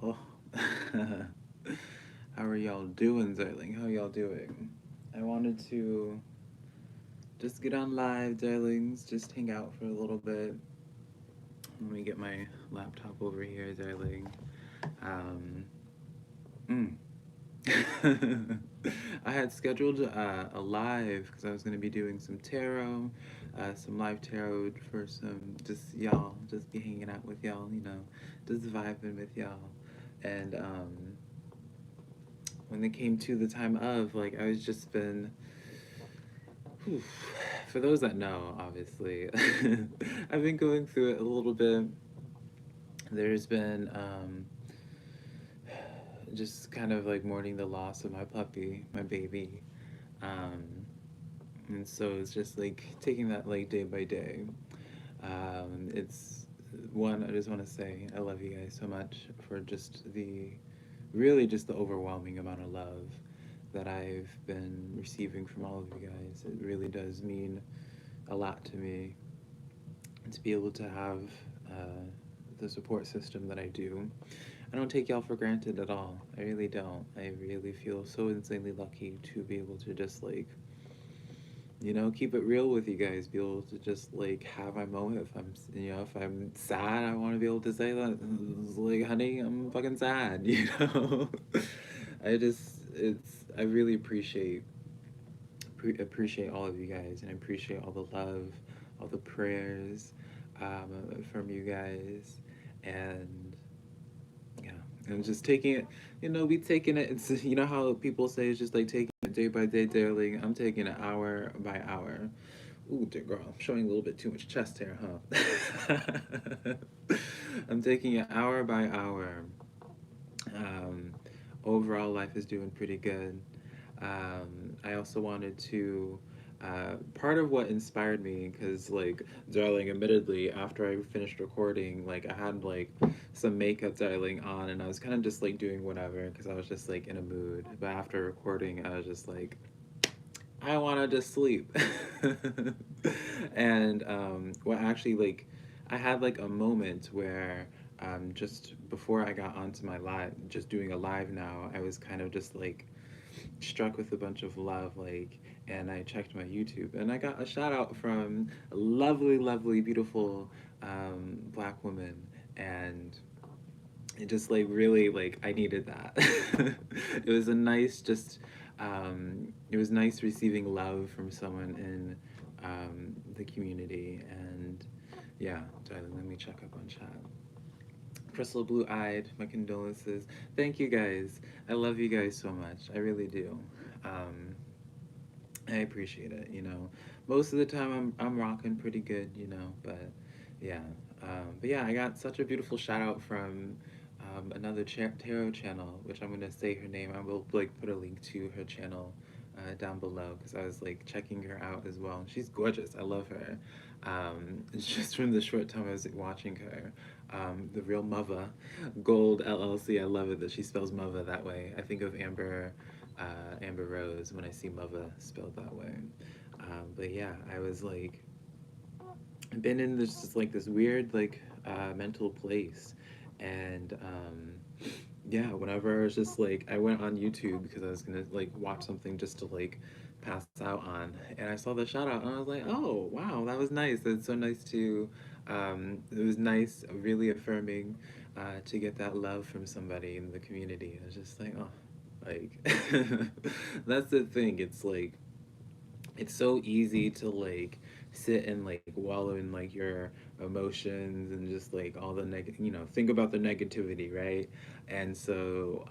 Oh, how are y'all doing, darling? How y'all doing? I wanted to just get on live, darlings. Just hang out for a little bit. Let me get my laptop over here, darling. Um, mm. I had scheduled a live because I was going to be doing some tarot, some live tarot for some just y'all, just be hanging out with y'all, just vibing with y'all. And when it came to the time of, like, I was just been, whew, for those that know, obviously, I've been going through it a little bit. There's been just kind of like mourning the loss of my puppy, my baby. Um, and so it's just like taking that like day by day. It's one, I just want to say I love you guys so much for just really just the overwhelming amount of love that I've been receiving from all of you guys. It really does mean a lot to me to be able to have the support system that I do. I don't take y'all for granted at all. I really don't. I really feel so insanely lucky to be able to just like, keep it real with you guys. Be able to just like have my moment. If I'm, if I'm sad, I want to be able to say that, like, honey, I'm fucking sad. I really appreciate all of you guys, and I appreciate all the love, all the prayers from you guys, and yeah, and just taking it, be taking it. It's how people say it's just like taking it day by day, darling. I'm taking it hour by hour. Ooh, dear girl, I'm showing a little bit too much chest hair, huh? I'm taking it hour by hour. Um, Overall, life is doing pretty good. I also wanted to. Part of what inspired me, because, like, darling, admittedly, after I finished recording, like, I had, like, some makeup, darling, on, and I was kind of just, like, doing whatever, because I was just, like, in a mood. But after recording, I was just like, I wanted to sleep. And well, actually, like, I had like a moment where just before I got onto my live, just doing a live now, I was kind of just like struck with a bunch of love, like, and I checked my YouTube and I got a shout out from a lovely, lovely, beautiful black woman, and it just like really like I needed that. It was a nice just it was nice receiving love from someone in the community, and yeah, darling, let me check up on chat. Crystal Blue Eyed, my condolences. Thank you guys. I love you guys so much. I really do. Um, I appreciate it. Most of the time I'm rocking pretty good. But yeah, but yeah, I got such a beautiful shout out from another tarot channel, which I'm gonna say her name. I will like put a link to her channel down below because I was like checking her out as well. She's gorgeous. I love her. Just from the short time I was watching her, the real Mother Gold LLC. I love it that she spells Mother that way. I think of Amber Rose when I see Mother spelled that way. But yeah, I was like, been in this just like this weird like mental place, and yeah, whenever I was just like, I went on YouTube because I was gonna like watch something just to like pass out on, and I saw the shout out, and I was like, oh wow, that was nice. It's so nice to, it was nice, really affirming, to get that love from somebody in the community. I was just like, oh, like, that's the thing. It's like it's so easy to like sit and like wallow in like your emotions and just like all the think about the negativity, right? And so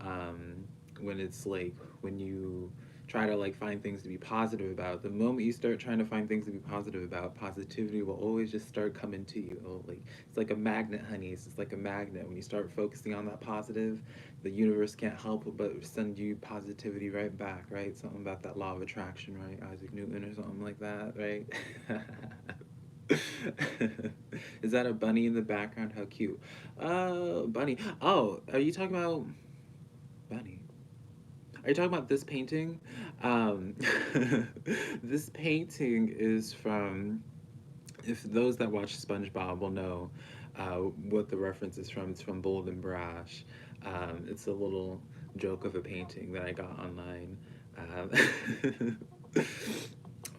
when it's like when you try to like find things to be positive about, the moment you start trying to find things to be positive about, positivity will always just start coming to you. Like it's like a magnet, honey. It's just like a magnet. When you start focusing on that positive, the universe can't help but send you positivity right back, right? Something about that law of attraction, right? Isaac Newton or something like that, right? Is that a bunny in the background? How cute. Bunny. Oh, are you talking about bunny? Are you talking about this painting? Um, this painting is from, if those that watch SpongeBob will know what the reference is from. It's from Bold and Brash. It's a little joke of a painting that I got online. Um,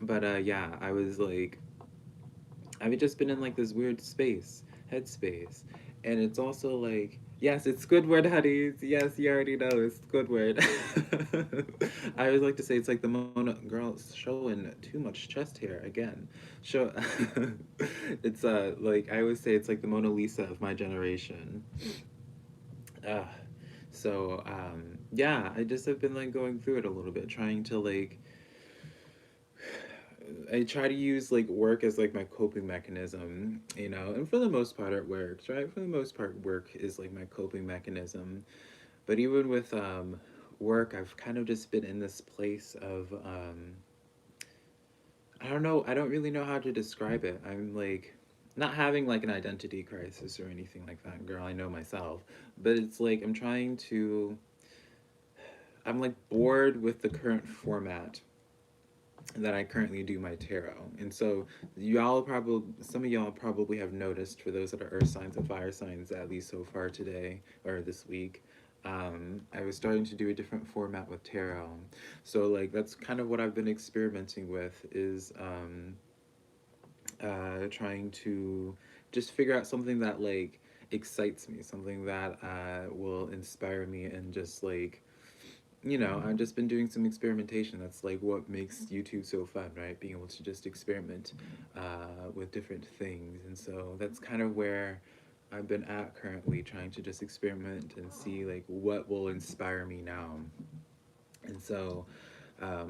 but yeah, I was like, I've just been in like this weird space, headspace. And it's also like, yes, it's Squidward, honeys. Yes, you already know it's Squidward. I always like to say it's like the Mona girl showing too much chest hair again. Show it's like I always say it's like the Mona Lisa of my generation. Uh, yeah, I just have been like going through it a little bit, trying to like I try to use like work as like my coping mechanism, you know, and for the most part it works, right? For the most part, work is like my coping mechanism. But even with work, I've kind of just been in this place of I don't know, I don't really know how to describe it. I'm like not having like an identity crisis or anything like that, girl. I know myself, but it's like I'm like bored with the current format that I currently do my tarot. And so some of y'all probably have noticed, for those that are earth signs and fire signs, at least so far today or this week, I was starting to do a different format with tarot. So like that's kind of what I've been experimenting with is trying to just figure out something that like excites me, something that will inspire me and just like I've just been doing some experimentation. That's like what makes YouTube so fun, right? Being able to just experiment with different things. And so that's kind of where I've been at currently, trying to just experiment and see like what will inspire me now. And so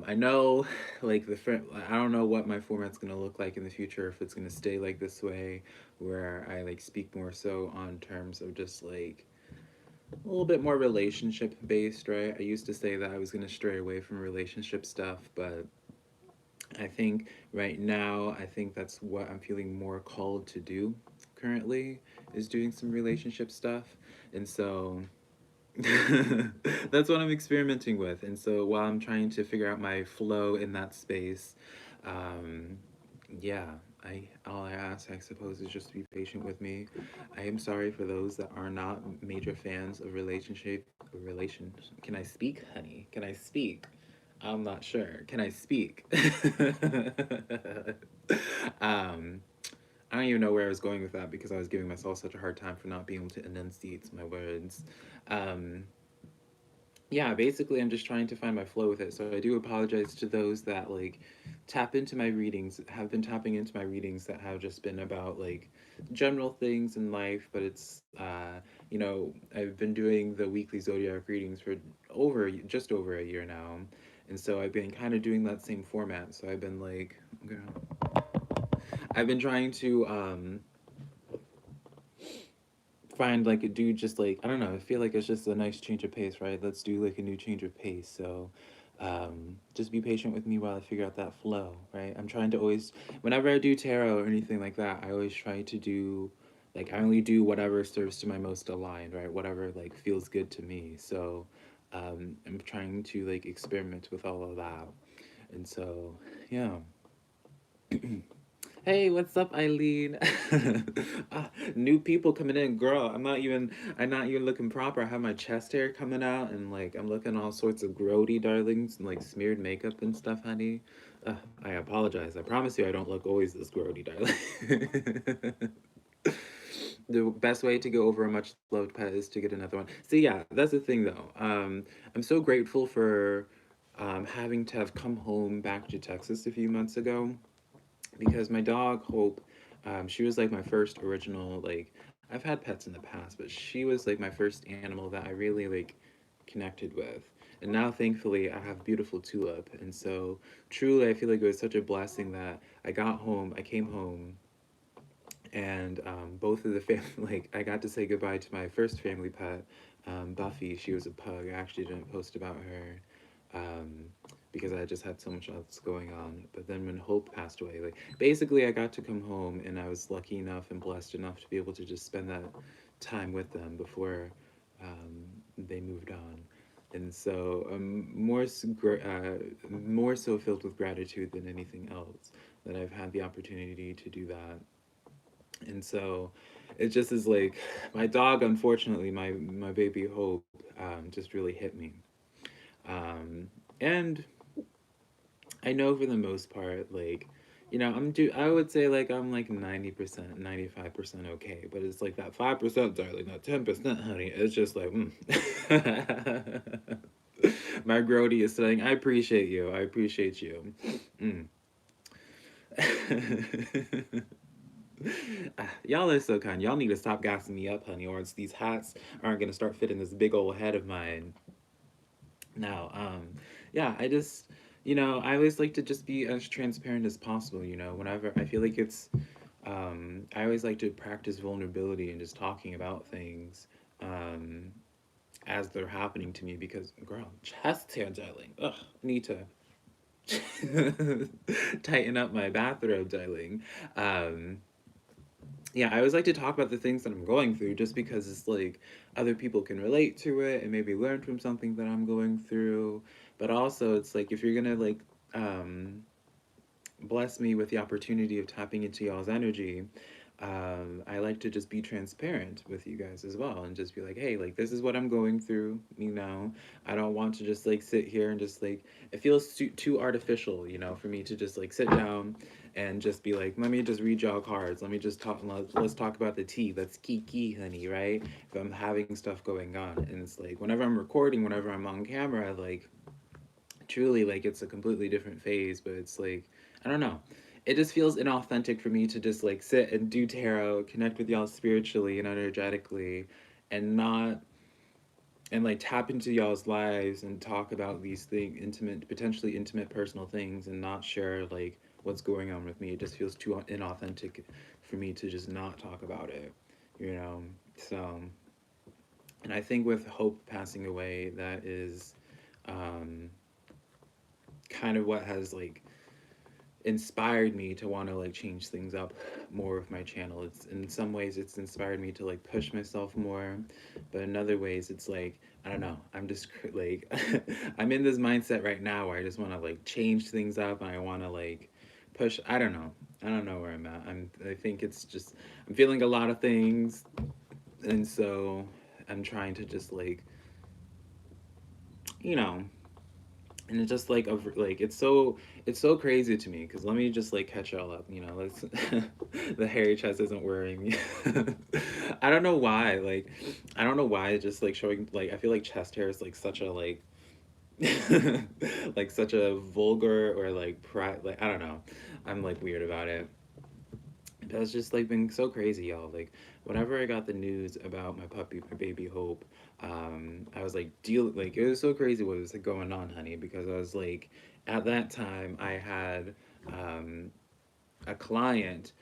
I know like I don't know what my format's gonna look like in the future, if it's gonna stay like this way, where I like speak more so on terms of just like a little bit more relationship based, right? I used to say that I was going to stray away from relationship stuff, but I think right now, I think that's what I'm feeling more called to do currently, is doing some relationship stuff. And so that's what I'm experimenting with. And so while I'm trying to figure out my flow in that space, um, yeah, I all I ask, I suppose, is just to be patient with me. I am sorry for those that are not major fans of relation. Can I speak, honey? Can I speak? I'm not sure. Can I speak? um, I don't even know where I was going with that because I was giving myself such a hard time for not being able to enunciate my words. Um, yeah, basically, I'm just trying to find my flow with it. So I do apologize to those that like tap into my readings, have been tapping into my readings that have just been about like general things in life. But I've been doing the weekly zodiac readings for just over a year now. And so I've been kind of doing that same format. So I've been like, I've been trying to find like a dude just like I don't know. I feel like it's just a nice change of pace, right? Let's do like a new change of pace. So just be patient with me while I figure out that flow, right? I'm trying to always, whenever I do tarot or anything like that, I always try to do like I only do whatever serves to my most aligned, right? Whatever like feels good to me. So I'm trying to like experiment with all of that, and so yeah. Hey, what's up, Eileen? New people coming in, girl. I'm not even looking proper. I have my chest hair coming out, and like I'm looking all sorts of grody, darlings, and like smeared makeup and stuff, honey. I apologize. I promise you, I don't look always this grody, darling. The best way to go over a much loved pet is to get another one. So yeah, that's the thing though. I'm so grateful for having to have come home back to Texas a few months ago, because my dog Hope, she was like my first original like I've had pets in the past, but she was like my first animal that I really like connected with. And now thankfully I have beautiful Tulip. And so truly I feel like it was such a blessing that I came home, and both of the like I got to say goodbye to my first family pet, Buffy. She was a pug. I actually didn't post about her um, because I just had so much else going on. But then when Hope passed away, like basically I got to come home, and I was lucky enough and blessed enough to be able to just spend that time with them before they moved on. And so more so filled with gratitude than anything else that I've had the opportunity to do that. And so it just is like my dog. Unfortunately, my baby Hope just really hit me. Um, and I know for the most part, like, I would say like I'm like 90%, 95% okay, but it's like that 5%, darling, that 10%, honey. It's just like, my grody is saying, I appreciate you. I appreciate you. Mm. Y'all are so kind. Y'all need to stop gassing me up, honey, or it's these hats aren't gonna start fitting this big old head of mine. Now, yeah, I always like to just be as transparent as possible, whenever I feel like I always like to practice vulnerability and just talking about things, um, as they're happening to me because, girl, chest hair, darling. Ugh, I need to tighten up my bathrobe, darling. Um, yeah, I always like to talk about the things that I'm going through just because it's like other people can relate to it and maybe learn from something that I'm going through. But also, it's like if you're gonna like um, bless me with the opportunity of tapping into y'all's energy, I like to just be transparent with you guys as well and just be like, hey, like this is what I'm going through. I don't want to just like sit here and just like it feels too artificial, for me to just like sit down and just be like, let me just read y'all cards. Let me just talk. Let's talk about the tea. Let's kiki, honey, right? If I'm having stuff going on, and it's like whenever I'm recording, whenever I'm on camera, like truly like it's a completely different phase, but it's like I don't know, it just feels inauthentic for me to just like sit and do tarot, connect with y'all spiritually and energetically, and not and like tap into y'all's lives and talk about these things, intimate, potentially intimate personal things, and not share like what's going on with me. It just feels too inauthentic for me to just not talk about it, you know so. And I think with Hope passing away, that is um kind of what has like inspired me to want to like change things up more with my channel. It's in some ways it's inspired me to like push myself more, but in other ways it's like I don't know. I'm just like I'm in this mindset right now where I just want to like change things up and I want to like push. I don't know. I don't know where I'm at. I think it's just I'm feeling a lot of things, and so I'm trying to just like you know and it's just like like it's so crazy to me because let me just like catch y'all up, let's the hairy chest isn't worrying me. I don't know why, like I don't know why just like showing like I feel like chest hair is like such a like like such a vulgar or like like I don't know, I'm like weird about it. That's just like been so crazy, y'all. Like whenever I got the news about my puppy, my baby Hope, I was like like it was so crazy what was like, going on, honey, because I was like at that time I had um, a client,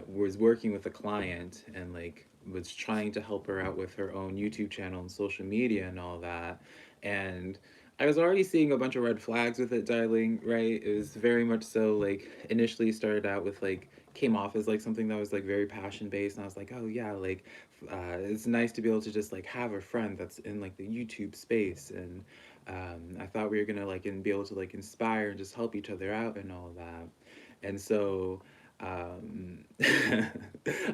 was working with a client and like was trying to help her out with her own YouTube channel and social media and all that. And I was already seeing a bunch of red flags with it, darling, right? It was very much so like initially started out with like came off as like something that was like very passion based, and I was like, oh yeah, like it's nice to be able to just like have a friend that's in like the YouTube space. And I thought we were gonna like and be able to like inspire and just help each other out and all that. And so um,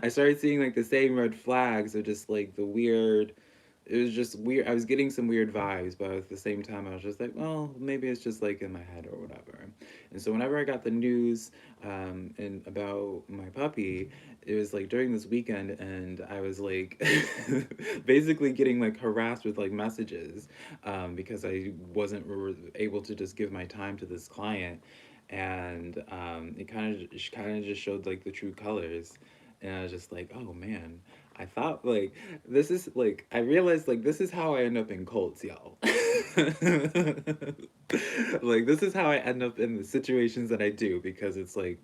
I started seeing like the same red flags of just like the weird. It was just weird. I was getting some weird vibes, but at the same time, I was just like, well, maybe it's just like in my head or whatever. And so whenever I got the news and about my puppy, it was like during this weekend, and I was like basically getting like harassed with like messages because I wasn't able to just give my time to this client, and it kind of just showed like the true colors. And I was just like, oh man, I thought like this is like I realized like this is how I end up in cults, y'all. Like this is how I end up in the situations that I do, because it's like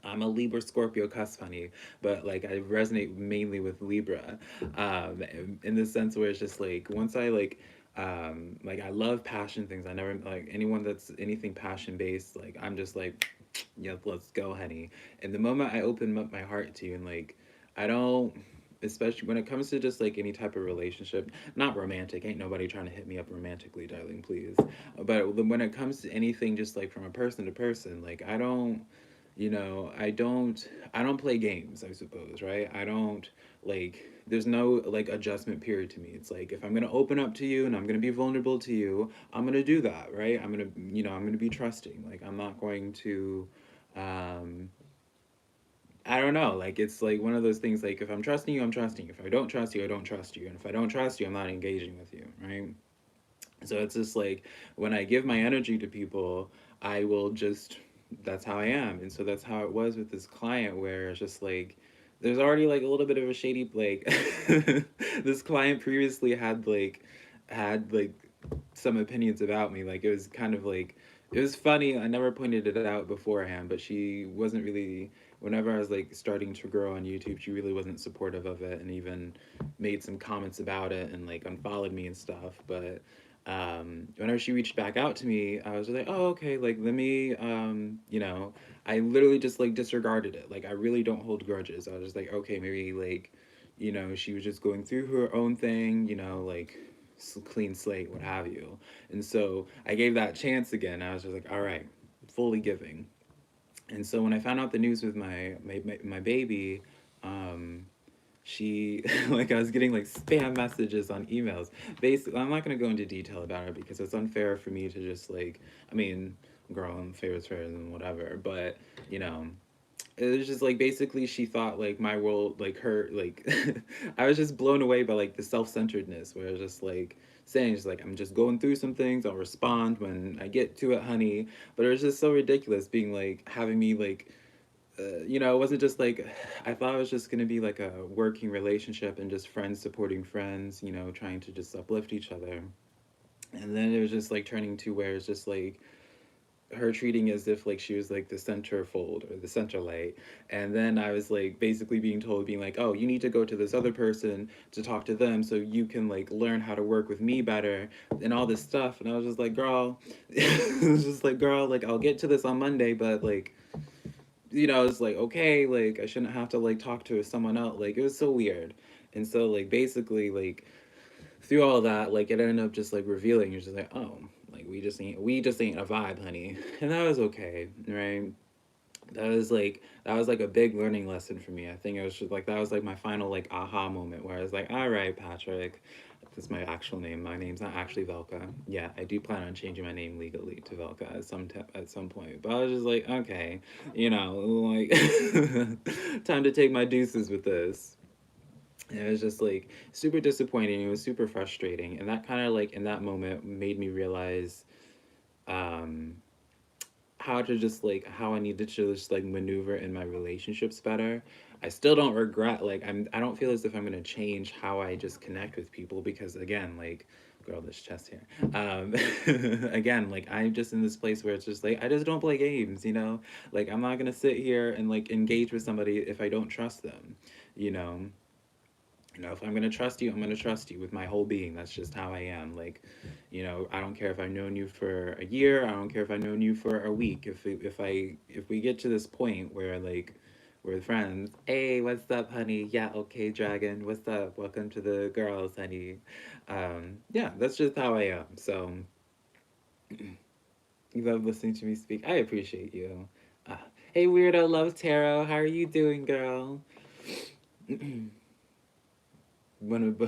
I'm a Libra Scorpio cusp, honey, but like I resonate mainly with Libra, in the sense where it's just like once I like I love passion things. I never like anyone that's anything passion based. Like I'm just like, yeah, let's go, honey. And the moment I open up my heart to you, and like I don't. Especially when it comes to just like any type of relationship, not romantic, ain't nobody trying to hit me up romantically, darling, please. But when it comes to anything just like from a person to person, like I don't I don't play games, I suppose, right? I don't like there's no like adjustment period to me. It's like if I'm going to open up to you and I'm going to be vulnerable to you, I'm going to do that, right? I'm going to be trusting. Like I'm not going to um I don't know. Like it's like one of those things. Like if I'm trusting you, I'm trusting you. If I don't trust you, I don't trust you. And if I don't trust you, I'm not engaging with you, right? So it's just like when I give my energy to people, I will just that's how I am. And so that's how it was with this client where it's just like there's already like a little bit of a shady like this client previously had some opinions about me. Like it was kind of like it was funny. I never pointed it out beforehand, but she wasn't really whenever I was like starting to grow on YouTube, she really wasn't supportive of it and even made some comments about it and like unfollowed me and stuff. But whenever she reached back out to me, I was like, oh, okay, like let me, I literally just like disregarded it. Like I really don't hold grudges. I was just like, okay, maybe like, she was just going through her own thing, like clean slate, what have you. And so I gave that chance again. I was just like, all right, fully giving. And so when I found out the news with my baby, um, she like I was getting like spam messages on emails. Basically, I'm not gonna go into detail about it because it's unfair for me to just like I mean, girl, fair is fair and whatever. But you know, it was just like basically she thought like my world like her like I was just blown away by like the self-centeredness where I was just like saying just like I'm just going through some things, I'll respond when I get to it, honey. But it was just so ridiculous being like having me like it wasn't just like I thought it was just gonna be like a working relationship and just friends supporting friends, trying to just uplift each other. And then it was just like turning to where it's just like her treating as if like she was like the centerfold or the center light. And then I was like basically being told, being like, oh, you need to go to this other person to talk to them so you can like learn how to work with me better and all this stuff. And I was just like, girl, it was just like, girl, like I'll get to this on Monday, but like it's like okay, like I shouldn't have to like talk to someone else. Like it was so weird. And so like basically like through all that, like it ended up just like revealing you're just like, oh, like we just ain't a vibe, honey. And that was okay, right? That was like a big learning lesson for me. I think it was just like that was like my final like aha moment where I was like, all right, Patrick, that's my actual name. My name's not actually Velka. Yeah, I do plan on changing my name legally to Velka at some point. But I was just like, okay, like time to take my deuces with this. And it was just like super disappointing. It was super frustrating, and that kind of like in that moment made me realize um, how to just like how I needed to just like maneuver in my relationships better. I still don't regret like I don't feel as if I'm gonna change how I just connect with people because again like girl this chest here again like I'm just in this place where it's just like I just don't play games, like I'm not gonna sit here and like engage with somebody if I don't trust them, you know if I'm gonna trust you, I'm gonna trust you with my whole being. That's just how I am. Like, I don't care if I've known you for a year. I don't care if I've known you for a week. If we get to this point where like we're friends, hey, what's up, honey? Yeah, okay, dragon. What's up? Welcome to the girls, honey. Yeah, that's just how I am. So you love listening to me speak. I appreciate you. Uh, hey, weirdo, love tarot. How are you doing, girl? One of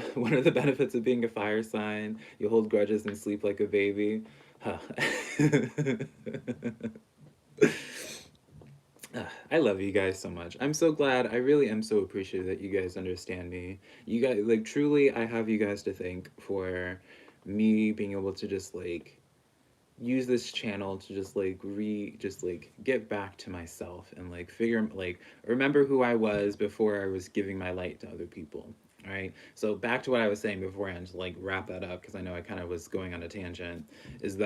the benefits of being a fire sign, you hold grudges and sleep like a baby. Huh. I love you guys so much. I'm so glad. I really am so appreciative that you guys understand me. You guys, like, truly, I have you guys to thank for me being able to just like use this channel to just like get back to myself and like figure like remember who I was before I was giving my light to other people. All right. So back to what I was saying beforehand to like wrap that up because I know I kind of was going on a tangent. Is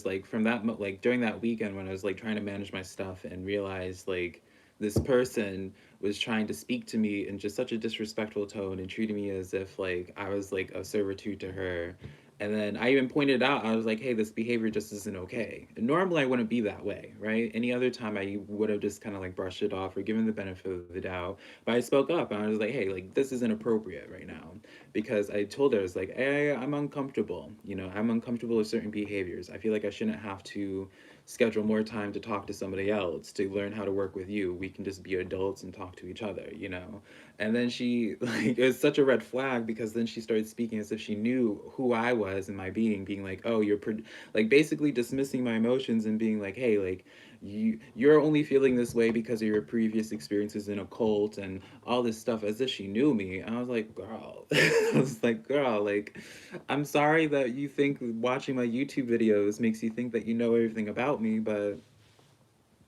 like from like during that weekend when I was like trying to manage my stuff and realized like this person was trying to speak to me in just such a disrespectful tone and treating me as if like I was like a servitude to her. And then I even pointed out, I was like, hey, this behavior just isn't okay. And normally I wouldn't be that way, right? Any other time I would have just kind of like brushed it off or given the benefit of the doubt. But I spoke up and I was like, hey, like this isn't appropriate right now. because I told her, I was like, hey, I'm uncomfortable. I'm uncomfortable with certain behaviors. I feel like I shouldn't have to schedule more time to talk to somebody else to learn how to work with you. We can just be adults and talk to each other. And then she, like, it was such a red flag because then she started speaking as if she knew who I was and my being like, oh, like basically dismissing my emotions and being like, hey, like, you're only feeling this way because of your previous experiences in a cult and all this stuff, as if she knew me. I was like, girl, I was like, girl, like, I'm sorry that you think watching my YouTube videos makes you think that you know everything about me, but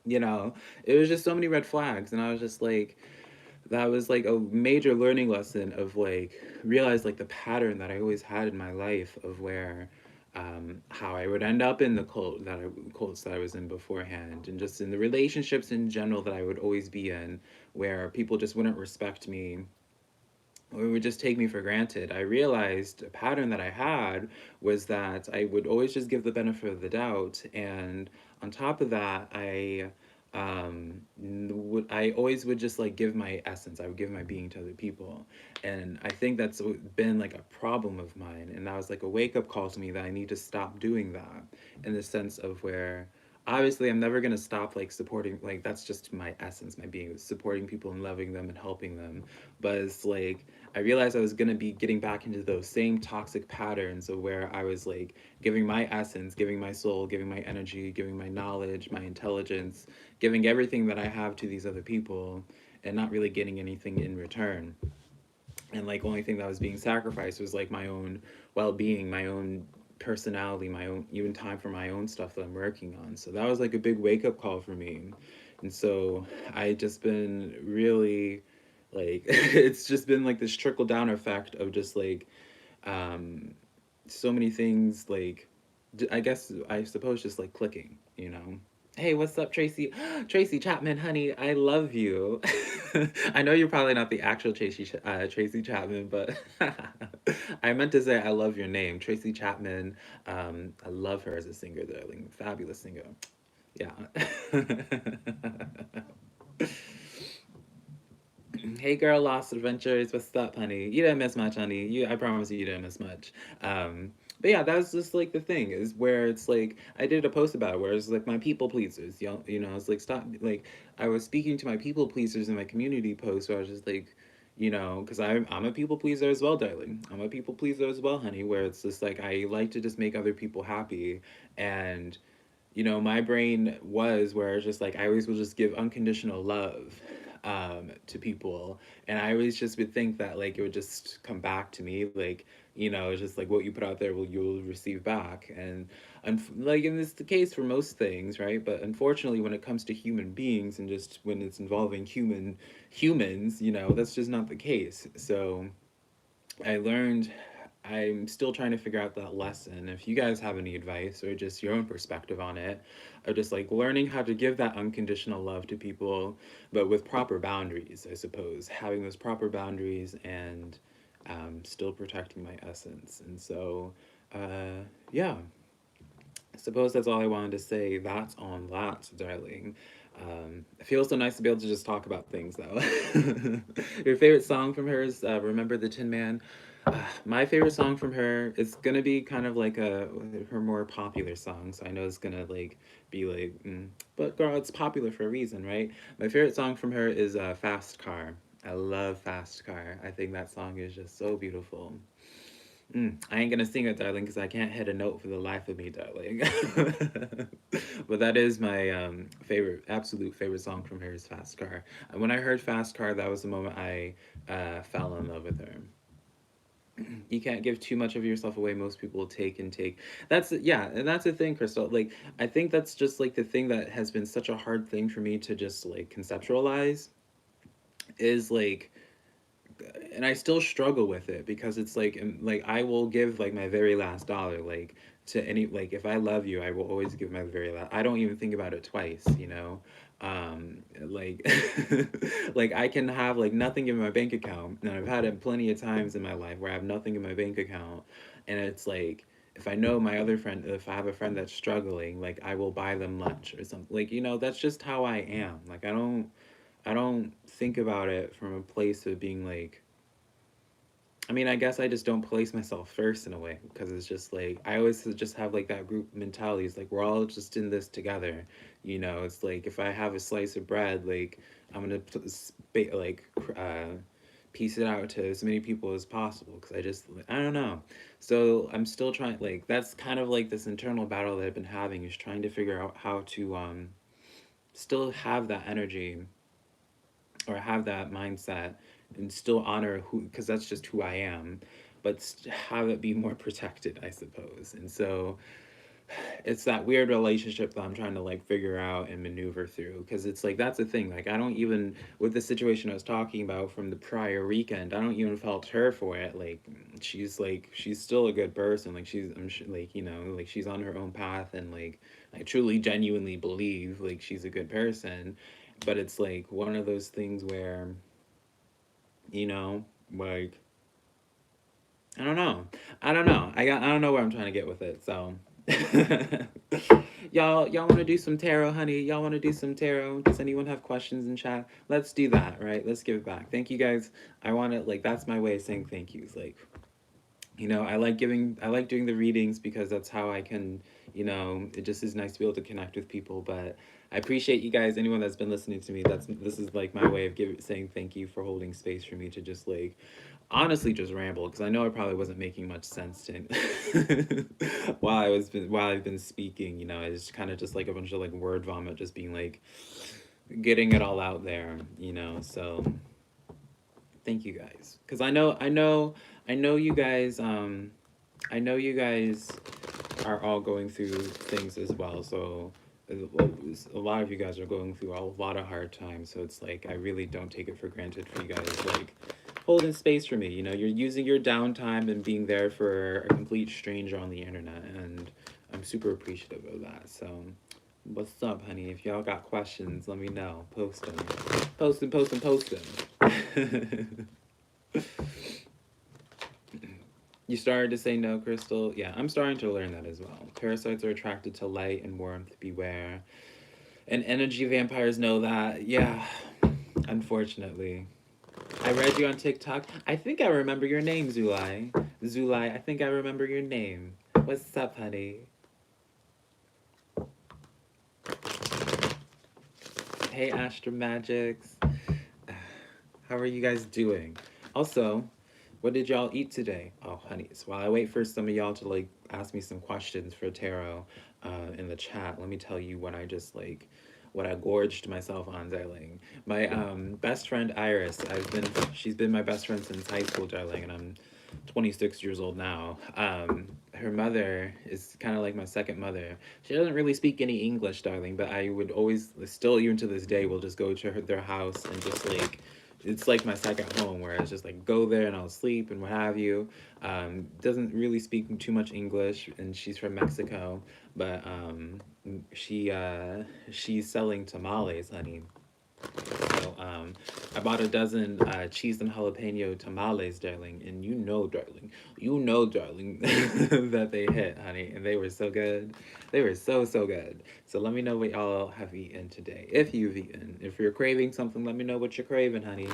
you know, it was just so many red flags, and I was just like, that was like a major learning lesson of like realize like the pattern that I always had in my life of where how I would end up in the cults that I was in beforehand, and just in the relationships in general that I would always be in, where people just wouldn't respect me or would just take me for granted. I realized a pattern that I had was that I would always just give the benefit of the doubt, and on top of that, I always would just like give my essence. I would give my being to other people, and I think that's been like a problem of mine. And that was like a wake up call to me that I need to stop doing that, in the sense of where obviously I'm never gonna stop like supporting, like that's just my essence, my being, supporting people and loving them and helping them. But it's like I realized I was gonna be getting back into those same toxic patterns of where I was like giving my essence, giving my soul, giving my energy, giving my knowledge, my intelligence, giving everything that I have to these other people, and not really getting anything in return. And like only thing that was being sacrificed was like my own well-being, my own personality, my own even time for my own stuff that I'm working on. So that was like a big wake-up call for me. And so I just been really like it's just been like this trickle down effect of just like um so many things, like I guess I suppose just like clicking. Hey, what's up, Tracy? Tracy Chapman, honey, I love you. I know you're probably not the actual Tracy Chapman, but I meant to say I love your name, Tracy Chapman. I love her as a singer, darling. Fabulous singer. Yeah. Hey girl, Lost Adventures. What's up, honey? You didn't miss much, honey. I promise you didn't miss much. But yeah, that's just like the thing is where it's like I did a post about it where it's like my people pleasers. It's like stop. Like I was speaking to my people pleasers in my community post where I was just like, because I'm a people pleaser as well, darling. I'm a people pleaser as well, honey. Where it's just like I like to just make other people happy, and my brain was where it's just like I always will just give unconditional love to people, and I always just would think that like it would just come back to me, like it's just like what you put out there, you'll receive back, and like in this the case for most things, right? But unfortunately, when it comes to human beings and just when it's involving humans, that's just not the case. So I learned I'm still trying to figure out that lesson. If you guys have any advice or just your own perspective on it, of just like learning how to give that unconditional love to people, but with proper boundaries, I suppose. Having those proper boundaries and still protecting my essence. And so, yeah, I suppose that's all I wanted to say. That's on that, darling. It feels so nice to be able to just talk about things, though. Your favorite song from her is "Remember the Tin Man." My favorite song from her is gonna be kind of like her more popular song, so I know it's gonna like be like, but girl, it's popular for a reason, right? My favorite song from her is "Fast Car." I love "Fast Car." I think that song is just so beautiful. I ain't gonna sing it, darling, because I can't hit a note for the life of me, darling. But that is my favorite, absolute favorite song from her is "Fast Car." And when I heard "Fast Car," that was the moment I fell in love with her. You can't give too much of yourself away. Most people take and take. Yeah, and that's the thing, Crystal. Like, I think that's just like the thing that has been such a hard thing for me to just like conceptualize is like, and I still struggle with it because it's like, and like I will give like my very last dollar, like to any, like if I love you, I will always give my very last. I don't even think about it twice. Like like I can have like nothing in my bank account, and I've had it plenty of times in my life where I have nothing in my bank account, and it's like if I know my other friend, if I have a friend that's struggling, like I will buy them lunch or something. Like that's just how I am. Like I don't think about it from a place of being like I mean, I guess I just don't place myself first in a way because it's just like I always just have like that group mentality. It's like we're all just in this together, you know. It's like if I have a slice of bread, like I'm gonna piece it out to as many people as possible because I don't know. So I'm still trying. Like that's kind of like this internal battle that I've been having is trying to figure out how to still have that energy or have that mindset and still honor who, because that's just who I am, but have it be more protected, I suppose. And so it's that weird relationship that I'm trying to like figure out and maneuver through because it's like that's the thing. Like I don't even with the situation I was talking about from the prior weekend, I don't even fault her for it. Like she's still a good person. Like like you know like she's on her own path and like I truly genuinely believe like she's a good person, but it's like one of those things where you know like I don't know. I don't know where I'm trying to get with it. So y'all want to do some tarot, honey? Y'all want to do some tarot? Does anyone have questions in chat? Let's do that, right? Let's give it back. Thank you guys. I want to like that's my way of saying thank yous. Like you know, I like doing the readings because that's how I can, you know, it just is nice to be able to connect with people. But I appreciate you guys, anyone that's been listening to me. This is like my way of saying thank you for holding space for me to just like honestly just ramble because I know I probably wasn't making much sense to while I've been speaking. You know, it's kind of just like a bunch of like word vomit, just being like getting it all out there. You know, so thank you guys because I know you guys. I know you guys are all going through things as well. So a lot of you guys are going through a lot of hard times. So it's like I really don't take it for granted for you guys like holding space for me. You know, you're using your downtime and being there for a complete stranger on the internet, and I'm super appreciative of that. So, what's up, honey? If y'all got questions, let me know. Post them. Post them, post them, post them. You started to say no, Crystal? Yeah, I'm starting to learn that as well. Parasites are attracted to light and warmth, beware. And energy vampires know that. Yeah, unfortunately. I read you on TikTok. I think I remember your name, Zulai. Zulai, I think I remember your name. What's up, honey? Hey, Astra Magics. How are you guys doing? Also, what did y'all eat today? Oh, honey. So while I wait for some of y'all to like ask me some questions for tarot in the chat, let me tell you what I just like what I gorged myself on, darling. My best friend Iris, she's been my best friend since high school, darling, and I'm 26 years old now. Her mother is kind of like my second mother. She doesn't really speak any English, darling, but I would always, still even to this day, will just go to their house and just like, it's like my second home where it's just like go there and I'll sleep and what have you. Doesn't really speak too much English, and she's from Mexico, but she's selling tamales, honey. So I bought a dozen cheese and jalapeno tamales, darling, and you know, darling, that they hit, honey, and they were so good. They were so good. So let me know what y'all have eaten today, if you've eaten. If you're craving something, let me know what you're craving, honey.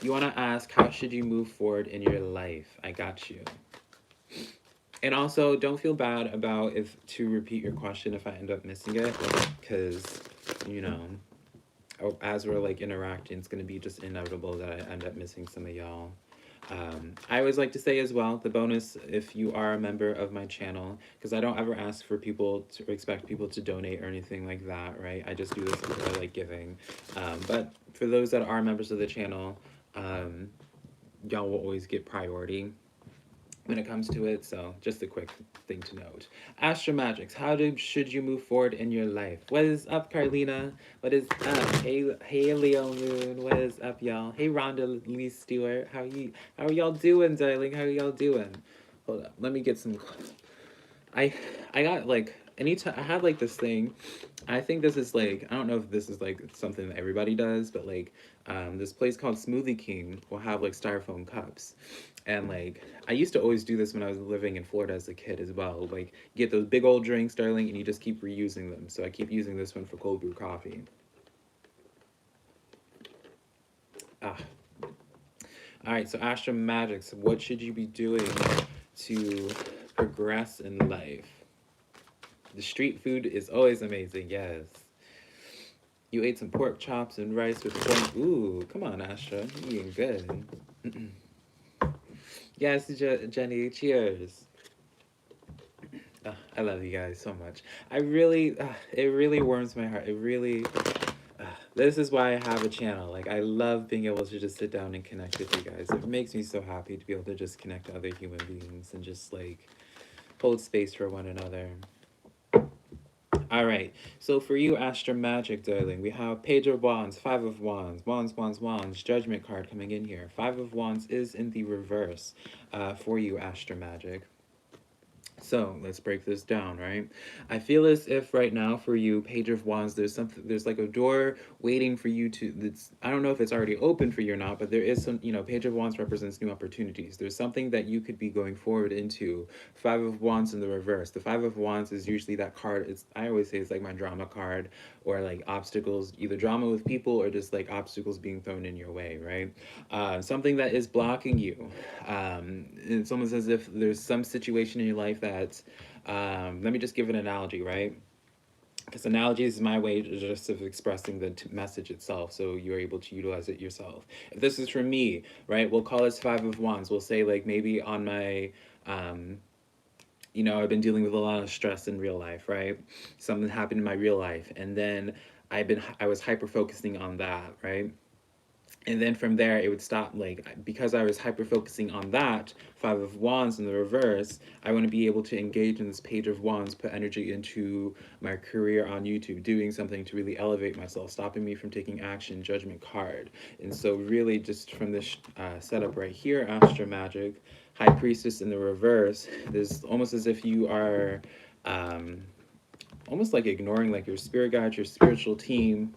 You want to ask, how should you move forward in your life? I got you. And also, don't feel bad about if to repeat your question if I end up missing it, because, you know, as we're like interacting, it's going to be just inevitable that I end up missing some of y'all. I always like to say as well, the bonus if you are a member of my channel, because I don't ever ask for people to expect people to donate or anything like that, right? I just do this because I like giving. But for those that are members of the channel, y'all will always get priority when it comes to it. So just a quick thing to note. Astro Magics, should you move forward in your life? What is up, Carlina? What is up? Hey Leo Moon. What is up, y'all? Hey Rhonda Lee Stewart. How are y'all doing, darling? How are y'all doing? Hold up. Let me get some. I got like anytime I had like this thing. I think this is like I don't know if this is like something that everybody does, but like this place called Smoothie King will have like styrofoam cups. And like I used to always do this when I was living in Florida as a kid as well. Like get those big old drinks, darling, and you just keep reusing them. So I keep using this one for cold brew coffee. Ah. All right, so Astro Magic, so what should you be doing to progress in life? The street food is always amazing, yes. You ate some pork chops and rice with corn. Ooh, come on, Astra. You eating good. Yes, Jenny, cheers. I love you guys so much. It really warms my heart. It really, this is why I have a channel. Like, I love being able to just sit down and connect with you guys. It makes me so happy to be able to just connect to other human beings and just like hold space for one another. All right. So for you, Astra Magic, darling, we have Page of Wands, Five of Wands, Wands, Wands, Wands, Judgment card coming in here. Five of Wands is in the reverse for you, Astra Magic. So let's break this down, right? I feel as if right now for you, Page of Wands, there's like a door waiting for you to. I don't know if it's already open for you or not, but there is some. Page of Wands represents new opportunities. There's something that you could be going forward into. Five of Wands in the reverse. The Five of Wands is usually that card. I always say it's like my drama card, or like obstacles, either drama with people or just like obstacles being thrown in your way, right? Something that is blocking you. It's almost as if there's some situation in your life that, let me just give an analogy, right? Because analogy is my way just of expressing the message itself, so you're able to utilize it yourself. If this is for me, right, we'll call this Five of Wands. We'll say like maybe on my, I've been dealing with a lot of stress in real life, right? Something happened in my real life, and then I was hyper focusing on that, right? And then from there it would stop, like, because I was hyper focusing on that Five of Wands in the reverse. I want to be able to engage in this Page of Wands, put energy into my career on YouTube, doing something to really elevate myself, stopping me from taking action, Judgment card. And so really just from this setup right here, Astro Magic, High Priestess in the reverse, there's almost as if you are almost like ignoring like your spirit guide, your spiritual team,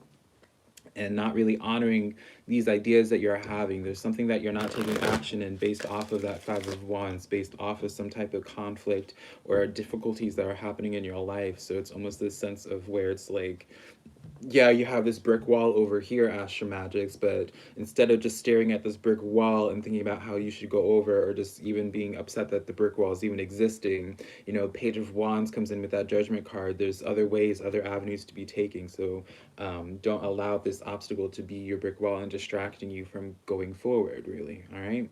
and not really honoring these ideas that you're having. There's something that you're not taking action in based off of that Five of Wands, based off of some type of conflict or difficulties that are happening in your life. So it's almost this sense of where it's like, yeah, you have this brick wall over here, Astro Magics, but instead of just staring at this brick wall and thinking about how you should go over, or just even being upset that the brick wall is even existing, Page of Wands comes in with that Judgment card. There's other ways, other avenues to be taking. So don't allow this obstacle to be your brick wall and distracting you from going forward, really. All right?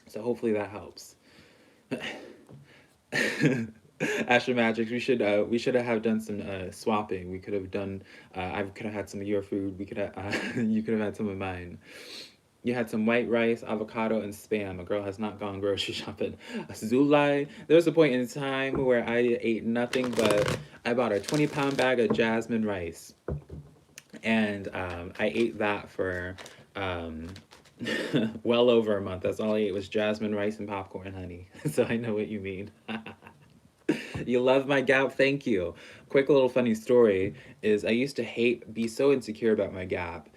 So hopefully that helps. Astro Magic, we should have done some swapping. We could have done. I could have had some of your food. We could have. You could have had some of mine. You had some white rice, avocado, and spam. A girl has not gone grocery shopping. Zulai. There was a point in time where I ate nothing but I bought a 20-pound bag of jasmine rice, and I ate that for well over a month. That's all I ate was jasmine rice and popcorn, honey. So I know what you mean. You love my gap? Thank you. Quick little funny story is I used to be so insecure about my gap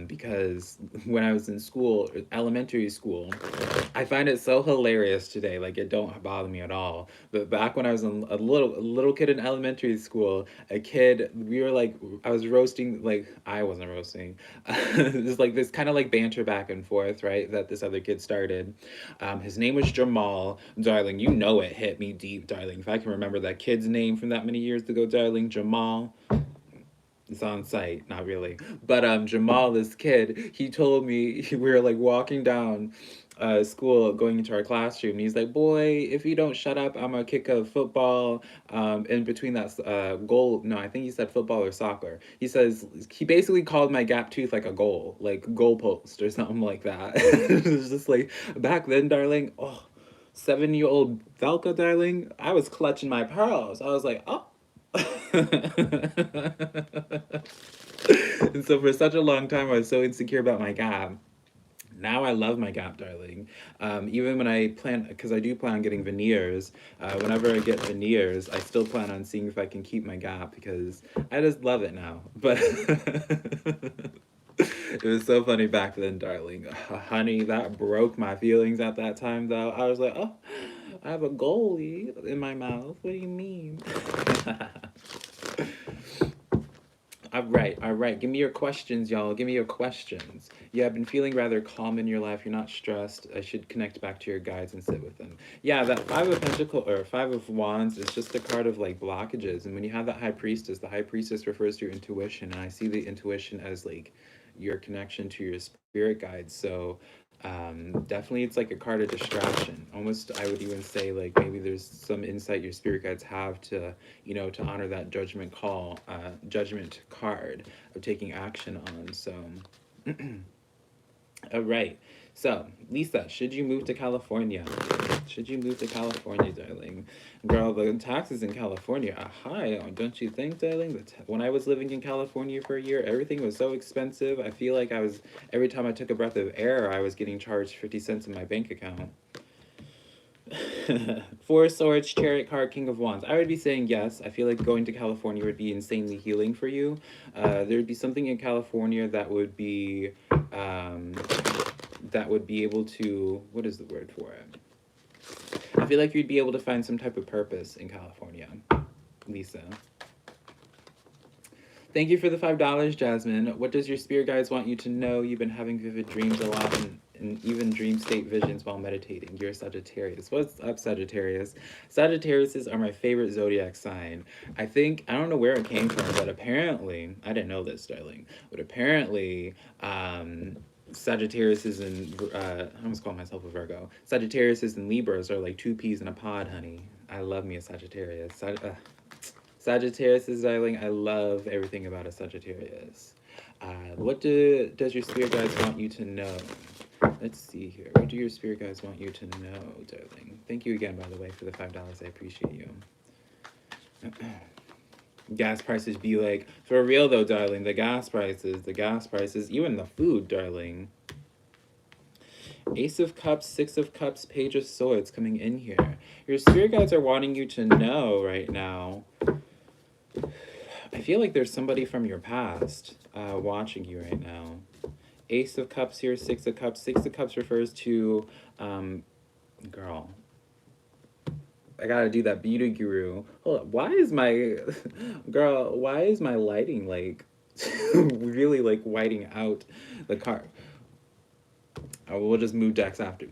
because when I was in school, elementary school, I find it so hilarious today. Like, it don't bother me at all. But back when I was a little kid in elementary school, we were like, I was roasting, like, I wasn't roasting. Just like this kind of like banter back and forth, right? That this other kid started. His name was Jamal. Darling, you know it hit me deep, darling. If I can remember that kid's name from that many years ago, darling, Jamal. It's on site, not really. But Jamal, this kid, he told me we were like walking down school, going into our classroom, and he's like, "Boy, if you don't shut up, I'm gonna kick a football in between that goal." No, I think he said football or soccer. He basically called my gap tooth like a goal, like goalpost or something like that. It was just like back then, darling. Oh, 7-year-old Velka, darling. I was clutching my pearls. I was like, oh. And so for such a long time, I was so insecure about my gap. Now I love my gap, darling. Even when I plan, because I do plan on getting veneers, whenever I get veneers, I still plan on seeing if I can keep my gap because I just love it now. But it was so funny back then, darling. Honey, that broke my feelings at that time, though. I was like, oh, I have a goalie in my mouth. What do you mean? all right. Give me your questions, y'all. Give me your questions. Yeah, I've been feeling rather calm in your life. You're not stressed. I should connect back to your guides and sit with them. Yeah, that Five of Pentacle or Five of Wands is just a card of like blockages. And when you have that High Priestess, the High Priestess refers to your intuition, and I see the intuition as like your connection to your spirit guides. So definitely it's like a card of distraction. Almost, I would even say like maybe there's some insight your spirit guides have to, to honor that judgment call, judgment card of taking action on. So, all right. So, Lisa, should you move to California? Should you move to California, darling? Girl, the taxes in California are high, don't you think, darling? When I was living in California for a year, everything was so expensive. I feel like every time I took a breath of air, I was getting charged 50 cents in my bank account. Four Swords, Chariot card, King of Wands. I would be saying yes. I feel like going to California would be insanely healing for you. There would be something in California that would be able to, what is the word for it? I feel like you'd be able to find some type of purpose in California, Lisa. Thank you for the $5, Jasmine. What does your spirit guides want you to know? You've been having vivid dreams a lot and even dream state visions while meditating. You're Sagittarius. What's up, Sagittarius? Sagittariuses are my favorite zodiac sign. I don't know where it came from, but apparently, I didn't know this, darling, but apparently, Sagittarius and I almost call myself a Virgo. Sagittarius and Libras are like two peas in a pod, honey. I love me a Sagittarius. Sagittarius is darling. I love everything about a Sagittarius. What does your spirit guides want you to know? Let's see here. What do your spirit guides want you to know, darling? Thank you again, by the way, for the $5. I appreciate you. Gas prices be like, for real though, darling, the gas prices, even the food, darling. Ace of Cups, Six of Cups, Page of Swords coming in here. Your spirit guides are wanting you to know right now. I feel like there's somebody from your past watching you right now. Ace of Cups here, Six of Cups. Six of Cups refers to, girl, I gotta do that beauty guru. Hold up, why is my lighting like really like whiting out the card? We'll just move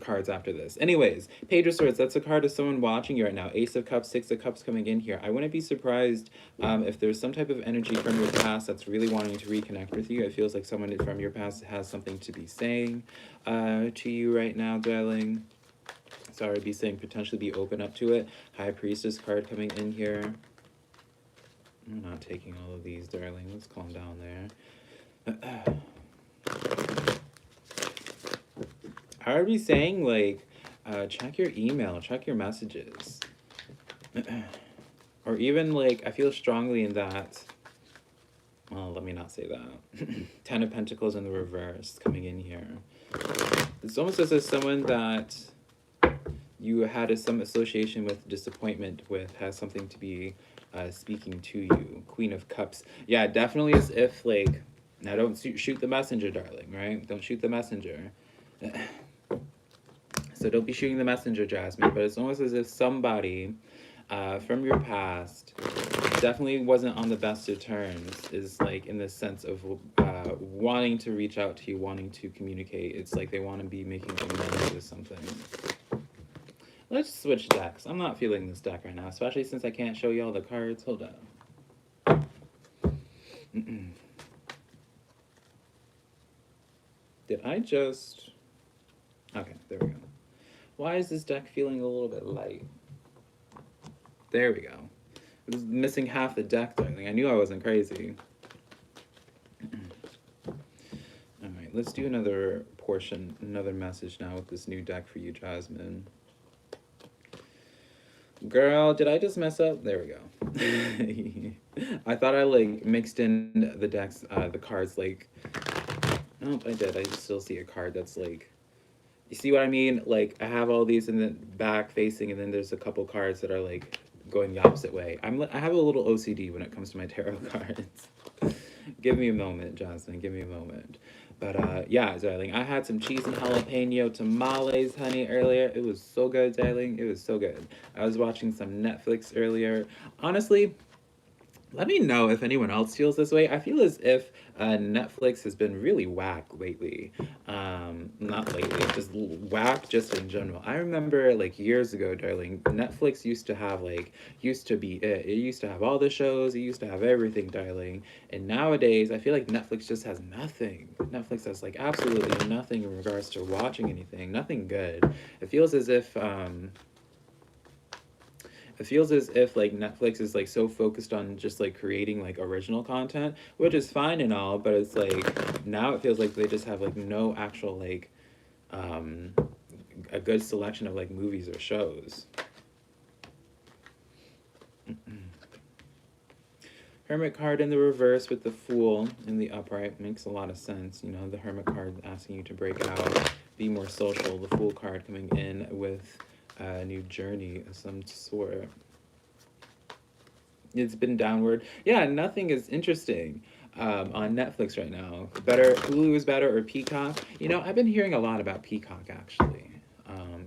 cards after this. Anyways, Page of Swords, that's a card of someone watching you right now. Ace of Cups, Six of Cups coming in here. I wouldn't be surprised if there's some type of energy from your past that's really wanting to reconnect with you. It feels like someone from your past has something to be saying to you right now, darling. So I would be saying potentially be open up to it. High Priestess card coming in here. I'm not taking all of these, darling. Let's calm down there. I would be saying, like, check your email, check your messages. Or even, like, I feel strongly in that. Well, let me not say that. Ten of Pentacles in the reverse coming in here. It's almost as if someone that you had some association with, disappointment with, has something to be speaking to you. Queen of Cups. Yeah, definitely as if, like, now don't shoot the messenger, darling, right? Don't shoot the messenger. So don't be shooting the messenger, Jasmine, but it's almost as if somebody from your past definitely wasn't on the best of terms, is like in the sense of wanting to reach out to you, wanting to communicate. It's like they want to be making amends with something. Let's switch decks. I'm not feeling this deck right now, especially since I can't show you all the cards. Hold on. Did I just... Okay, there we go. Why is this deck feeling a little bit light? There we go. I was missing half the deck, darling. I knew I wasn't crazy. Alright, let's do another portion, another message now with this new deck for you, Jasmine. Girl, did I just mess up? There we go. I thought I, like, mixed in the decks, the cards, like... Nope, I did. I still see a card that's, like... You see what I mean? Like, I have all these in the back facing, and then there's a couple cards that are, like, going the opposite way. I have a little OCD when it comes to my tarot cards. Give me a moment, Jocelyn. Give me a moment. But, yeah, darling, I had some cheese and jalapeno tamales, honey, earlier. It was so good, darling. It was so good. I was watching some Netflix earlier. Honestly, Let me know if anyone else feels this way. I feel as if Netflix has been really whack lately. Not lately, just whack just in general. I remember like years ago, darling, Netflix used to have like, used to be it. It used to have all the shows, it used to have everything, darling. And nowadays, I feel like Netflix just has nothing. Netflix has like absolutely nothing in regards to watching anything, nothing good. It feels as if, like Netflix is like so focused on just like creating like original content, which is fine and all, but it's like now it feels like they just have like no actual like um a good selection of like movies or shows. Hermit card in the reverse with the Fool in the upright makes a lot of sense. You know, the Hermit card asking you to break out, be more social. The Fool card coming in with a new journey of some sort. It's been downward. Yeah, nothing is interesting on Netflix right now. Better Hulu is better or Peacock. You know, I've been hearing a lot about Peacock actually.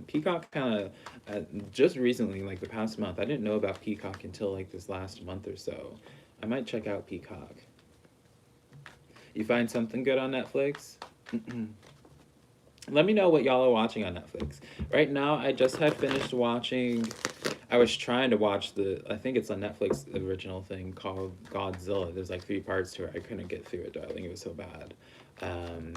Peacock kind of just recently, like the past month. I didn't know about Peacock until like this last month or so. I might check out Peacock. You find something good on Netflix? Let me know what y'all are watching on Netflix. Right now, I just had finished watching. I was trying to watch I think it's a Netflix original thing called Godzilla. There's like 3 parts to it. I couldn't get through it, darling. It was so bad. Um,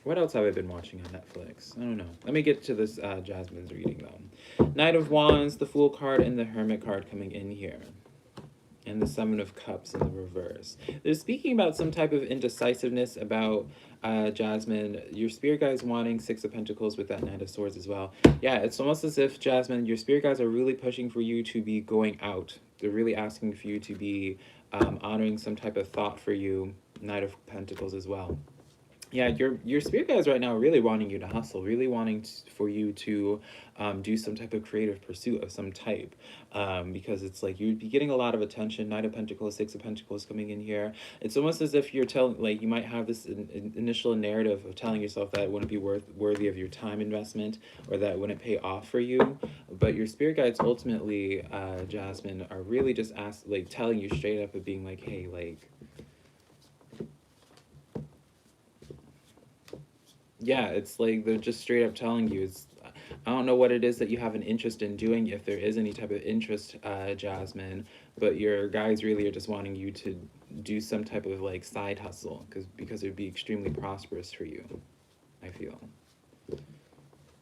what else have I been watching on Netflix? I don't know. Let me get to this Jasmine's reading though. Knight of Wands, the Fool card, and the Hermit card coming in here. And the Seven of Cups in the reverse. They're speaking about some type of indecisiveness about Jasmine. Your spirit guides wanting 6 of Pentacles with that Knight of Swords as well. Yeah, it's almost as if, Jasmine, your spirit guides are really pushing for you to be going out. They're really asking for you to be honoring some type of thought for you. Knight of Pentacles as well. Yeah, your spirit guides right now are really wanting you to hustle, really wanting for you to do some type of creative pursuit of some type, because it's like you'd be getting a lot of attention. Knight of Pentacles, 6 of Pentacles coming in here. It's almost as if you're telling, like you might have this initial narrative of telling yourself that it wouldn't be worthy of your time investment, or that it wouldn't pay off for you. But your spirit guides ultimately, Jasmine, are really just telling you straight up of being like, hey, like. Yeah, it's like they're just straight up telling you. I don't know what it is that you have an interest in doing, if there is any type of interest, Jasmine, but your guys really are just wanting you to do some type of like side hustle, because it would be extremely prosperous for you, I feel.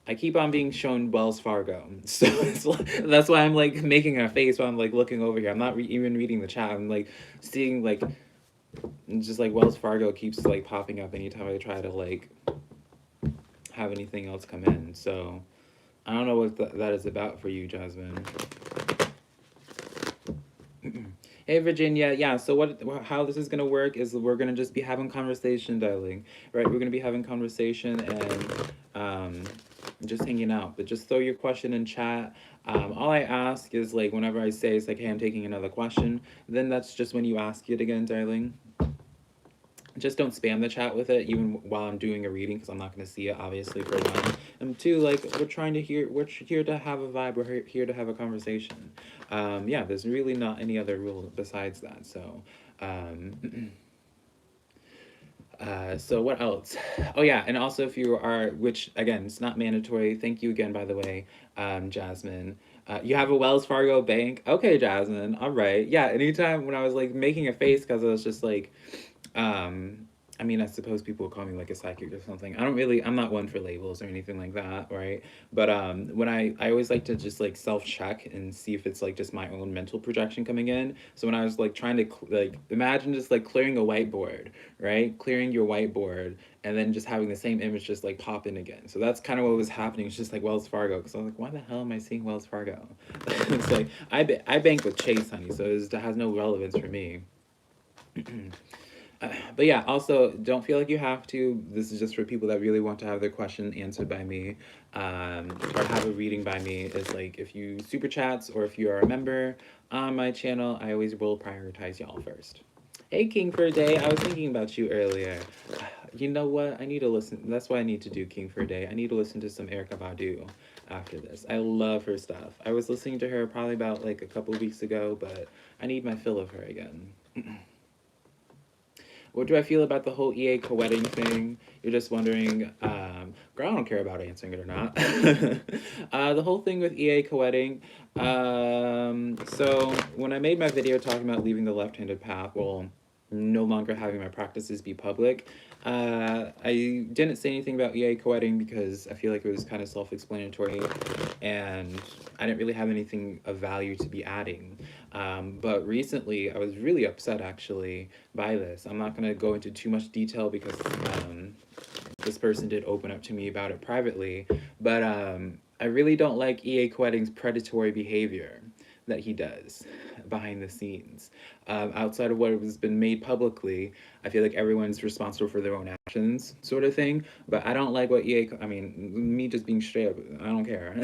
I keep on being shown Wells Fargo, so that's why I'm like making a face while I'm like looking over here. I'm not even reading the chat. I'm like seeing like just like Wells Fargo keeps like popping up anytime I try to like have anything else come in. So I don't know what that is about for you, Jasmine. Hey, Virginia. Yeah, so how this is going to work is we're going to just be having conversation, darling. Right? We're going to be having conversation and just hanging out. But just throw your question in chat. All I ask is, like, whenever I say it's like, hey, I'm taking another question, then that's just when you ask it again, darling. Just don't spam the chat with it, even while I'm doing a reading, because I'm not going to see it, obviously, for one. And two, like, we're here to have a vibe. We're here to have a conversation. Yeah, there's really not any other rule besides that. So, so what else? Oh yeah, and also if you are, which again, it's not mandatory. Thank you again, by the way, Jasmine. You have a Wells Fargo bank? Okay, Jasmine. All right. Yeah, anytime when I was like making a face because I was just like, I mean, I suppose people will call me like a psychic or something. I'm not one for labels or anything like that, right? But when I always like to just like self-check and see if it's like just my own mental projection coming in. So when I was like trying to like imagine just like clearing a whiteboard, right? Clearing your whiteboard and then just having the same image just like pop in again. So that's kind of what was happening. It's just like Wells Fargo, because I was like, why the hell am I seeing Wells Fargo? It's like I bank with Chase, honey, so it has no relevance for me. But yeah, also don't feel like you have to. This is just for people that really want to have their question answered by me, or have a reading by me. Is like if you super chats or if you are a member on my channel, I always will prioritize y'all first. Hey, King for a Day. I was thinking about you earlier. You know what? I need to listen. That's what I need to do, King for a Day. I need to listen to some Erykah Badu. after this. I love her stuff. I was listening to her probably about like a couple weeks ago, but I need my fill of her again. What do I feel about the whole EA co-wedding thing? You're just wondering, girl, I don't care about answering it or not. The whole thing with EA co-wedding. So when I made my video talking about leaving the left-handed path, well, no longer having my practices be public, I didn't say anything about EA co-wedding because I feel like it was kind of self-explanatory, and I didn't really have anything of value to be adding. But recently, I was really upset actually by this. I'm not going to go into too much detail because this person did open up to me about it privately. But I really don't like EA Quedding's predatory behavior that he does behind the scenes. Outside of what has been made publicly, I feel like everyone's responsible for their own actions, sort of thing. But I don't like what I mean, me just being straight up, I don't care.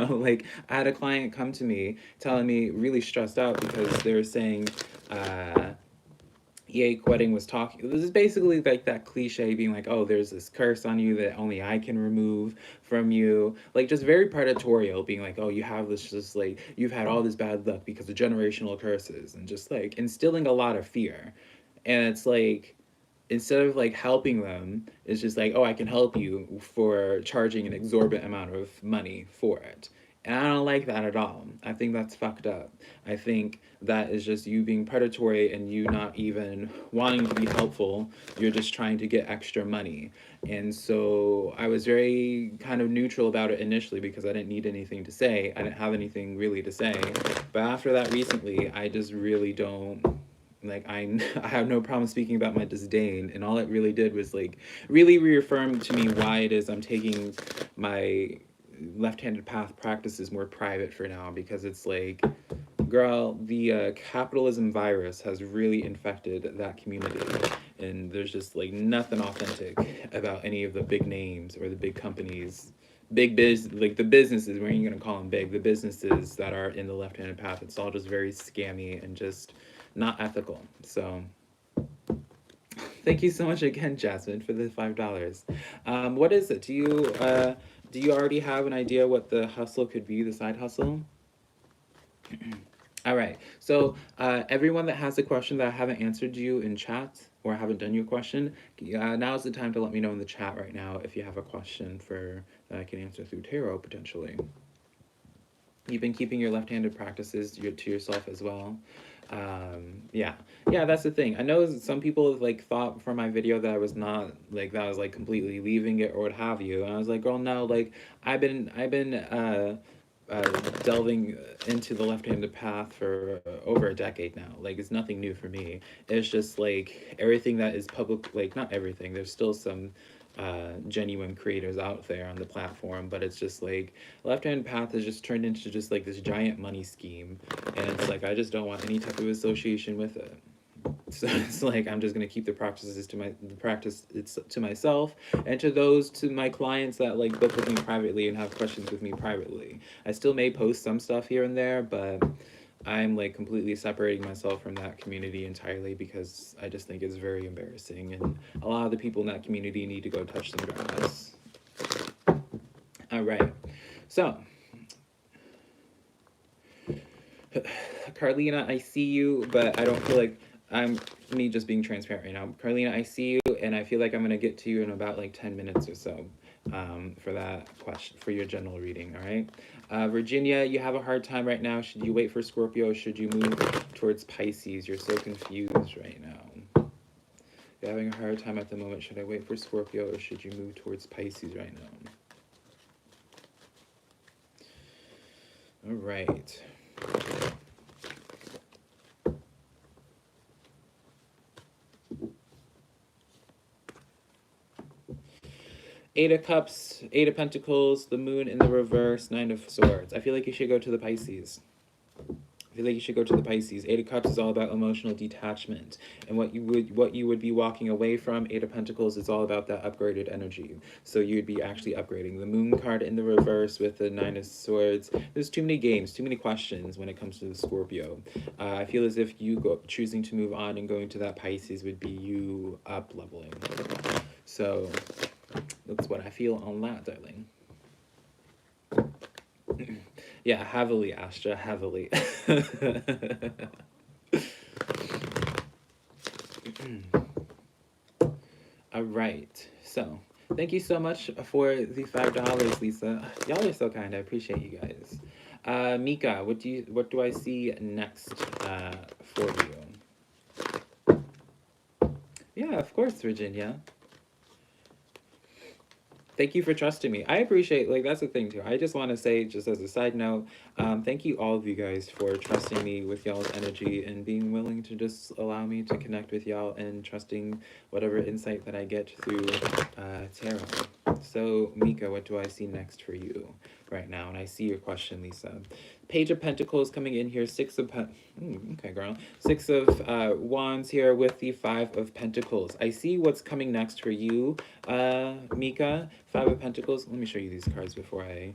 Like I had a client come to me telling me really stressed out because they were saying, EA Quedding was talking. This is basically like that cliche being like, oh, there's this curse on you that only I can remove from you. Like, just very predatorial, being like, oh, you have this, just like, you've had all this bad luck because of generational curses, and just like instilling a lot of fear. And it's like, instead of like helping them, it's just like, oh, I can help you for charging an exorbitant amount of money for it. And I don't like that at all. I think that's fucked up. I think that is just you being predatory and you not even wanting to be helpful. You're just trying to get extra money. And so I was very kind of neutral about it initially because I didn't need anything to say. I didn't have anything really to say. But after that recently, I just really don't like I have no problem speaking about my disdain, and all it really did was like really reaffirm to me why it is I'm taking my left-handed path practices more private for now, because it's like, girl, the capitalism virus has really infected that community, and there's just like nothing authentic about any of the big names or the big companies, like the businesses, where you're gonna call them big, the businesses that are in the left-handed path. It's all just very scammy and just not ethical. So thank you so much again, Jasmine, for the $5. What is it? Do you already have an idea what the hustle could be, the side hustle? All right. So everyone that has a question that I haven't answered you in chat or haven't done your question, now's the time to let me know in the chat right now if you have a question for that I can answer through tarot potentially. You've been keeping your left-handed practices to yourself as well. Yeah, that's the thing. I know some people have like thought from my video that I was not like, that I was like completely leaving it or what have you, and I was like, girl, no, like I've been delving into the left-handed path for over a decade now. Like, it's nothing new for me. It's just like everything that is public, like not everything, there's still some genuine creators out there on the platform, but it's just like left-hand path has just turned into just like this giant money scheme, and it's like I just don't want any type of association with it. So it's like I'm just gonna keep the practices to myself, and to my clients that like book with me privately and have questions with me privately. I still may post some stuff here and there, but I'm like completely separating myself from that community entirely because I just think it's very embarrassing, and a lot of the people in that community need to go touch some grass. All right, so Carlina, I see you, but I don't feel like I'm me just being transparent right now. Carlina, I see you, and I feel like I'm gonna get to you in about like 10 minutes or so. For that question, for your general reading, all right? Virginia, you have a hard time right now. Should you wait for Scorpio or should you move towards Pisces? You're so confused right now. You're having a hard time at the moment. Should I wait for Scorpio or should you move towards Pisces right now? All right. Eight of Cups, Eight of Pentacles, the Moon in the reverse, Nine of Swords. I feel like you should go to the Pisces. I feel like you should go to the Pisces. Eight of Cups is all about emotional detachment, and what you would be walking away from. Eight of Pentacles is all about that upgraded energy. So you'd be actually upgrading. The Moon card in the reverse with the Nine of Swords. There's too many games, too many questions when it comes to the Scorpio. I feel as if you choosing to move on and going to that Pisces would be you up leveling. So that's what I feel on that, darling. Yeah, heavily, Astra, heavily. All right. So, thank you so much for the $5, Lisa. Y'all are so kind. I appreciate you guys. Mika, what do I see next for you? Yeah, of course, Virginia. Thank you for trusting me. I appreciate, like, that's the thing too. I just want to say, just as a side note, thank you all of you guys for trusting me with y'all's energy and being willing to just allow me to connect with y'all and trusting whatever insight that I get through tarot. So, Mika, what do I see next for you right now? And I see your question, Lisa. Page of Pentacles coming in here. Okay, girl. Six of Wands here with the Five of Pentacles. I see what's coming next for you, Mika. Five of Pentacles. Let me show you these cards before I...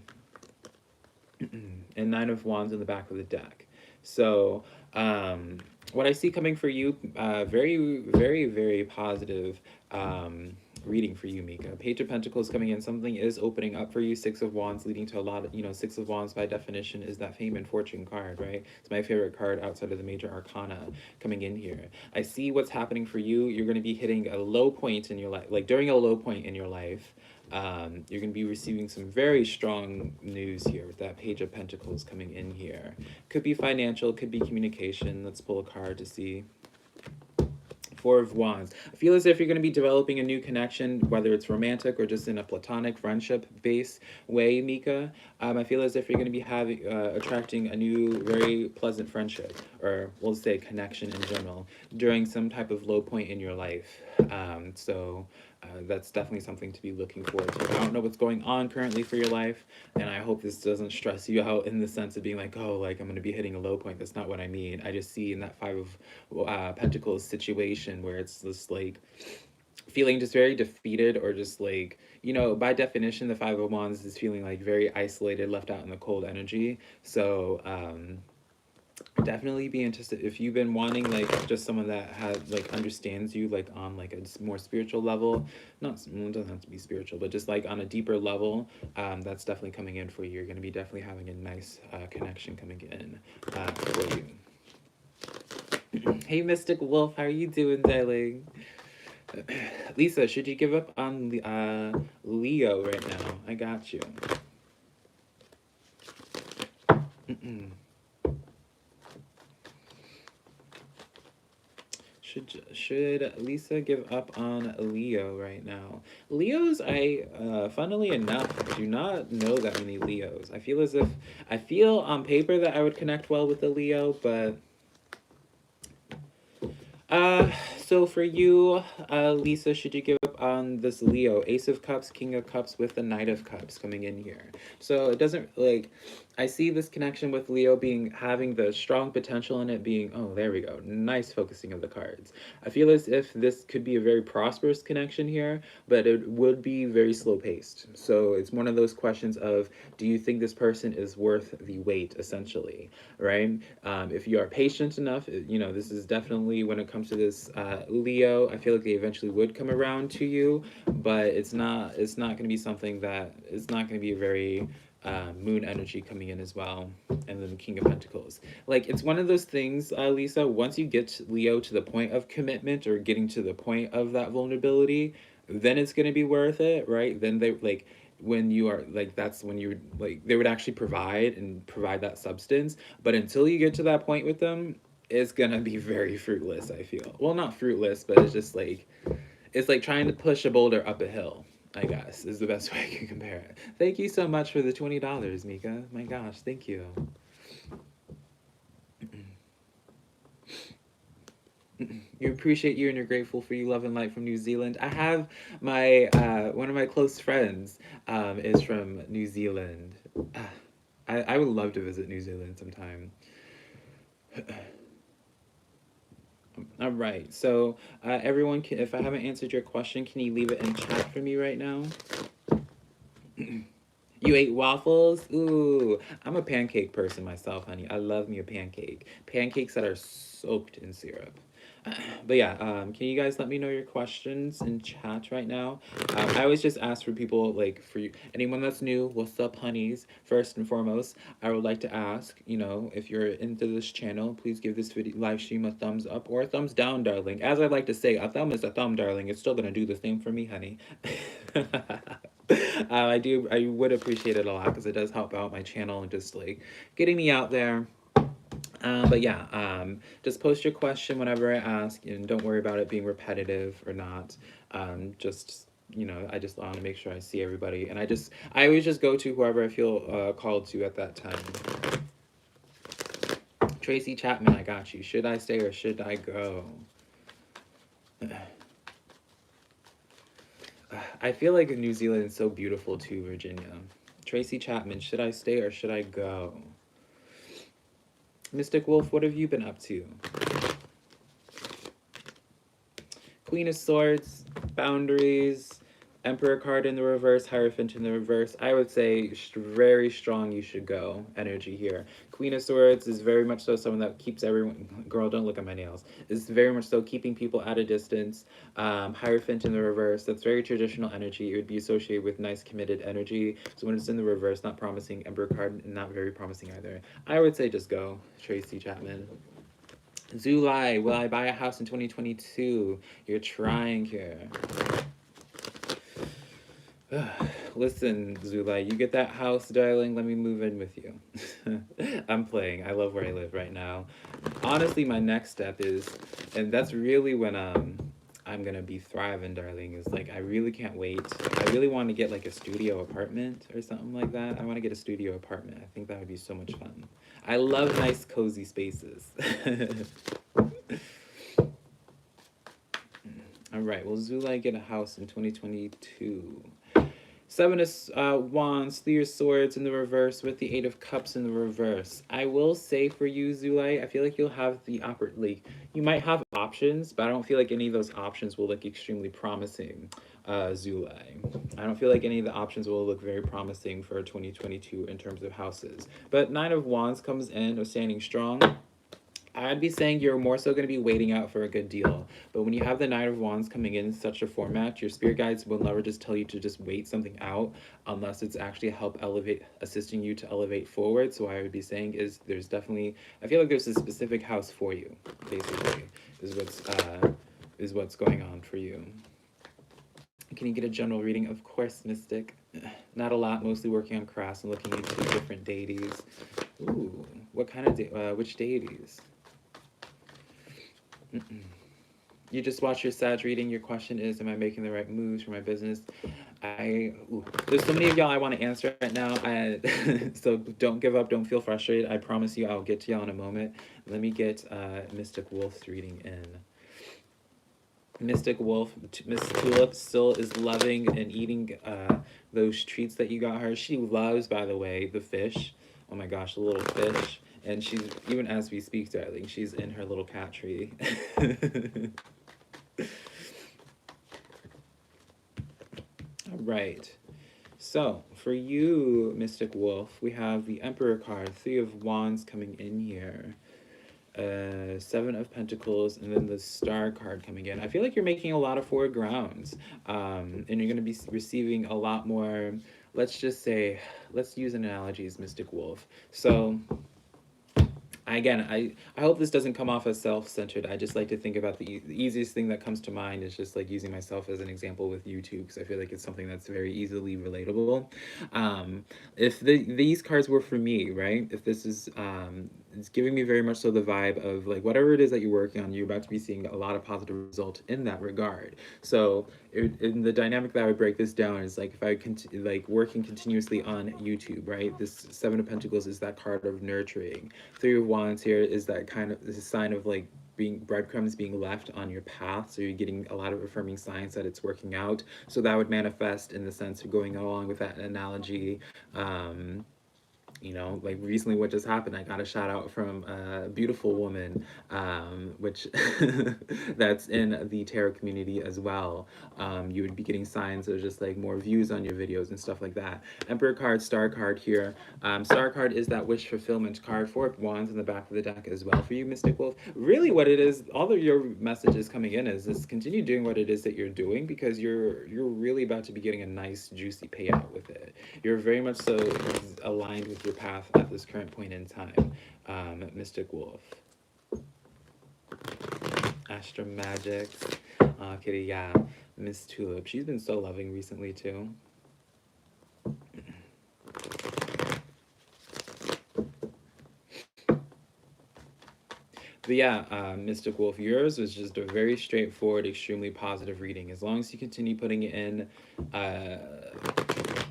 and Nine of Wands in the back of the deck. So, what I see coming for you, very, very, very positive reading for you, Mika. Page of Pentacles coming in. Something is opening up for you. Six of Wands leading to a lot of, Six of Wands by definition is that fame and fortune card, right? It's my favorite card outside of the major arcana coming in here. I see what's happening for you. You're going to be hitting a low point in your life, like during a low point in your life. You're going to be receiving some very strong news here with that Page of Pentacles coming in here. Could be financial, could be communication. Let's pull a card to see. Four of Wands. I feel as if you're going to be developing a new connection, whether it's romantic or just in a platonic friendship-based way, Mika. I feel as if you're going to be attracting a new, very pleasant friendship, or we'll say connection in general, during some type of low point in your life. That's definitely something to be looking forward to. I don't know what's going on currently for your life, and I hope this doesn't stress you out in the sense of being like, oh, like I'm going to be hitting a low point. That's not what I mean. I just see in that Five of Pentacles situation where it's just like feeling just very defeated, or just like, by definition, the Five of Wands is feeling like very isolated, left out in the cold energy. So, definitely be interested if you've been wanting like just someone that has like understands you like on like a more spiritual level. Not, it doesn't have to be spiritual, but just like on a deeper level. That's definitely coming in for you. You're going to be definitely having a nice connection coming in for you. Hey, Mystic Wolf, how are you doing, darling? Lisa, should you give up on Leo right now? I got you. Should Lisa give up on Leo right now? Leos, funnily enough, do not know that many Leos. I feel on paper that I would connect well with the Leo, but so for you, Lisa, should you give up on this Leo? Ace of Cups, King of Cups with the Knight of Cups coming in here. So it doesn't, like, I see this connection with Leo having the strong potential in it being, oh, there we go. Nice focusing of the cards. I feel as if this could be a very prosperous connection here, but it would be very slow paced. So it's one of those questions of, do you think this person is worth the wait, essentially, right? If you are patient enough, this is definitely, when it comes to this Leo, I feel like they eventually would come around to you, but it's not going to be something that, it's not going to be a very moon energy coming in as well. And then the King of Pentacles. Like, it's one of those things, Lisa, once you get Leo to the point of commitment or getting to the point of that vulnerability, then it's going to be worth it, right? Then they, like, when you are like, that's when you like, they would actually provide that substance. But until you get to that point with them, it's gonna be very fruitless, I feel. Well, not fruitless, but it's just like, it's like trying to push a boulder up a hill, I guess, is the best way I can compare it. Thank you so much for the $20, Mika. My gosh, thank you. You appreciate you and you're grateful for you, love and light from New Zealand. I have my one of my close friends is from New Zealand. I would love to visit New Zealand sometime. All right, so everyone, if I haven't answered your question, can you leave it in chat for me right now? You ate waffles? Ooh, I'm a pancake person myself, honey. I love me a pancake. Pancakes that are soaked in syrup. But yeah, can you guys let me know your questions in chat right now? I always just ask for people, like, for you, anyone that's new, what's up, honeys? First and foremost, I would like to ask, if you're into this channel, please give this video live stream a thumbs up or a thumbs down, darling. As I like to say, a thumb is a thumb, darling. It's still gonna do the same for me, honey. I would appreciate it a lot because it does help out my channel and just like getting me out there. But yeah, just post your question whenever I ask, and don't worry about it being repetitive or not. Just I just want to make sure I see everybody, and I always just go to whoever I feel called to at that time. Tracy Chapman, I got you. Should I stay or should I go? I feel like New Zealand is so beautiful too, Virginia. Tracy Chapman, should I stay or should I go? Mystic Wolf, what have you been up to? Queen of Swords, boundaries, Emperor card in the reverse, Hierophant in the reverse. I would say very strong you should go energy here. Queen of Swords is very much so someone that keeps everyone, girl, don't look at my nails, is very much so keeping people at a distance. Hierophant in the reverse, that's very traditional energy. It would be associated with nice committed energy. So when it's in the reverse, not promising. Emperor card, not very promising either. I would say just go, Tracy Chapman. Zulai, will I buy a house in 2022? You're trying here. Listen, Zulai, you get that house, darling, let me move in with you. I'm playing. I love where I live right now. Honestly, my next step is, and that's really when I'm gonna be thriving, darling, is like I really can't wait. I really want to get like a studio apartment or something like that. I want to get a studio apartment. I think that would be so much fun. I love nice cozy spaces. All right, will Zulai get a house in 2022? Seven of Wands, 3 of Swords in the reverse with the 8 of Cups in the reverse. I will say for you, Zulai, I feel like you'll have the you might have options, but I don't feel like any of those options will look extremely promising, Zulai. I don't feel like any of the options will look very promising for 2022 in terms of houses. But 9 of Wands comes in of standing strong. I'd be saying you're more so going to be waiting out for a good deal. But when you have the Knight of Wands coming in such a format, your spirit guides will never just tell you to just wait something out unless it's actually assisting you to elevate forward. So what I would be saying is there's definitely, I feel like there's a specific house for you, basically, is what's going on for you. Can you get a general reading? Of course, Mystic. Not a lot, mostly working on crafts and looking into different deities. Ooh, what kind of, which deities? You just watch your Sag reading. Your question is, am I making the right moves for my business? There's so many of y'all I want to answer right now. So don't give up. Don't feel frustrated. I promise you I'll get to y'all in a moment. Let me get Mystic Wolf's reading in. Mystic Wolf, Miss Tulip still is loving and eating those treats that you got her. She loves, by the way, the fish. Oh my gosh, the little fish. And she's, even as we speak, darling, she's in her little cat tree. All right. So, for you, Mystic Wolf, we have the Emperor card, 3 of Wands coming in here. 7 of Pentacles, and then the Star card coming in. I feel like you're making a lot of forward grounds, and you're going to be receiving a lot more, let's just say, let's use analogies, Mystic Wolf. So, again, I hope this doesn't come off as self-centered. I just like to think about the easiest thing that comes to mind is just like using myself as an example with YouTube, because I feel like it's something that's very easily relatable. If these cards were for me, right? If this is, it's giving me very much so the vibe of like whatever it is that you're working on, you're about to be seeing a lot of positive result in that regard. So in the dynamic that I would break this down is like if I like working continuously on YouTube, right? This 7 of Pentacles is that card of nurturing. 3 of Wands here is that kind of, is a sign of like being breadcrumbs being left on your path, so you're getting a lot of affirming signs that it's working out. So that would manifest in the sense of going along with that analogy. You know, like recently what just happened, I got a shout out from a beautiful woman, which that's in the tarot community as well. You would be getting signs of just like more views on your videos and stuff like that. Emperor card, star card here. Star card is that wish fulfillment card. Four of wands in the back of the deck as well for you, Mystic Wolf. Really what it is, all of your messages coming in is this: continue doing what it is that you're doing, because you're really about to be getting a nice juicy payout with it. You're very much so aligned with your path at this current point in time, Mystic Wolf. Astra Magic. Kitty, yeah. Miss Tulip. She's been so loving recently, too. But yeah, Mystic Wolf, yours was just a very straightforward, extremely positive reading. As long as you continue putting it in,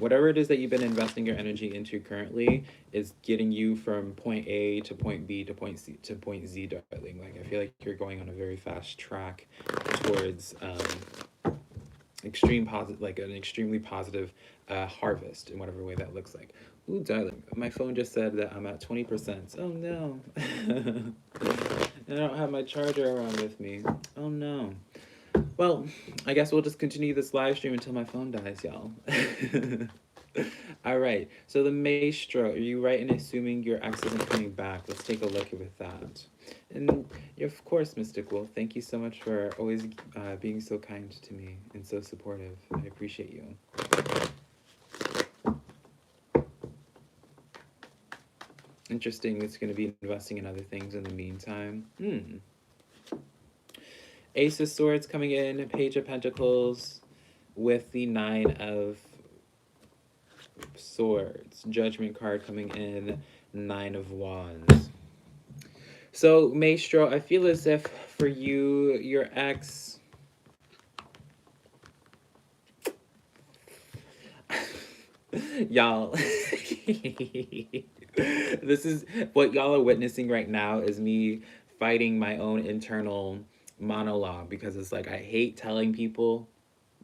whatever it is that you've been investing your energy into currently is getting you from point A to point B to point C to point Z, darling. Like, I feel like you're going on a very fast track towards extreme positive, like an extremely positive harvest in whatever way that looks like. Ooh, darling, my phone just said that I'm at 20%. Oh no. And I don't have my charger around with me. Oh no. Well, I guess we'll just continue this live stream until my phone dies, y'all. All right. So the Maestro, are you right in assuming your ex isn't coming back? Let's take a look with that. And of course, Mystic Wolf, thank you so much for always being so kind to me and so supportive. I appreciate you. Interesting, it's going to be investing in other things in the meantime. Ace of Swords coming in, Page of Pentacles with the Nine of Swords. Judgment card coming in, Nine of Wands. So, Maestro, I feel as if for you, your ex... Y'all... This is what y'all are witnessing right now is me fighting my own internal monologue, because it's like I hate telling people,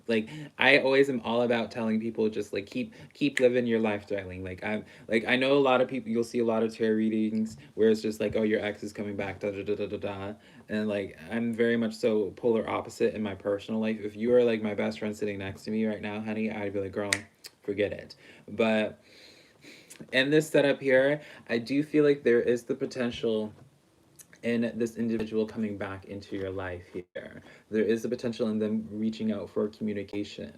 like I always am all about telling people just like keep living your life, darling. Like I know a lot of people, you'll see a lot of tarot readings where it's just like, oh, your ex is coming back, da da da da da da, and like I'm very much so polar opposite in my personal life. If you are like my best friend sitting next to me right now, honey, I'd be like, girl, forget it. But in this setup here, I do feel like there is the potential in this individual coming back into your life here. There is the potential in them reaching out for communication.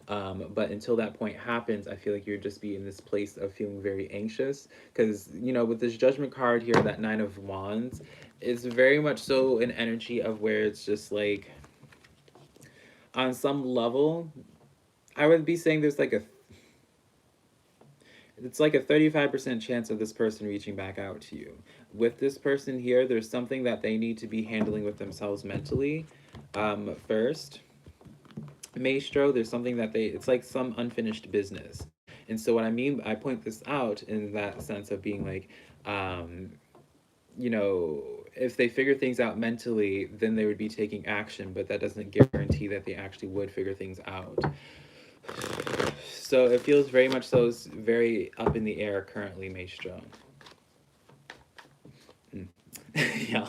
But until that point happens, I feel like you're just be in this place of feeling very anxious. Because, you know, with this Judgment card here, that Nine of Wands, it's very much so an energy of where it's just like, on some level, I would be saying there's like it's like a 35% chance of this person reaching back out to you. With this person here, there's something that they need to be handling with themselves mentally first. Maestro, there's something that it's like some unfinished business. And so what I mean, I point this out in that sense of being like, you know, if they figure things out mentally, then they would be taking action, but that doesn't guarantee that they actually would figure things out. So it feels very much so very up in the air currently, Maestro. Yeah.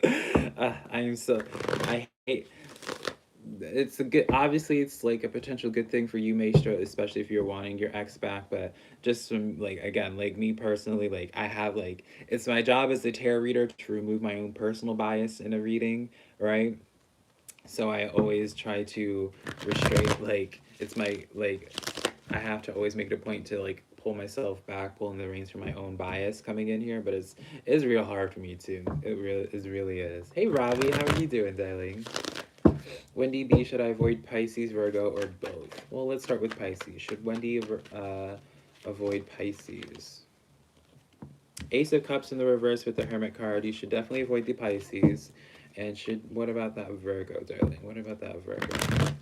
I am so... I hate... It's a good... Obviously, it's like a potential good thing for you, Maestro, especially if you're wanting your ex back, but just from, like, again, like, me personally, like, I have, like... It's my job as a tarot reader to remove my own personal bias in a reading, right? So I always try to restrain, like, it's my, like, I have to always make it a point to, like, pull myself back, pulling the reins from my own bias coming in here, but it's real hard for me too. It really is. Hey Robbie, how are you doing, darling? Wendy B, should I avoid Pisces, Virgo, or both? Well, let's start with Pisces. Should Wendy avoid Pisces? Ace of Cups in the reverse with the Hermit card. You should definitely avoid the Pisces. And what about that Virgo, darling? What about that Virgo?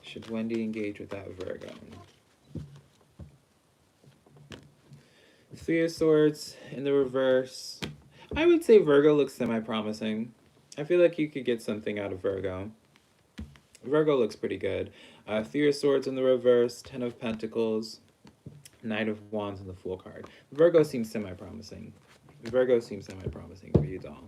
Should Wendy engage with that Virgo? Three of Swords in the reverse. I would say Virgo looks semi-promising. I feel like you could get something out of Virgo. Virgo looks pretty good. Three of Swords in the reverse, Ten of Pentacles, Knight of Wands, and the Fool card. Virgo seems semi-promising. Virgo seems semi-promising for you, doll.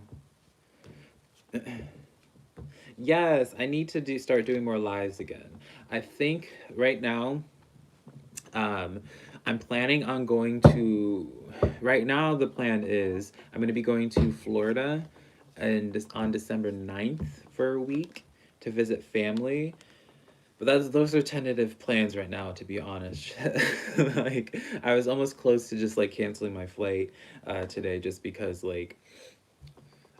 Yes, I need to start doing more lives again. I think right now, um, I'm planning on going to. Right now, the plan is I'm going to be going to Florida, and on December 9th for a week to visit family. But those are tentative plans right now, to be honest. Like I was almost close to just like canceling my flight today, just because like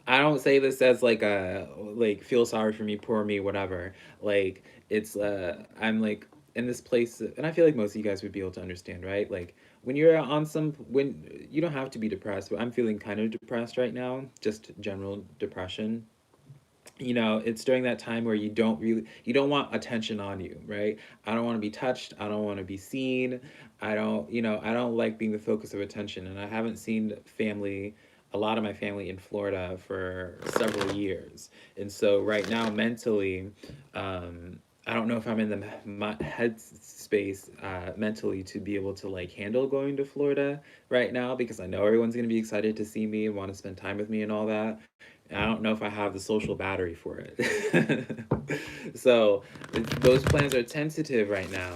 I don't say this as like a like feel sorry for me, poor me, whatever. Like it's I'm like in this place, and I feel like most of you guys would be able to understand, right? Like when you're on some when you don't have to be depressed, but I'm feeling kind of depressed right now, just general depression. You know, it's during that time where you don't want attention on you, right? I don't want to be touched, I don't want to be seen. I don't, I don't like being the focus of attention, and I haven't seen family, a lot of my family in Florida for several years. And so right now mentally, I don't know if I'm in the head space mentally to be able to like handle going to Florida right now, because I know everyone's going to be excited to see me and want to spend time with me and all that. I don't know if I have the social battery for it. So those plans are tentative right now,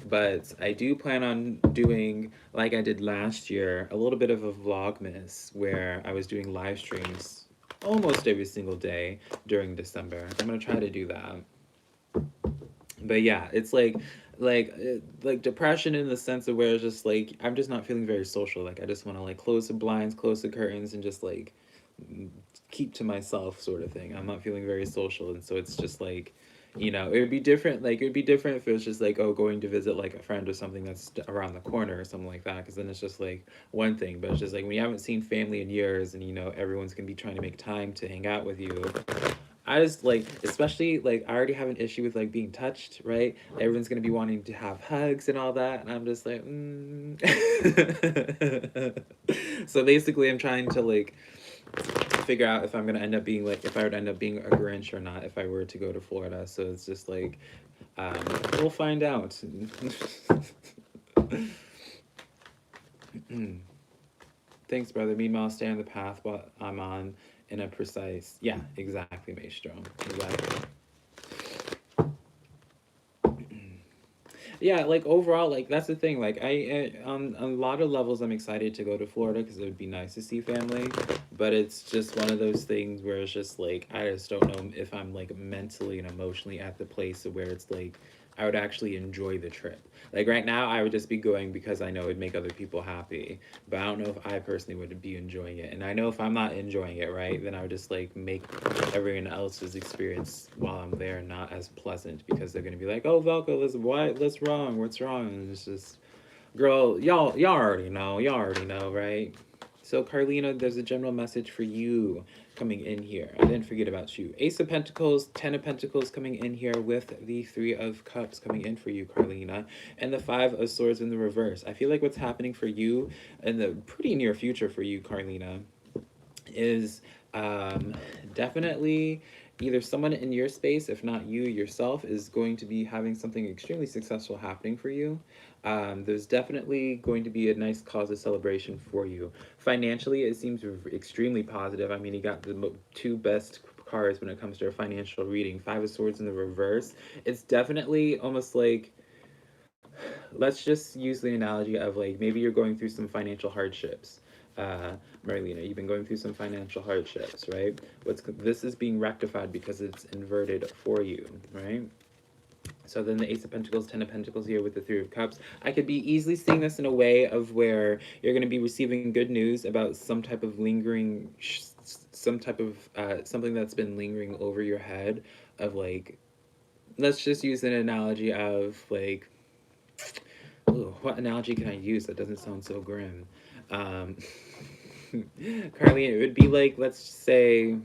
but I do plan on doing, like I did last year, a little bit of a vlogmas where I was doing live streams almost every single day during December. I'm gonna try to do that. But yeah, it's like depression in the sense of where it's just like I'm just not feeling very social. Like I just want to like close the blinds, close the curtains, and just like keep to myself sort of thing. I'm not feeling very social, and so it's just like, it would be different. Like it would be different if it was just like, oh, going to visit like a friend or something that's around the corner or something like that, because then it's just like one thing. But it's just like when you haven't seen family in years, and everyone's gonna be trying to make time to hang out with you. I just like, especially like I already have an issue with like being touched, right? Everyone's gonna be wanting to have hugs and all that, and I'm just like, So basically, I'm trying to like figure out if I'm gonna end up being like, if I would end up being a Grinch or not if I were to go to Florida. So it's just like, um, we'll find out. Thanks, brother. Meanwhile, stay on the path while I'm on in a precise. Yeah, exactly, Maestro. Exactly. Yeah, like overall, like that's the thing. Like on a lot of levels, I'm excited to go to Florida because it would be nice to see family. But it's just one of those things where it's just like I just don't know if I'm like mentally and emotionally at the place where it's like I would actually enjoy the trip. Like right now, I would just be going because I know it'd make other people happy. But I don't know if I personally would be enjoying it. And I know if I'm not enjoying it, right, then I would just like make everyone else's experience while I'm there not as pleasant, because they're gonna be like, "Oh, Velka, what's wrong? What's wrong?" And it's just, girl, y'all already know. Y'all already know, right? So, Carlina, there's a general message for you coming in here. I didn't forget about you. Ace of Pentacles, Ten of Pentacles coming in here with the Three of Cups coming in for you, Carlina, and the Five of Swords in the reverse. I feel like what's happening for you in the pretty near future for you, Carlina, is definitely either someone in your space, if not you yourself, is going to be having something extremely successful happening for you. There's definitely going to be a nice cause of celebration for you. Financially, it seems extremely positive. I mean, you got the two best cards when it comes to a financial reading. Five of Swords in the reverse. It's definitely almost like, let's just use the analogy of like maybe you're going through some financial hardships. Marlena, you've been going through some financial hardships, right? This is being rectified because it's inverted for you, right? So then the Ace of Pentacles, Ten of Pentacles here with the Three of Cups. I could be easily seeing this in a way of where you're going to be receiving good news about some type of lingering, something that's been lingering over your head of like, let's just use an analogy of like, ooh, what analogy can I use that doesn't sound so grim? Um, Carly, it would be like, let's say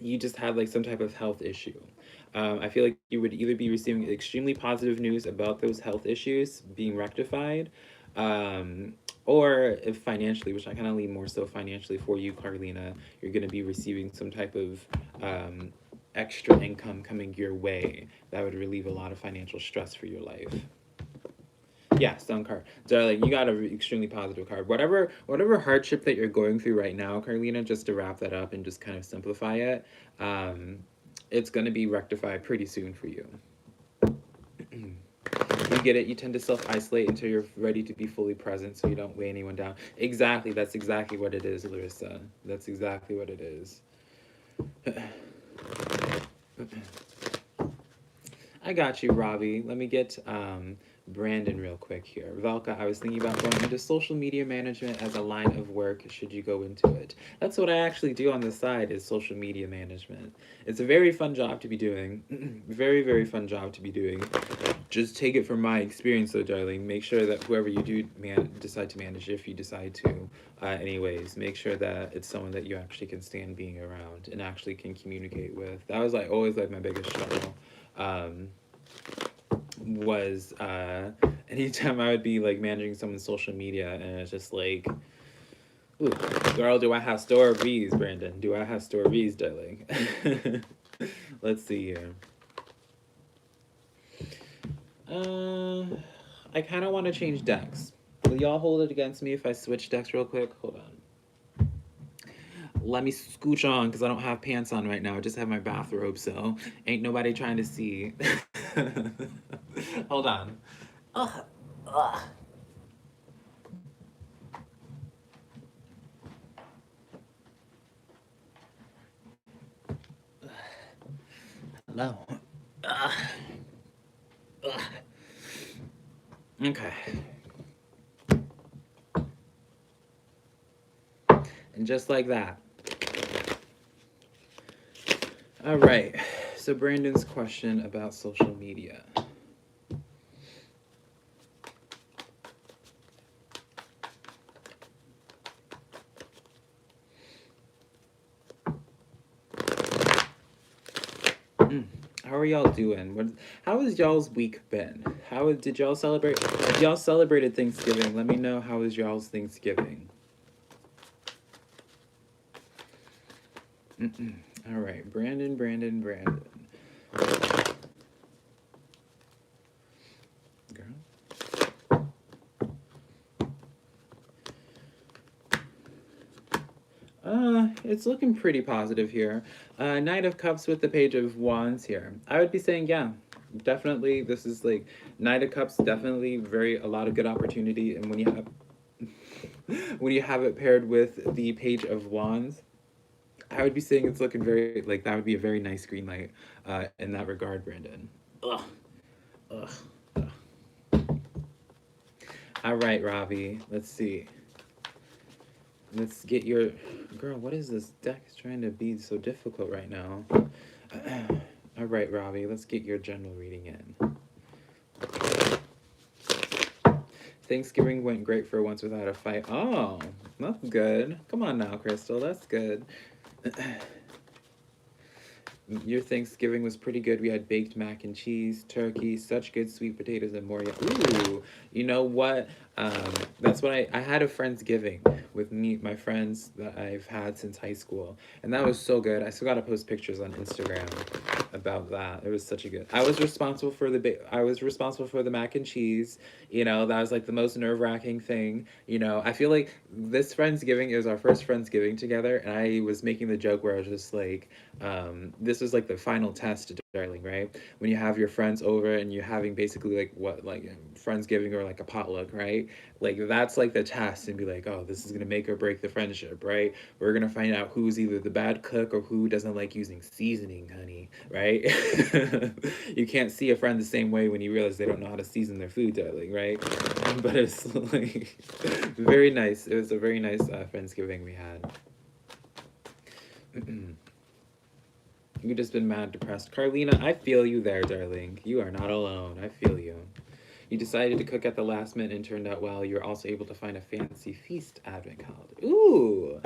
you just had like some type of health issue. I feel like you would either be receiving extremely positive news about those health issues being rectified, or if financially, which I kind of lean more so financially for you, Carlina, you're going to be receiving some type of extra income coming your way that would relieve a lot of financial stress for your life. Yeah, stone card. Darling, you got an extremely positive card. Whatever hardship that you're going through right now, Carlina, just to wrap that up and just kind of simplify it, it's going to be rectified pretty soon for you. You get it? You tend to self-isolate until you're ready to be fully present so you don't weigh anyone down. Exactly. That's exactly what it is, Larissa. That's exactly what it is. I got you, Robbie. Let me get Brandon real quick here. Velka, I was thinking about going into social media management as a line of work. Should you go into it? That's what I actually do on the side, is social media management. It's a very fun job to be doing. Very, very fun job to be doing. Just take it from my experience, though, darling. Make sure that whoever you do decide to manage, if you decide to, anyways, make sure that it's someone that you actually can stand being around and actually can communicate with. That was always my biggest struggle. Was anytime I would be managing someone's social media, and it's just like, ooh, girl, do I have stories, Brandon? Do I have stories, darling? Let's see here. I kind of want to change decks. Will y'all hold it against me if I switch decks real quick? Hold on. Let me scooch on because I don't have pants on right now. I just have my bathrobe, so ain't nobody trying to see. Hold on. Ugh. Ugh. Hello. Ugh. Ugh. Okay. And just like that. All right. So Brandon's question about social media. How are y'all doing? How has y'all's week been? Did y'all celebrate? If y'all celebrated Thanksgiving, let me know how was y'all's Thanksgiving. All right, Brandon. Girl. It's looking pretty positive here. Knight of Cups with the Page of Wands here. I would be saying, yeah, definitely. This is Knight of Cups. Definitely a lot of good opportunity, and when you have it paired with the Page of Wands, I would be saying it's looking very that would be a very nice green light in that regard, Brandon. Ugh. Ugh. Ugh. All right, Ravi. Let's see. Let's get your... Girl, what is this deck trying to be so difficult right now? All right, Ravi. Let's get your general reading in. Thanksgiving went great for once without a fight. Oh, that's good. Come on now, Crystal. That's good. Your Thanksgiving was pretty good. We had baked mac and cheese, turkey, such good sweet potatoes, and more. Ooh, you know what? That's what I had a Friendsgiving with my friends that I've had since high school, and that was so good. I still gotta post pictures on Instagram about that. It was such a good. I was responsible for the mac and cheese. That was the most nerve-wracking thing. I feel like this Friendsgiving, it was our first Friendsgiving together, and I was making the joke where I was just this is the final test, darling, right? When you have your friends over and you're having basically Friendsgiving or a potluck, right? That's the test, and be oh, this is gonna make or break the friendship, right? We're gonna find out who's either the bad cook or who doesn't like using seasoning, honey, right? You can't see a friend the same way when you realize they don't know how to season their food, darling, right? But it's very nice. It was a very nice Friendsgiving we had. You've just been mad, depressed. Carlina, I feel you there, darling. You are not alone. I feel you. You decided to cook at the last minute and turned out well. You were also able to find a fancy feast advent calendar. Ooh!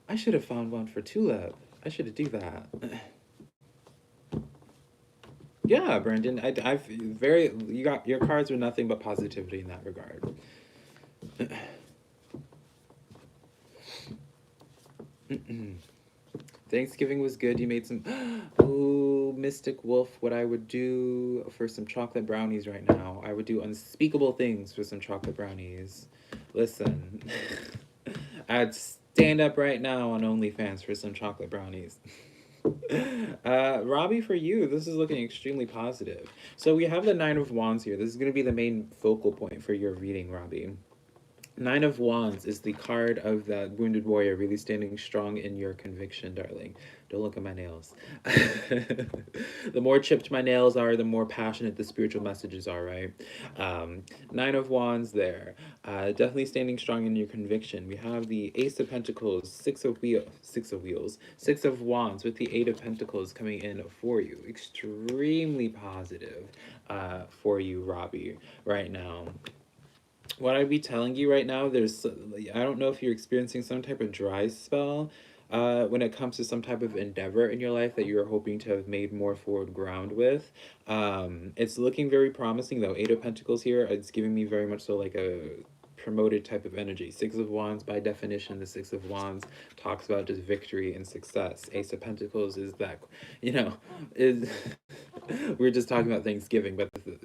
I should have found one for Tulip. I should do that. Yeah, Brandon. Your cards are nothing but positivity in that regard. Thanksgiving was good. You made some... Ooh, Mystic Wolf what I would do for some chocolate brownies right now. I would do unspeakable things for some chocolate brownies. Listen, I'd stand up right now on OnlyFans for some chocolate brownies. Robbie, for you, this is looking extremely positive. So we have the Nine of Wands here. This is going to be the main focal point for your reading, Robbie. Nine of Wands is the card of that wounded warrior really standing strong in your conviction, darling. Don't look at my nails. The more chipped my nails are, the more passionate the spiritual messages are, right? Nine of Wands there. Definitely standing strong in your conviction. We have the Ace of Pentacles, Six of Wheels, Six of Wands with the Eight of Pentacles coming in for you. Extremely positive for you, Robbie, right now. What I'd be telling you right now, I don't know if you're experiencing some type of dry spell when it comes to some type of endeavor in your life that you're hoping to have made more forward ground with. It's looking very promising though. Eight of Pentacles here, it's giving me very much so like a promoted type of energy. Six of Wands, by definition, the Six of Wands talks about just victory and success. Ace of Pentacles is that, is we're just talking about Thanksgiving, but the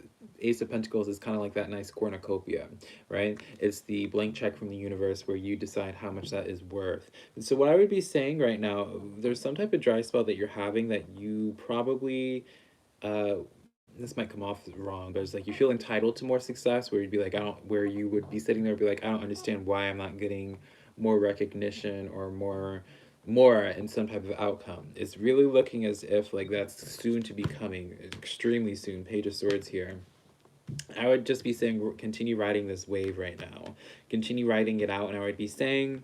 Ace of Pentacles is kind of like that nice cornucopia, right? It's the blank check from the universe where you decide how much that is worth. And so what I would be saying right now, there's some type of dry spell that you're having that you probably, this might come off wrong, but it's like you feel entitled to more success where you'd be like, where you would be sitting there and be like, I don't understand why I'm not getting more recognition or more in some type of outcome. It's really looking as if like that's soon to be coming, extremely soon. Page of Swords here. I would just be saying continue riding this wave right now. Continue riding it out, and I would be saying,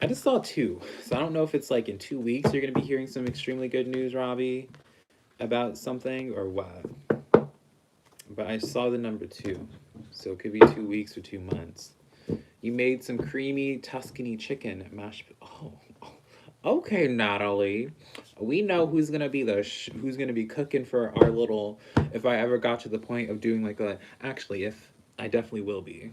I just saw two. So I don't know if it's like in 2 weeks you're going to be hearing some extremely good news, Robbie, about something or what. But I saw the number 2. So it could be 2 weeks or 2 months. You made some creamy Tuscany chicken mashed. Okay, Natalie. We know who's gonna be who's gonna be cooking for our little. If I ever got to the point of doing like actually, if I definitely will be.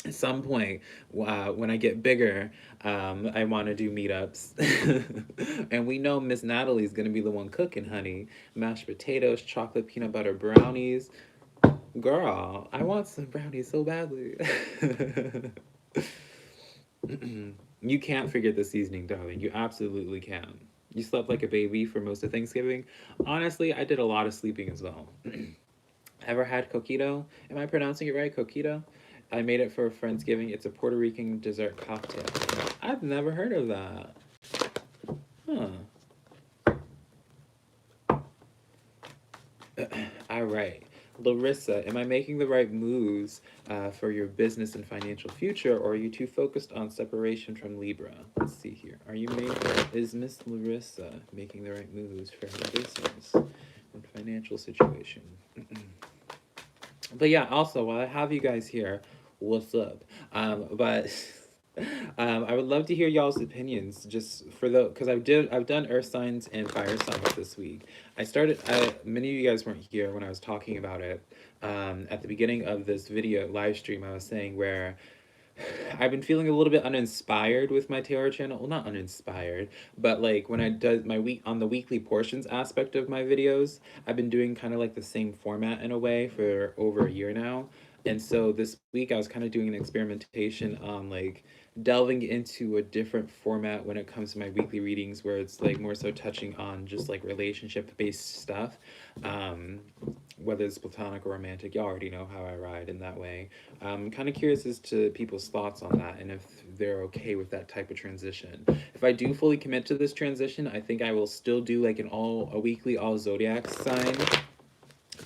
At some point, when I get bigger, I want to do meetups, and we know Miss Natalie's gonna be the one cooking, honey. Mashed potatoes, chocolate peanut butter brownies. Girl, I want some brownies so badly. You can't forget the seasoning, darling. You absolutely can. You slept like a baby for most of Thanksgiving. Honestly, I did a lot of sleeping as well. Ever had coquito? Am I pronouncing it right? Coquito? I made it for Friendsgiving. It's a Puerto Rican dessert cocktail. I've never heard of that. Huh. All right. Larissa, am I making the right moves for your business and financial future, or are you too focused on separation from Libra? Let's see here. Is Miss Larissa making the right moves for her business and financial situation? But yeah, also, while I have you guys here, what's up? I would love to hear y'all's opinions, just because I've done earth signs and fire signs this week. Many of you guys weren't here when I was talking about it. At the beginning of this video live stream, I was saying where I've been feeling a little bit uninspired with my tarot channel. Well, not uninspired, but like when I do on the weekly portions aspect of my videos, I've been doing kind of like the same format in a way for over a year now. And so this week I was kind of doing an experimentation on like delving into a different format when it comes to my weekly readings, where it's like more so touching on just like relationship based stuff. Whether it's platonic or romantic, you already know how I ride in that way. I'm kind of curious as to people's thoughts on that and if they're okay with that type of transition. If I do fully commit to this transition, I think I will still do like a weekly all zodiac sign.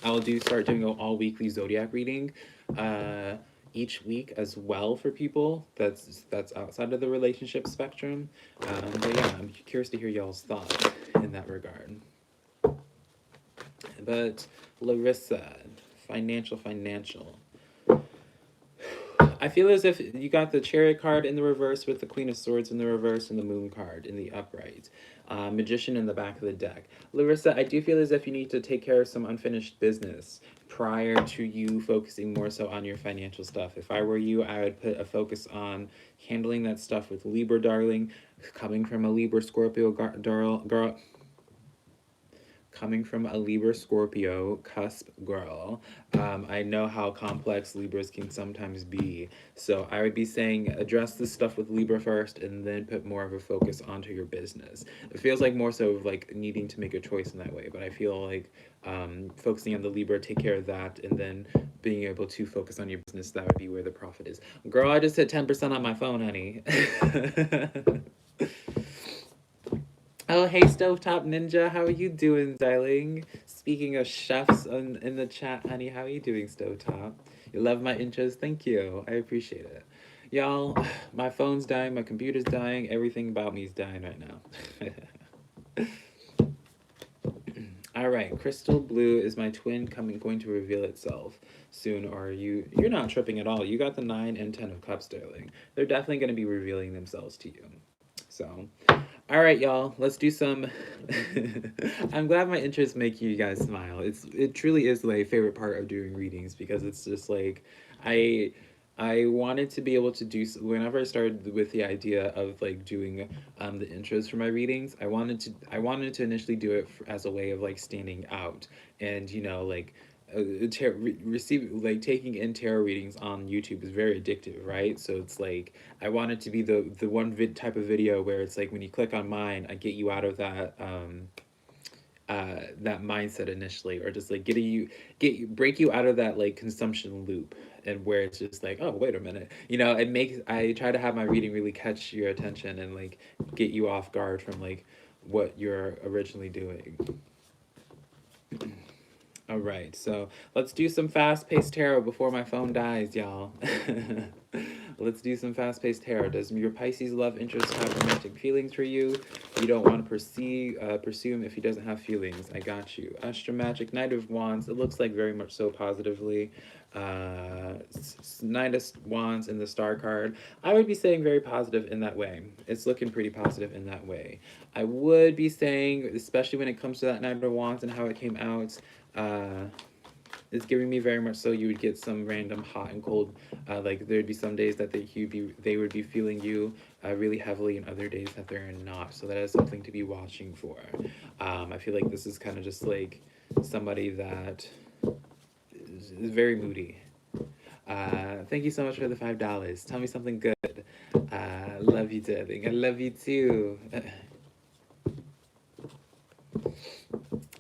I'll start doing an all weekly zodiac reading each week as well for people that's outside of the relationship spectrum. But yeah, I'm curious to hear y'all's thoughts in that regard. But Larissa, financial. I feel as if you got the Chariot card in the reverse with the Queen of Swords in the reverse and the Moon card in the upright. Magician in the back of the deck. Larissa, I do feel as if you need to take care of some unfinished business prior to you focusing more so on your financial stuff. If I were you, I would put a focus on handling that stuff with Libra, darling. Coming from a Libra Scorpio girl. coming from a Libra Scorpio cusp girl, I know how complex Libras can sometimes be. So I would be saying address this stuff with Libra first and then put more of a focus onto your business. It feels like more so of like needing to make a choice in that way, but I feel like focusing on the Libra, take care of that, and then being able to focus on your business, that would be where the profit is. Girl, I just hit 10% on my phone, honey. Oh, hey, Stovetop Ninja, how are you doing, darling? Speaking of chefs in the chat, honey, how are you doing, Stovetop? You love my intros? Thank you. I appreciate it. Y'all, my phone's dying, my computer's dying, everything about me is dying right now. All right, crystal blue is my twin going to reveal itself soon, or you're not tripping at all. You got the 9 and 10 of cups, darling. They're definitely going to be revealing themselves to you. So, all right, y'all, let's do some. I'm glad my interests make you guys smile. It truly is my favorite part of doing readings, because it's just like I I wanted to be able to do whenever I started with the idea of like doing the intros for my readings. I wanted to initially do it as a way of like standing out, and like receive like taking in tarot readings on YouTube is very addictive, right? So it's like I wanted to be the one type of video where it's like when you click on mine, I get you out of that mindset initially, or just like break you out of that like consumption loop, and where it's just like, oh, wait a minute, I try to have my reading really catch your attention and like get you off guard from like what you're originally doing. All right, so let's do some fast-paced tarot before my phone dies, y'all. Let's do some fast-paced tarot. Does your Pisces love interest have romantic feelings for you? You don't want to pursue him if he doesn't have feelings. I got you. Astro Magic, Knight of Wands. It looks like very much so positively. Knight of Wands in the Star card. I would be saying very positive in that way. It's looking pretty positive in that way. I would be saying, especially when it comes to that Knight of Wands and how it came out, it's giving me very much so you would get some random hot and cold, like there'd be some days that they would be feeling you really heavily, and other days that they're not. So that is something to be watching for. I feel like this is kind of just like somebody that is very moody. Thank you so much for the $5. Tell me something good. Love you, darling. I love you too.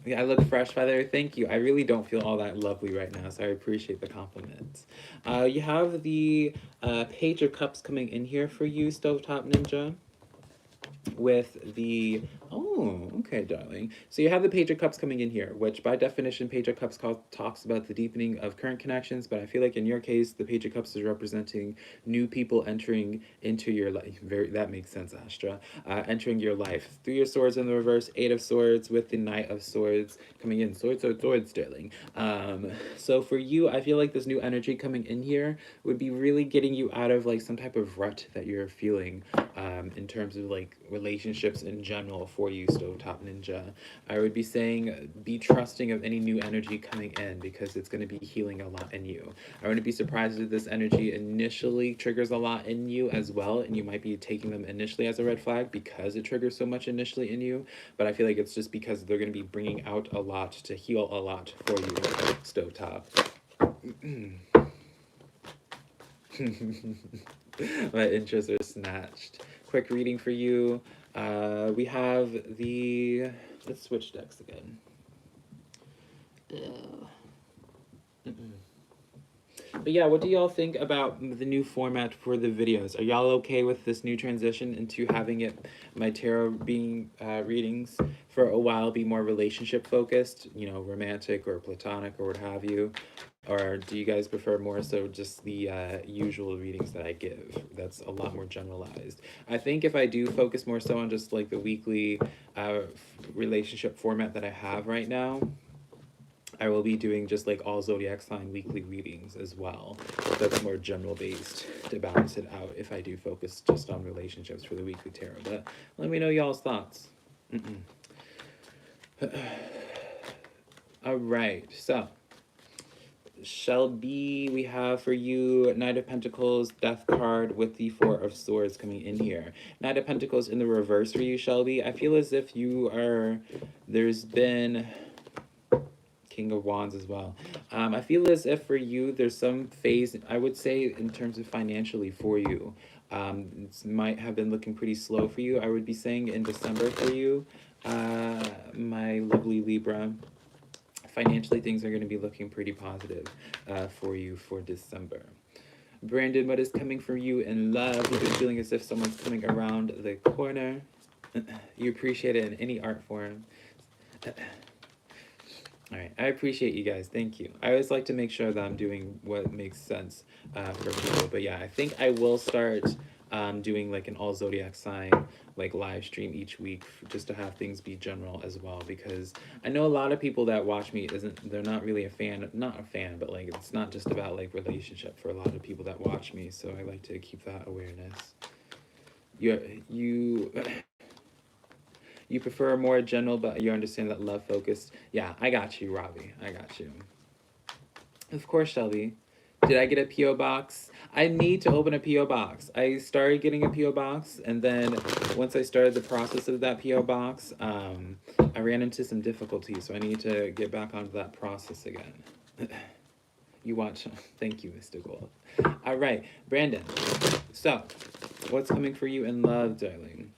Yeah, I look fresh, Feather. Thank you. I really don't feel all that lovely right now, so I appreciate the compliments. You have the Page of Cups coming in here for you, Stovetop Ninja, with the... Oh, okay, darling. So you have the Page of Cups coming in here, which by definition, Page of Cups talks about the deepening of current connections, but I feel like in your case, the Page of Cups is representing new people entering into your life. That makes sense, Astra. Entering your life. 3 of Swords in the reverse, 8 of Swords with the Knight of Swords coming in. Swords, darling. So for you, I feel like this new energy coming in here would be really getting you out of like some type of rut that you're feeling in terms of like relationships in general for you, Stovetop Ninja. I would be saying be trusting of any new energy coming in, because it's going to be healing a lot in you. I wouldn't be surprised if this energy initially triggers a lot in you as well, and you might be taking them initially as a red flag because it triggers so much initially in you, but I feel like it's just because they're going to be bringing out a lot to heal a lot for you, Stovetop. My intros are snatched. Quick reading for you. We have the... Let's switch decks again. But yeah, what do y'all think about the new format for the videos? Are y'all okay with this new transition into having my tarot being readings for a while be more relationship focused, romantic or platonic or what have you? Or do you guys prefer more so just the usual readings that I give? That's a lot more generalized. I think if I do focus more so on just like the weekly relationship format that I have right now, I will be doing just like all zodiac sign weekly readings as well. That's more general based to balance it out if I do focus just on relationships for the weekly tarot. But let me know y'all's thoughts. All right, so Shelby, we have for you Knight of Pentacles, Death card with the Four of Swords coming in here. Knight of Pentacles in the reverse for you, Shelby. I feel as if you are, there's been King of Wands as well. I feel as if for you, there's some phase, I would say, in terms of financially for you. It might have been looking pretty slow for you. I would be saying in December for you, my lovely Libra. Financially, things are going to be looking pretty positive for you for December. Brandon, what is coming for you in love? You've been feeling as if someone's coming around the corner. You appreciate it in any art form. All right, I appreciate you guys. Thank you. I always like to make sure that I'm doing what makes sense for people. But yeah, I think I will start doing like an all zodiac sign like live stream each week just to have things be general as well, because I know a lot of people that watch me they're not really not a fan, but like it's not just about like relationship for a lot of people that watch me, so I like to keep that awareness. You you prefer more general, but you understand that love focused. Yeah, I got you, Robbie. I got you. Of course, Shelby. Did I get a P.O. box? I need to open a P.O. box. I started getting a P.O. box, and then once I started the process of that P.O. box, I ran into some difficulties, so I need to get back onto that process again. You watch. Thank you, Mr. Gold. All right, Brandon. So, what's coming for you in love, darling?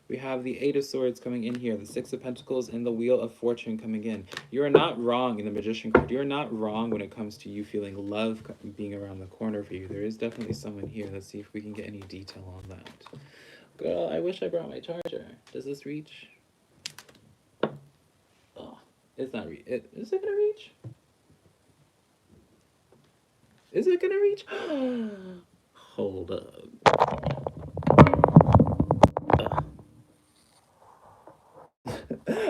We have the Eight of Swords coming in here, the Six of Pentacles, and the Wheel of Fortune coming in. You are not wrong in the Magician card. You're not wrong when it comes to you feeling love being around the corner for you. There is definitely someone here. Let's see if we can get any detail on that. Girl, I wish I brought my charger. Does this reach? Oh, it's not reach. Is it gonna reach? Is it gonna reach? Hold up.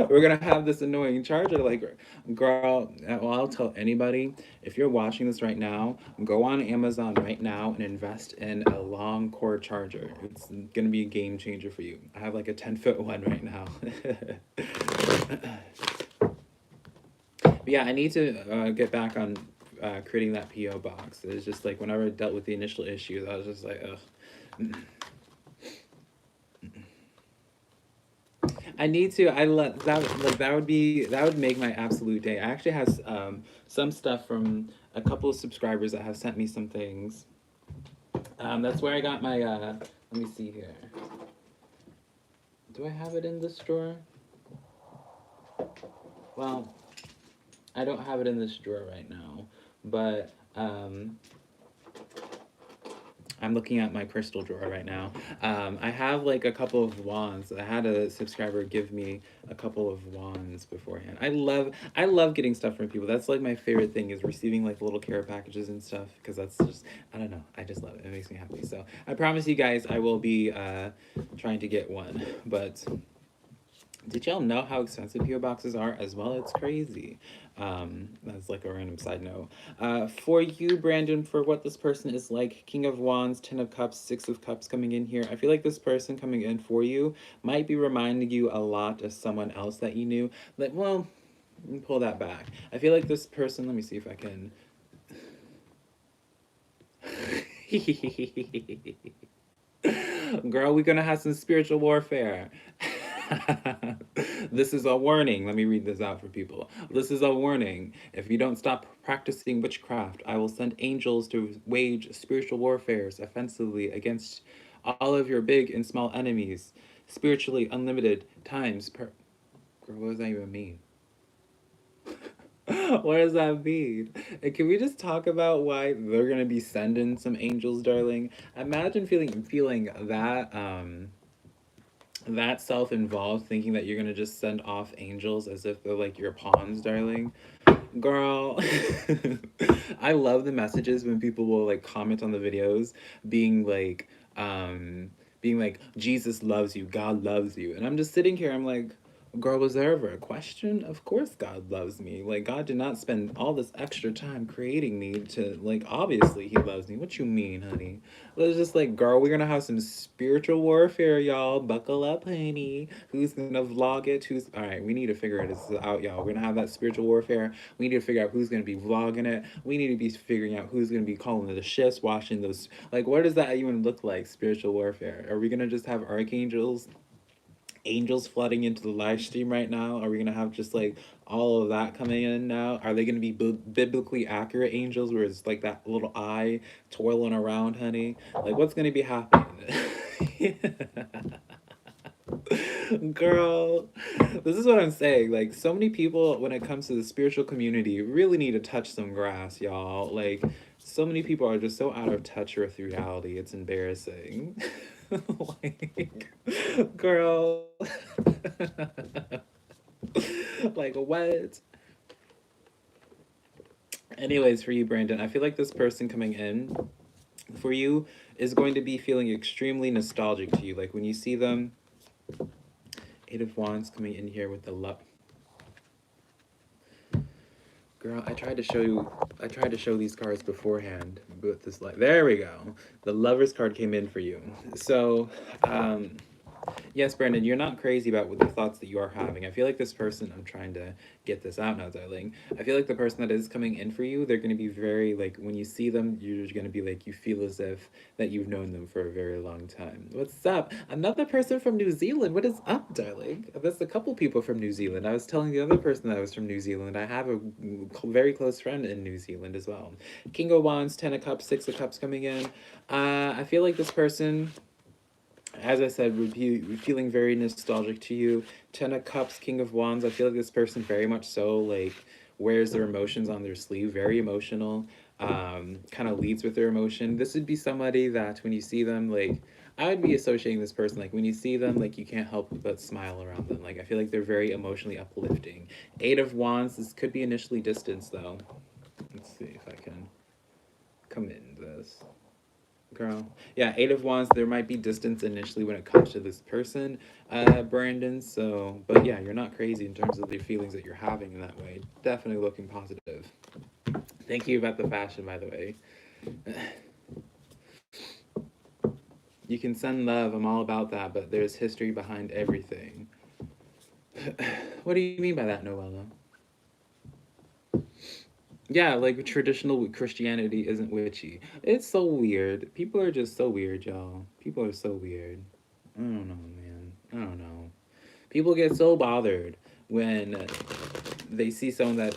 We're gonna have this annoying charger. Like, girl, well, I'll tell anybody, if you're watching this right now, go on Amazon right now and invest in a long cord charger. It's gonna be a game changer for you. I have like a 10-foot one right now. But yeah, I need to get back on creating that PO box. It's just like whenever I dealt with the initial issues, I was just like, ugh. I need to. I love that. Like that would make my absolute day. I actually have some stuff from a couple of subscribers that have sent me some things. That's where I got my. Let me see here. Do I have it in this drawer? Well, I don't have it in this drawer right now, but I'm looking at my crystal drawer right now. I have like a couple of wands. I had a subscriber give me a couple of wands beforehand. I love getting stuff from people. That's like my favorite thing, is receiving like little care packages and stuff, because that's just, I don't know, I just love it. It makes me happy. So I promise you guys I will be trying to get one. But did y'all know how expensive PO boxes are as well? It's crazy. That's like a random side note. For you, Brandon, for what this person is like, King of Wands, 10 of Cups, 6 of Cups coming in here. I feel like this person coming in for you might be reminding you a lot of someone else that you knew. Like, well, let me pull that back. I feel like this person, let me see if I can. Girl, we're gonna have some spiritual warfare. This is a warning. Let me read this out for people. This is a warning. If you don't stop practicing witchcraft, I will send angels to wage spiritual warfares offensively against all of your big and small enemies. Spiritually unlimited times per. Girl, what does that even mean? What does that mean? And can we just talk about why they're gonna be sending some angels, darling? Imagine feeling that self-involved, thinking that you're gonna just send off angels as if they're like your pawns, darling. Girl. I love the messages when people will like comment on the videos being like, Jesus loves you, God loves you. And I'm just sitting here, I'm like, Girl, was there ever a question? Of course God loves me. Like, God did not spend all this extra time creating me to, like, obviously He loves me. What you mean, honey? It's just like, girl, we're gonna have some spiritual warfare, y'all. Buckle up, honey. Who's gonna vlog it? Who's, all right, we need to figure this out, y'all. We're gonna have that spiritual warfare. We need to figure out who's gonna be vlogging it. We need to be figuring out who's gonna be calling the shifts, watching those. Like, what does that even look like, spiritual warfare? Are we gonna just have archangels, angels flooding into the live stream right now? Are we gonna have just like all of that coming in now? Are they gonna be biblically accurate angels where it's like that little eye twirling around, honey? Like, what's gonna be happening? Girl, this is what I'm saying. Like, so many people, when it comes to the spiritual community, really need to touch some grass, y'all. Like, so many people are just so out of touch with reality. It's embarrassing. Like, girl. Like, what? Anyways, for you, Brandon, I feel like this person coming in for you is going to be feeling extremely nostalgic to you. Like, when you see them, Eight of Wands coming in here with the love. Girl, I tried to show these cards beforehand with this light. There we go. The Lover's card came in for you. So, yes, Brandon, you're not crazy about what the thoughts that you are having. I feel like this person, I'm trying to get this out now, darling. I feel like the person that is coming in for you, they're going to be very, like, when you see them, you're going to be like, you feel as if that you've known them for a very long time. What's up? Another person from New Zealand. What is up, darling? That's a couple people from New Zealand. I was telling the other person that I was from New Zealand. I have a very close friend in New Zealand as well. King of Wands, Ten of Cups, Six of Cups coming in. I feel like this person, as I said, would be feeling very nostalgic to you. Ten of Cups, King of Wands. I feel like this person very much so like wears their emotions on their sleeve. Very emotional. Kind of leads with their emotion. This would be somebody that when you see them, like, I would be associating this person like when you see them, like, you can't help but smile around them. Like, I feel like they're very emotionally uplifting. Eight of Wands. This could be initially distance though. Let's see if I can come in this. Girl. Yeah, Eight of Wands, there might be distance initially when it comes to this person, Brandon. So, but yeah, you're not crazy in terms of the feelings that you're having in that way. Definitely looking positive. Thank you about the fashion, by the way. You can send love, I'm all about that, but there's history behind everything. What do you mean by that, Noella? Yeah, like traditional Christianity isn't witchy. It's so weird. People are just so weird, y'all. People are so weird. I don't know, man. I don't know. People get so bothered when they see someone that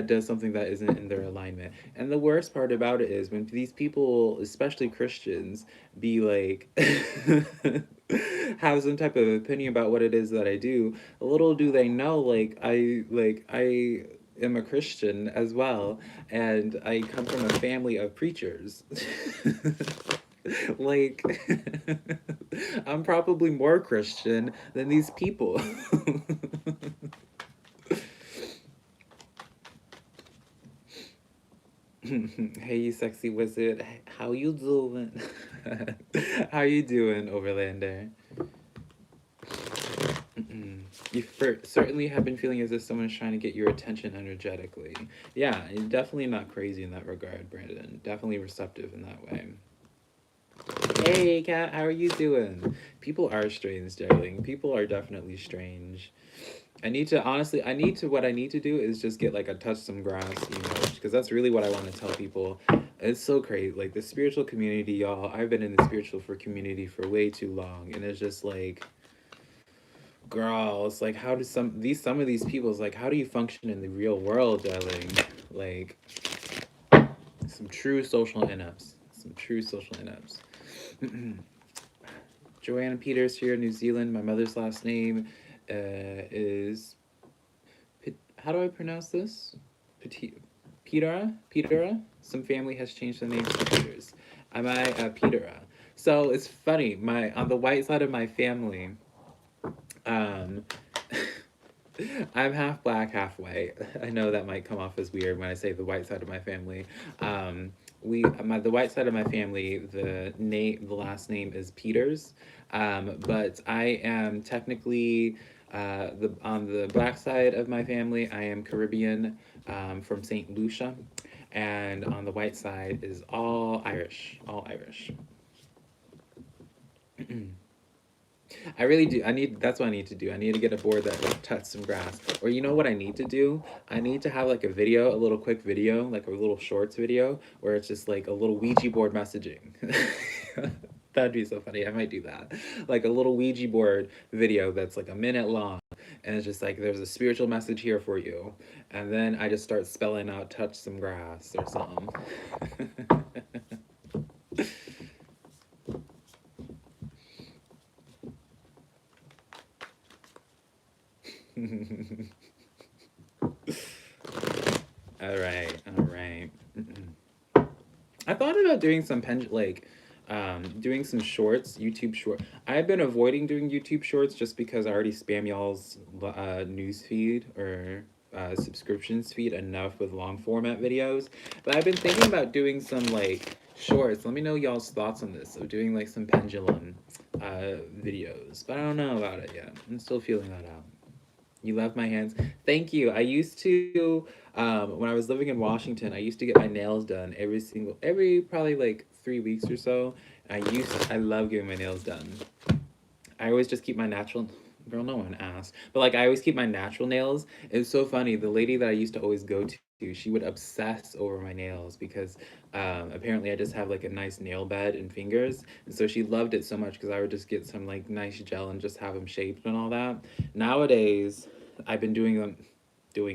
does something that isn't in their alignment. And the worst part about it is when these people, especially Christians, be like have some type of opinion about what it is that I do. Little do they know, I am a Christian as well, and I come from a family of preachers. Like, I'm probably more Christian than these people. Hey, you sexy wizard. How you doing? How you doing, Overlander? You certainly have been feeling as if someone's trying to get your attention energetically. Yeah, you're definitely not crazy in that regard, Brandon. Definitely receptive in that way. Hey, Kat, how are you doing? People are strange, darling. People are definitely strange. I need to honestly. What I need to do is just get like a touch some grass emoji because that's really what I want to tell people. It's so crazy, like the spiritual community, y'all. I've been in the spiritual for community for way too long, and it's just like, girl, it's like how do some of these people? It's like how do you function in the real world, darling? Like some true social inups, some true social inups. Joanna Peters here, New Zealand. My mother's last name is. How do I pronounce this? Petera? Petera? Some family has changed the name to Peters. Am I Petera? So it's funny. On the white side of my family, um, I'm half black, half white. I know that might come off as weird when I say the white side of my family. The white side of my family, the last name is Peters, but I am technically On the black side of my family, I am Caribbean, from Saint Lucia, and on the white side is all Irish, all Irish. I really do. I need. That's what I need to do. I need to get a board that cuts some grass. Or you know what I need to do? I need to have like a video, a little quick video, like a little shorts video, where it's just like a little Ouija board messaging. That'd be so funny. I might do that. Like a little Ouija board video that's like a minute long, and it's just like there's a spiritual message here for you, and then I just start spelling out "touch some grass" or something. All right, all right. I thought about doing some doing some shorts, YouTube short. I've been avoiding doing YouTube shorts just because I already spam y'all's news feed or subscriptions feed enough with long format videos. But I've been thinking about doing some like shorts. Let me know y'all's thoughts on this. Of doing like some pendulum videos, but I don't know about it yet. I'm still feeling that out. You love my hands. Thank you. I used to, when I was living in Washington, I used to get my nails done every probably like 3 weeks or so. I love getting my nails done. I always just keep my natural, girl, no one asked, but like I always keep my natural nails. It's so funny. The lady that I used to always go to, she would obsess over my nails because apparently I just have like a nice nail bed and fingers. And so she loved it so much because I would just get some like nice gel and just have them shaped and all that. Nowadays, I've been doing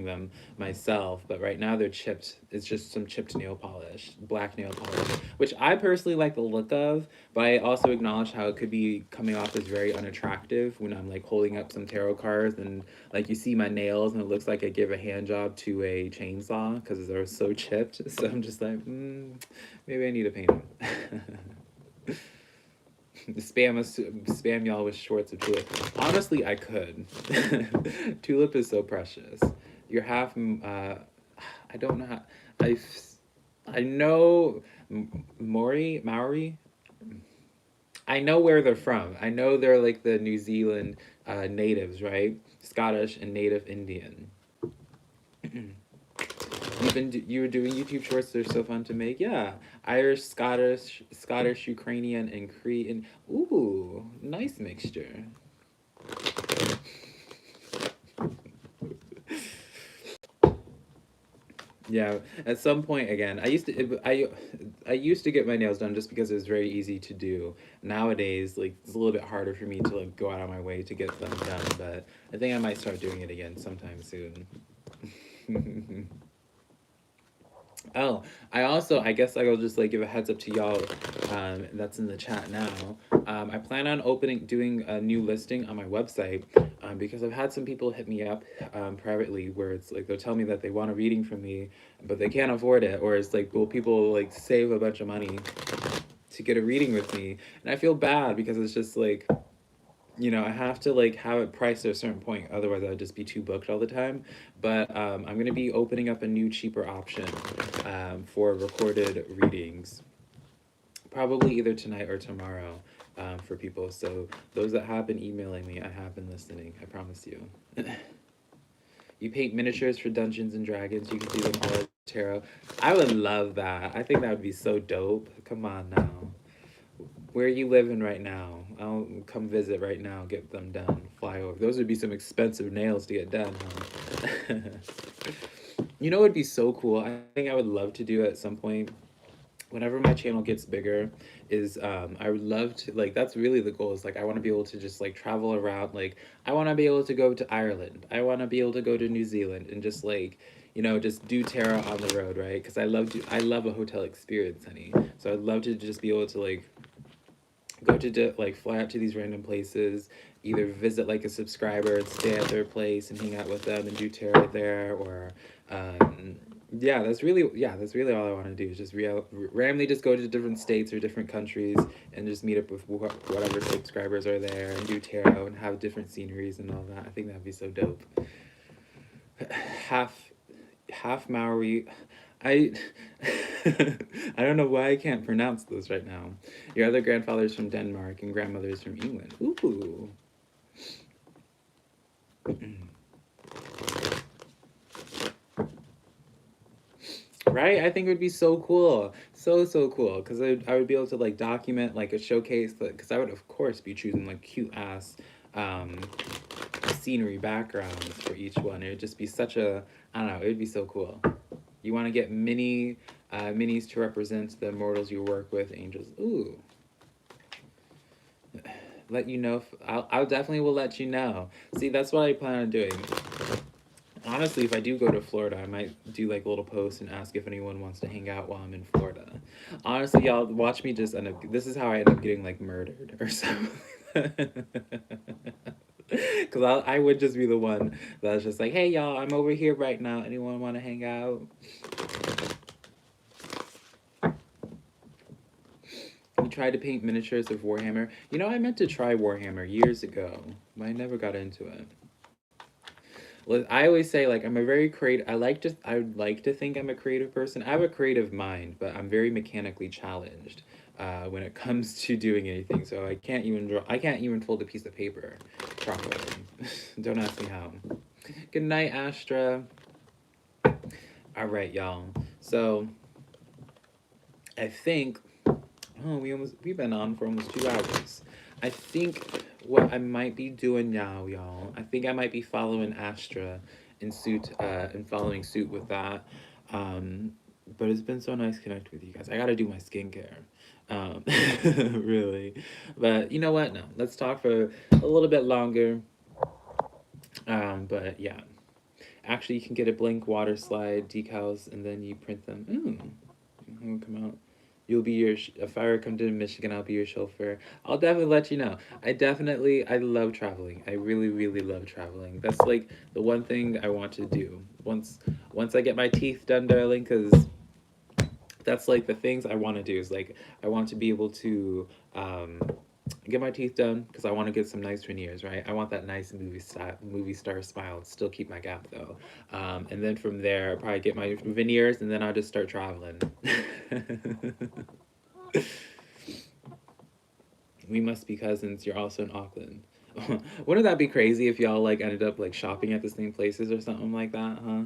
them myself, but right now they're chipped. It's just some chipped nail polish, black nail polish, which I personally like the look of, but I also acknowledge how it could be coming off as very unattractive when I'm like holding up some tarot cards and like you see my nails and it looks like I give a hand job to a chainsaw because they're so chipped. So I'm just like, maybe I need to paint them. Spam y'all with shorts of tulip. Honestly, I could. Tulip is so precious. You're half. I don't know how. I. I know Maori. I know where they're from. I know they're like the New Zealand natives, right? Scottish and Native Indian. You were doing YouTube shorts. They're so fun to make. Yeah, Irish, Scottish, Ukrainian, and Cretan. Ooh, nice mixture. Yeah, at some point again, I used to get my nails done just because it was very easy to do. Nowadays, like it's a little bit harder for me to like go out of my way to get them done, but I think I might start doing it again sometime soon. Oh, I guess I will just like give a heads up to y'all, that's in the chat now. I plan on doing a new listing on my website, because I've had some people hit me up, privately where it's like they'll tell me that they want a reading from me, but they can't afford it, or it's like, will people like save a bunch of money to get a reading with me? And I feel bad because it's just like, I have to like have it priced at a certain point, otherwise I would just be too booked all the time. But I'm gonna be opening up a new cheaper option, for recorded readings, probably either tonight or tomorrow, for people. So those that have been emailing me, I have been listening. I promise you. You paint miniatures for Dungeons and Dragons. You can do them all at tarot. I would love that. I think that would be so dope. Come on now. Where are you living right now? I'll come visit right now, get them done, fly over. Those would be some expensive nails to get done, huh? You know what would be so cool? I think I would love to do at some point, whenever my channel gets bigger, is I would love to, like, that's really the goal, is like I want to be able to just like travel around. Like I want to be able to go to Ireland. I want to be able to go to New Zealand and just like, just do tarot on the road, right? Because I love a hotel experience, honey. So I'd love to just be able to like go to like fly out to these random places, either visit like a subscriber and stay at their place and hang out with them and do tarot there, or that's really all I want to do, is just randomly just go to different states or different countries and just meet up with whatever subscribers are there and do tarot and have different sceneries and all that. I think that'd be so dope. half Half Maori. I I don't know why I can't pronounce those right now. Your other grandfather's from Denmark and grandmother's from England. Ooh. Right? I think it would be so cool. So, so cool. Because I would be able to like document like a showcase. Because I would, of course, be choosing like cute ass um, scenery backgrounds for each one. It would just be such a, I don't know, it would be so cool. You want to get minis to represent the mortals you work with, angels. Ooh, let you know. I'll definitely will let you know. See, that's what I plan on doing. Honestly, if I do go to Florida, I might do like a little post and ask if anyone wants to hang out while I'm in Florida. Honestly, y'all watch me just end up. This is how I end up getting like murdered or something. Because I would just be the one that's just like, hey, y'all, I'm over here right now. Anyone want to hang out? You tried to paint miniatures of Warhammer. You know, I meant to try Warhammer years ago, but I never got into it. Well, I always say like I'm a very creative. I would like to think I'm a creative person. I have a creative mind, but I'm very mechanically challenged when it comes to doing anything. So I can't even draw. I can't even fold a piece of paper properly. Don't ask me how. Good night, Astra. All right, y'all. So I think we've been on for almost 2 hours. I think what I might be doing now, y'all. I think I might be following Astra in suit and following suit with that. Um, but it's been so nice connecting with you guys. I gotta do my skincare. Um, really. But you know what? No, let's talk for a little bit longer. But yeah. Actually, you can get a blank water slide decals and then you print them. Ooh, come out. You'll be if I ever come to Michigan, I'll be your chauffeur. I'll definitely let you know. I love traveling. I really, really love traveling. That's like the one thing I want to do once I get my teeth done, darling. Because that's like the things I want to do is like I want to be able to get my teeth done because I want to get some nice veneers, right? I want that nice movie star smile. Still keep my gap though, and then from there, I'll probably get my veneers, and then I'll just start traveling. We must be cousins. You're also in Auckland. Wouldn't that be crazy if y'all like ended up like shopping at the same places or something like that, huh?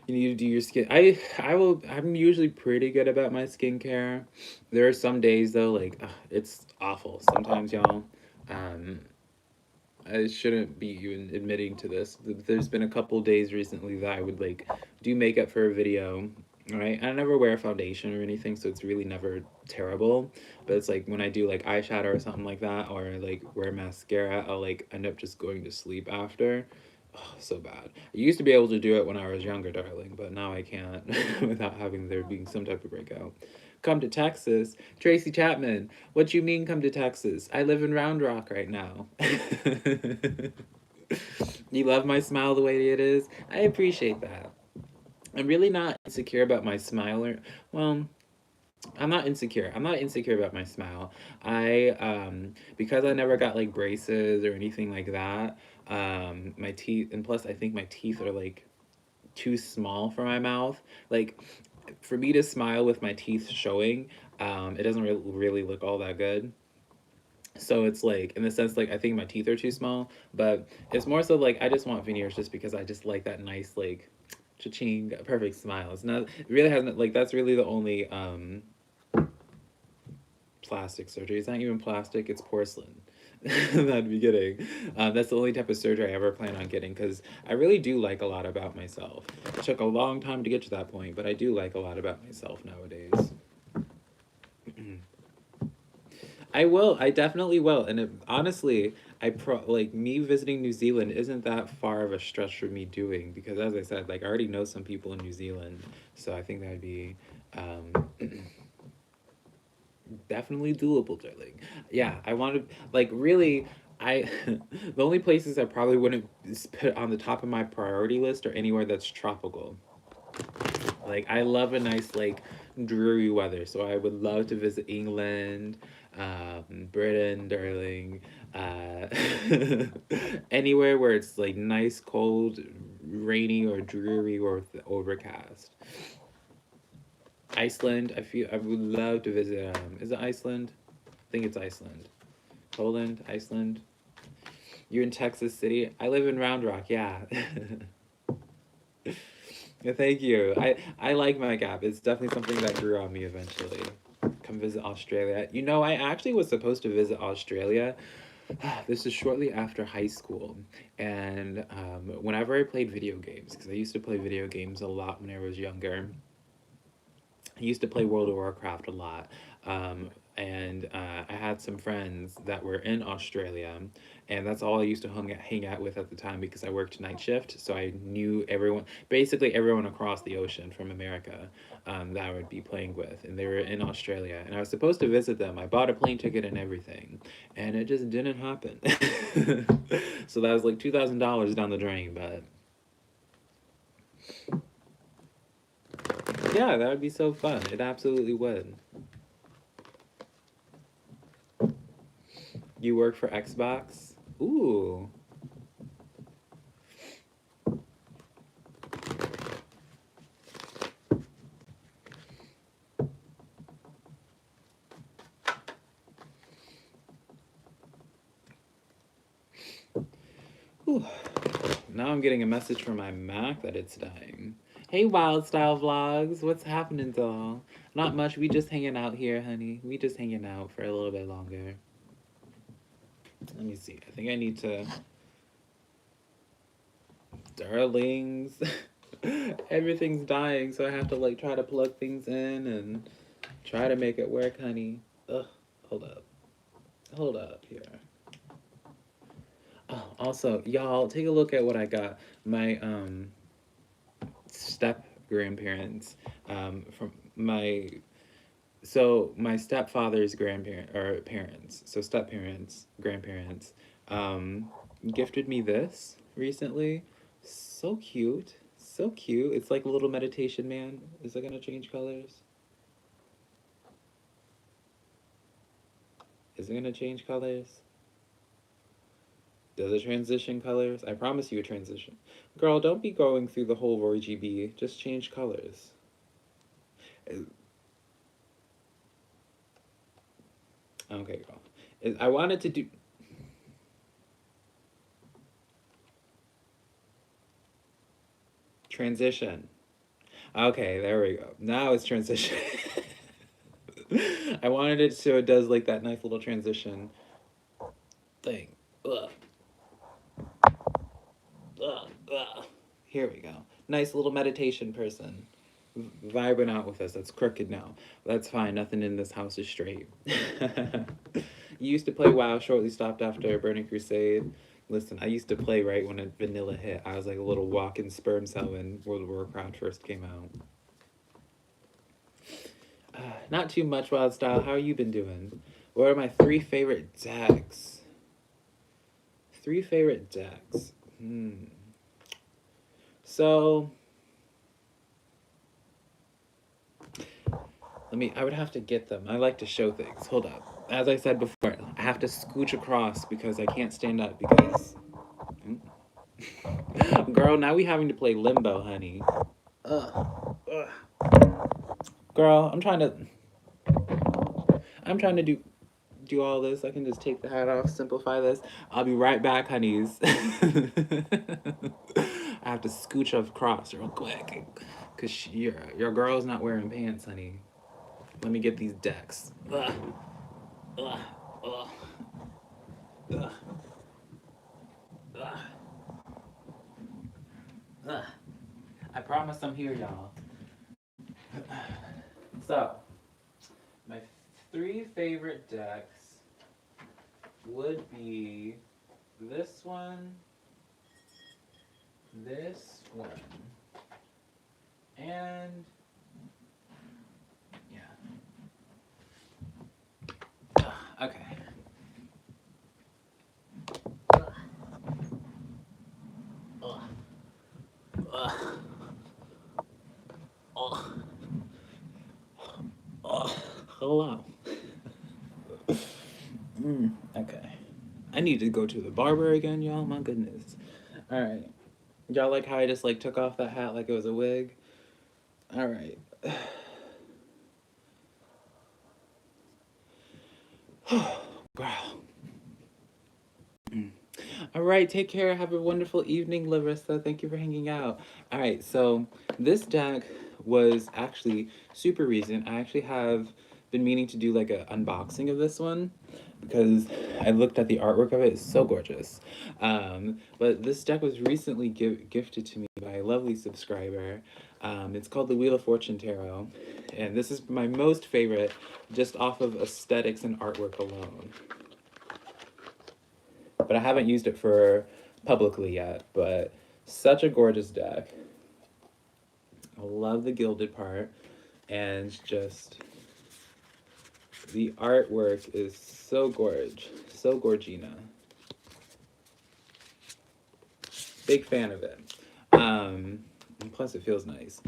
You need to do your skin. I'm usually pretty good about my skincare. There are some days though, like it's awful. Sometimes y'all, um, I shouldn't be even admitting to this. There's been a couple days recently that I would like do makeup for a video. Right, I never wear foundation or anything, so it's really never terrible. But it's like when I do like eyeshadow or something like that, or like wear mascara, I'll like end up just going to sleep after. Oh, so bad. I used to be able to do it when I was younger, darling, but now I can't without having there being some type of breakout. Come to Texas. Tracy Chapman, what you mean come to Texas? I live in Round Rock right now. You love my smile the way it is? I appreciate that. I'm really not insecure about my smile or well, I'm not insecure. I'm not insecure about my smile. I because I never got like braces or anything like that. My teeth and plus I think my teeth are like too small for my mouth. Like for me to smile with my teeth showing, it doesn't really look all that good. So it's like in the sense like I think my teeth are too small, but it's more so like I just want veneers just because I just like that nice like cha-ching perfect smile. It's not it really hasn't like that's really the only plastic surgery. It's not even plastic, it's porcelain. That'd be kidding. That's the only type of surgery I ever plan on getting because I really do like a lot about myself. It took a long time to get to that point, but I do like a lot about myself nowadays. I will. I definitely will. And honestly, like me visiting New Zealand isn't that far of a stretch for me doing because, as I said, like I already know some people in New Zealand, so I think that'd be um, definitely doable, darling. Yeah, I want to like really. I the only places I probably wouldn't put on the top of my priority list are anywhere that's tropical. Like I love a nice like dreary weather, so I would love to visit England, Britain, darling, uh, anywhere where it's like nice, cold, rainy or dreary or overcast. Iceland, I would love to visit. Is it Iceland? I think it's Iceland. Poland, Iceland. You're in Texas City. I live in Round Rock. Yeah. Yeah, thank you. I like my gap. It's definitely something that grew on me eventually. Come visit Australia. You know, I actually was supposed to visit Australia. This is shortly after high school, and whenever I played video games, because I used to play video games a lot when I was younger. I used to play World of Warcraft a lot. And I had some friends that were in Australia, and that's all I used to hang out with at the time because I worked night shift. So I knew everyone, basically everyone across the ocean from America, that I would be playing with. And they were in Australia, and I was supposed to visit them. I bought a plane ticket and everything, and it just didn't happen. So that was like $2,000 down the drain, but yeah, that would be so fun. It absolutely would. You work for Xbox? Ooh. Ooh. Now I'm getting a message from my Mac that it's dying. Hey, Wild Style Vlogs. What's happening, doll? Not much. We just hanging out here, honey. We just hanging out for a little bit longer. Let me see. I think I need to... Darlings. Everything's dying, so I have to, like, try to plug things in and try to make it work, honey. Ugh. Hold up. Hold up here. Oh, also, y'all, take a look at what I got. My step grandparents from my stepfather's grandparent or parents, so step parents, grandparents, gifted me this recently. So cute, so cute. It's like a little meditation man. Is it gonna change colors? Is it gonna change colors? Does it transition colors? I promise you a transition. Girl, don't be going through the whole Roy GB. Just change colors. Okay, girl. I wanted to do... Transition. Okay, there we go. Now it's transition. I wanted it so it does like that nice little transition thing. Ugh. Ugh. Ugh. Here we go. Nice little meditation person. Vibing out with us. That's crooked now. That's fine. Nothing in this house is straight. You used to play WoW, shortly stopped after Burning Crusade. Listen, I used to play right when vanilla hit. I was like a little walking sperm cell when World of Warcraft first came out. Not too much, Wild Style. How you been doing? What are my three favorite decks? Three favorite decks. So I would have to get them. I like to show things. Hold up. As I said before, I have to scooch across because I can't stand up because... Girl, now we having to play Limbo, honey. Ugh. Girl, I'm trying to do all this. I can just take the hat off, simplify this. I'll be right back, honeys. I have to scooch across real quick because your girl's not wearing pants, honey. Let me get these decks. Ugh. Ugh. Ugh. Ugh. Ugh. Ugh. I promise I'm here, y'all. So, my three favorite decks would be this one, this one, and yeah. Okay. Hello. Okay. I need to go to the barber again, y'all. My goodness. All right. Y'all like how I just like took off that hat like it was a wig? All right. Girl. All right, take care. Have a wonderful evening, Larissa. Thank you for hanging out. All right, so this deck was actually super recent. I actually have been meaning to do like an unboxing of this one because I looked at the artwork of it. It's so gorgeous. But this deck was recently gifted to me by a lovely subscriber. It's called the Wheel of Fortune Tarot, and this is my most favorite just off of aesthetics and artwork alone. But I haven't used it for publicly yet, but such a gorgeous deck. I love the gilded part, and just the artwork is so so gorgina. Big fan of it. And plus it feels nice.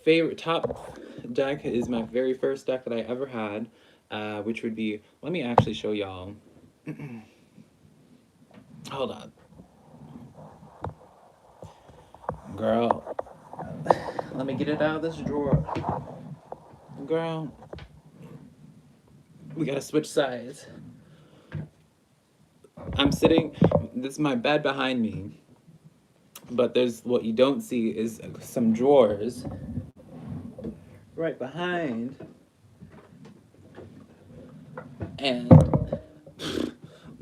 Favorite top deck is my very first deck that I ever had, which would be, let me actually show y'all. Hold on. Girl, let me get it out of this drawer. Girl, we gotta switch sides. I'm sitting, this is my bed behind me, but there's, what you don't see is some drawers right behind. And,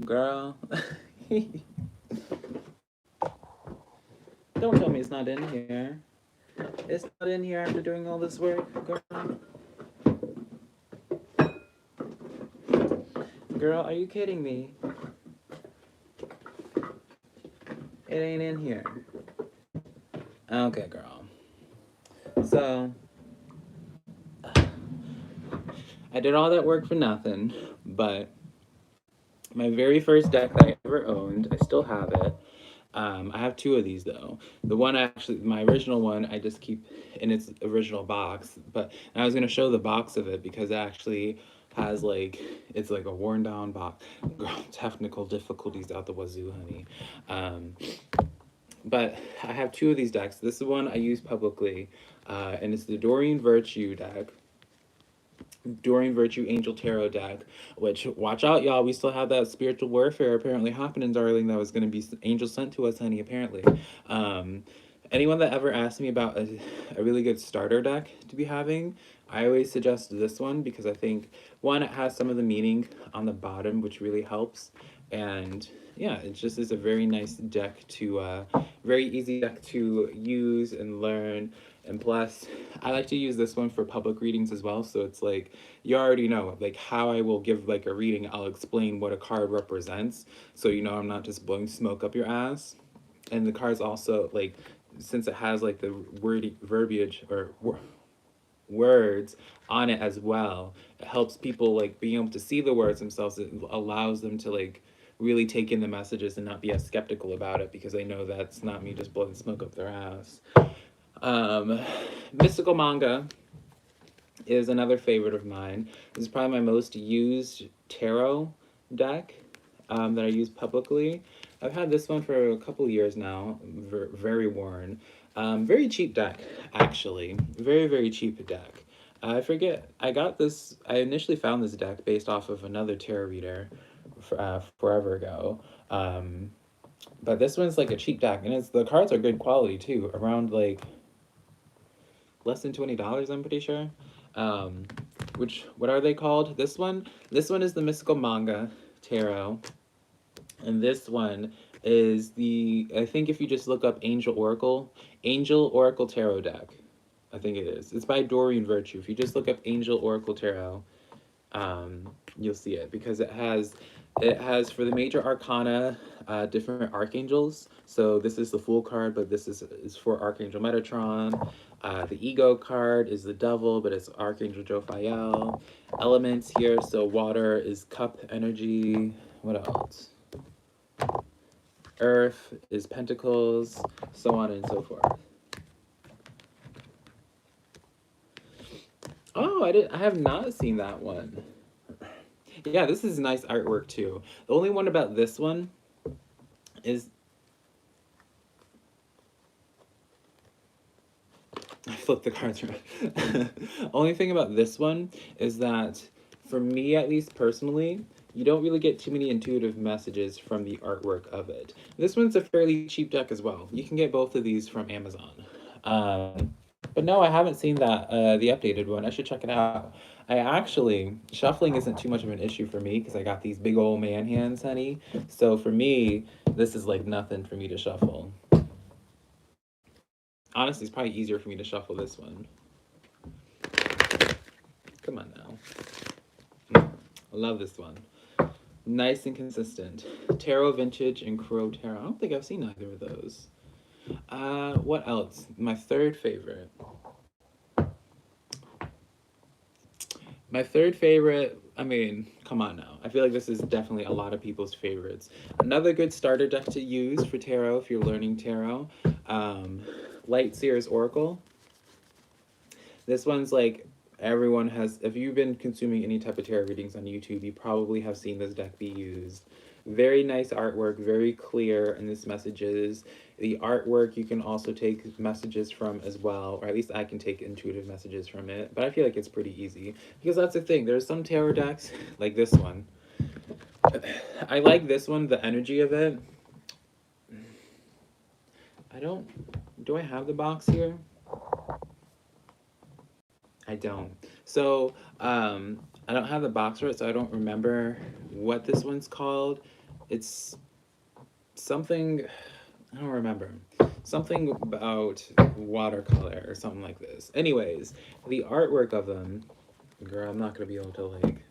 girl, don't tell me it's not in here. It's not in here after doing all this work, girl. Girl, are you kidding me? It ain't in here. Okay, girl. So, I did all that work for nothing, but my very first deck that I ever owned, I still have it. I have two of these though. The one actually, my original one, I just keep in its original box. But I was gonna show the box of it because it actually has like, it's like a worn down box. Girl, technical difficulties out the wazoo, honey. But I have two of these decks. This is the one I use publicly, and it's the Doreen Virtue deck. Doreen Virtue Angel Tarot deck, which, watch out, y'all, we still have that spiritual warfare apparently happening, darling, that was going to be angel sent to us, honey, apparently. Anyone that ever asked me about a really good starter deck to be having, I always suggest this one because I think, one, it has some of the meaning on the bottom, which really helps, and yeah, it just is a very nice deck to, very easy deck to use and learn. And plus, I like to use this one for public readings as well. So it's like, you already know, like how I will give like a reading, I'll explain what a card represents. So you know I'm not just blowing smoke up your ass. And the cards also, like, since it has like the wordy verbiage or words on it as well, it helps people like being able to see the words themselves. It allows them to like really take in the messages and not be as skeptical about it because they know that's not me just blowing smoke up their ass. Mystical Manga is another favorite of mine. This is probably my most used tarot deck that I use publicly. I've had this one for a couple years now, very worn. Very cheap deck, actually. Very, very cheap deck. I forget, I initially found this deck based off of another tarot reader forever ago. But this one's like a cheap deck, and the cards are good quality too, around like less than $20, I'm pretty sure. What are they called? This one is the Mystical Manga Tarot, and this one is I think if you just look up Angel Oracle Tarot deck, I think it is. It's by Doreen Virtue. If you just look up Angel Oracle Tarot, you'll see it because it has for the major arcana different archangels. So this is the Fool card, but this is for Archangel Metatron. The Ego card is the Devil, but it's Archangel Jophiel. Elements here, so water is Cup energy. What else? Earth is Pentacles, so on and so forth. Oh, I have not seen that one. Yeah, this is nice artwork too. The only one about this one is I flipped the cards around. Only thing about this one is that, for me at least personally, you don't really get too many intuitive messages from the artwork of it. This one's a fairly cheap deck as well. You can get both of these from Amazon. But no, I haven't seen that the updated one. I should check it out. I actually shuffling isn't too much of an issue for me because I got these big old man hands, honey. So for me, this is like nothing for me to shuffle. Honestly, it's probably easier for me to shuffle this one. Come on now. I love this one. Nice and consistent. Tarot Vintage and Crow Tarot. I don't think I've seen either of those. What else? My third favorite. My third favorite, I mean, come on now. I feel like this is definitely a lot of people's favorites. Another good starter deck to use for tarot if you're learning tarot. Light Seer's Oracle. This one's like everyone has, if you've been consuming any type of tarot readings on YouTube, you probably have seen this deck be used. Very nice artwork, very clear in this messages. The artwork you can also take messages from as well, or at least I can take intuitive messages from it, but I feel like it's pretty easy. Because that's the thing, there's some tarot decks, like this one. I like this one, the energy of it. Do I have the box here? I don't. So, I don't have the box for it, so I don't remember what this one's called. It's something, I don't remember. Something about watercolor or something like this. Anyways, the artwork of them, girl, I'm not gonna be able to like,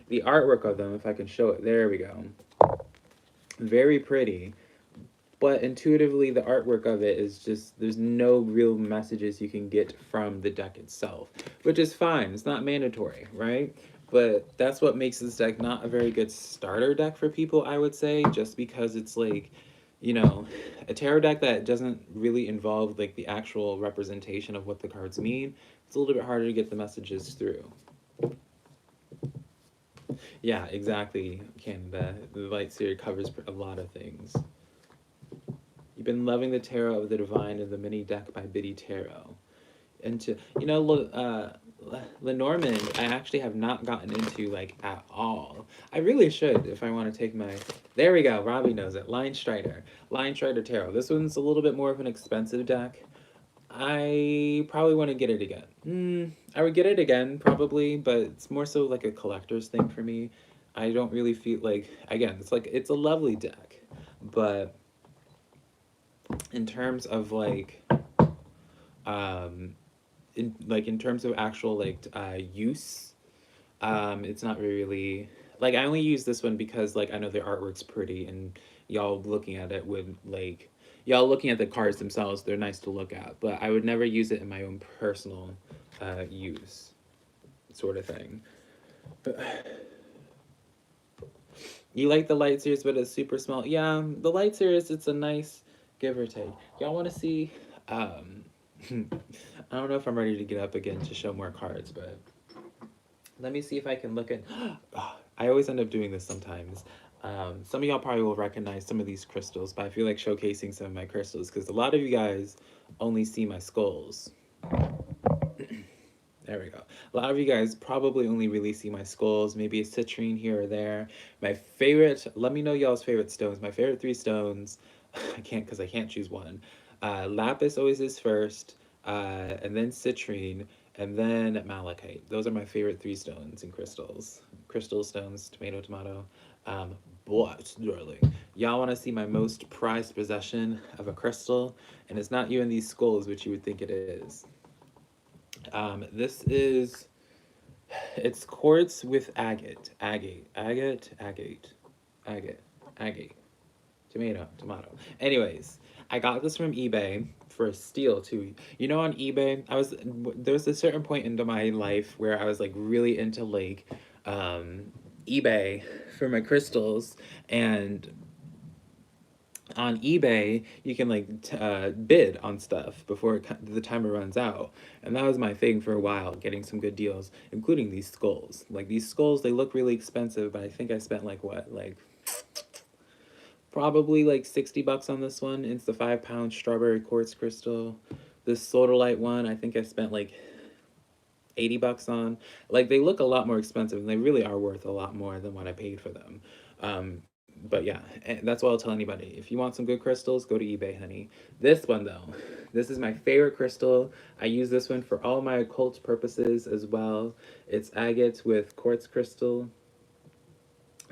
the artwork of them, if I can show it, there we go. Very pretty. But intuitively, the artwork of it is just, there's no real messages you can get from the deck itself, which is fine. It's not mandatory, right? But that's what makes this deck not a very good starter deck for people, I would say, just because it's like, you know, a tarot deck that doesn't really involve like the actual representation of what the cards mean. It's a little bit harder to get the messages through. Yeah, exactly, Canada. The Light Series covers a lot of things. You've been loving the Tarot of the Divine and the mini deck by Biddy Tarot. And to, you know, Lenormand, I actually have not gotten into like at all. I really should if I want to take my, there we go, Robbie knows it, Line Strider Tarot. This one's a little bit more of an expensive deck. I probably want to get it again. I would get it again probably, but it's more so like a collector's thing for me. I don't really feel like, again, it's like, it's a lovely deck, but in terms of like, in terms of actual like use, it's not really like, I only use this one because like I know the artwork's pretty and y'all looking at it would like, y'all looking at the cards themselves, they're nice to look at, but I would never use it in my own personal use sort of thing. You like the Light Series, but it's super small. Yeah, the Light Series, it's a nice give or take. Y'all want to see, I don't know if I'm ready to get up again to show more cards, but let me see if I can look at, I always end up doing this sometimes. Some of y'all probably will recognize some of these crystals, but I feel like showcasing some of my crystals because a lot of you guys only see my skulls. There we go. A lot of you guys probably only really see my skulls, maybe a citrine here or there. My favorite, let me know y'all's favorite stones. My favorite 3 stones, I can't choose one. Lapis always is first, and then citrine, and then malachite. Those are my favorite 3 stones and crystals. Crystal stones, tomato, tomato. But, darling, y'all want to see my most prized possession of a crystal, and it's not even these skulls, which you would think it is. This is, it's quartz with agate. Tomato. Anyways, I got this from eBay for a steal too. You know, on eBay, there was a certain point into my life where I was like really into like eBay for my crystals, and on eBay, you can like bid on stuff before the timer runs out. And that was my thing for a while, getting some good deals, including these skulls. Like these skulls, they look really expensive, but I think I spent like what, like probably like 60 bucks on this one. It's the 5-pound strawberry quartz crystal. This sodalite one, I think I spent like $80 on. Like they look a lot more expensive, and they really are worth a lot more than what I paid for them. But yeah, that's what I'll tell anybody. If you want some good crystals, go to eBay, honey. This one though, this is my favorite crystal. I use this one for all my occult purposes as well. It's agate with quartz crystal,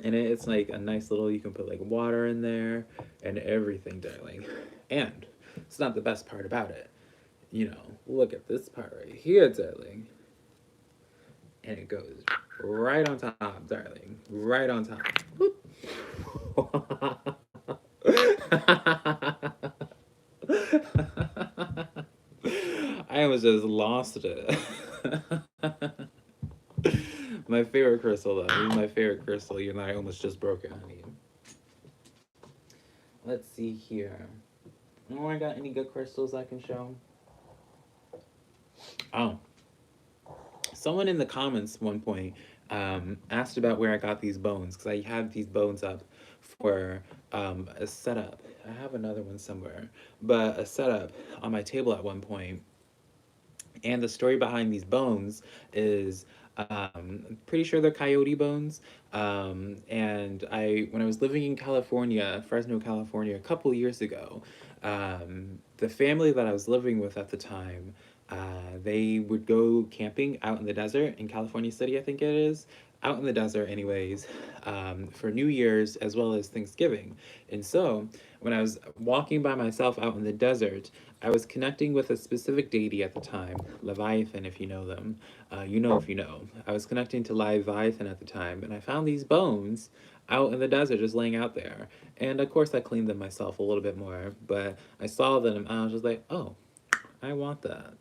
and it's like a nice little. You can put like water in there and everything, darling. And it's not the best part about it. Look at this part right here, darling. And it goes right on top, darling. Right on top. I was just lost it. My favorite crystal, though. This is my favorite crystal. You and I almost just broke it, honey. Let's see here. Oh, I got any good crystals I can show? Oh, someone in the comments one point asked about where I got these bones because I had these bones up for a setup. I have another one somewhere, but a setup on my table at one point. And the story behind these bones is I'm pretty sure they're coyote bones. And when I was living in California, Fresno, California, a couple years ago, the family that I was living with at the time, they would go camping out in the desert in California City, I think it is, out in the desert, anyways, for New Year's as well as Thanksgiving. And so, when I was walking by myself out in the desert, I was connecting with a specific deity at the time, Leviathan, if you know them. You know if you know. I was connecting to Leviathan at the time, and I found these bones out in the desert just laying out there. And of course, I cleaned them myself a little bit more, but I saw them and I was just like, oh, I want that.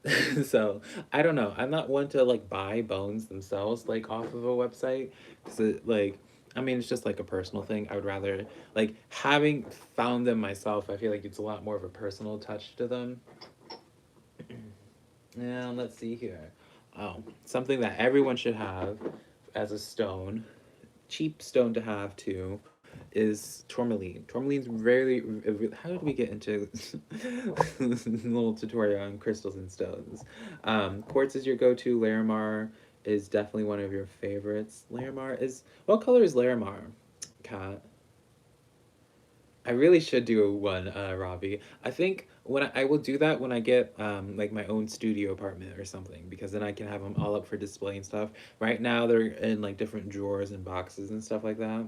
So I don't know. I'm not one to like buy bones themselves like off of a website because I mean it's just like a personal thing. I would rather like having found them myself. I feel like it's a lot more of a personal touch to them. And let's see here. Oh, something that everyone should have as a stone, cheap stone to have too, is tourmaline. Tourmaline's very. How did we get into this little tutorial on crystals and stones? Quartz is your go-to. Larimar is definitely one of your favorites. Larimar is. What color is Larimar? Cat. I really should do one, Robbie. I think I will do that when I get like my own studio apartment or something because then I can have them all up for display and stuff. Right now they're in like different drawers and boxes and stuff like that.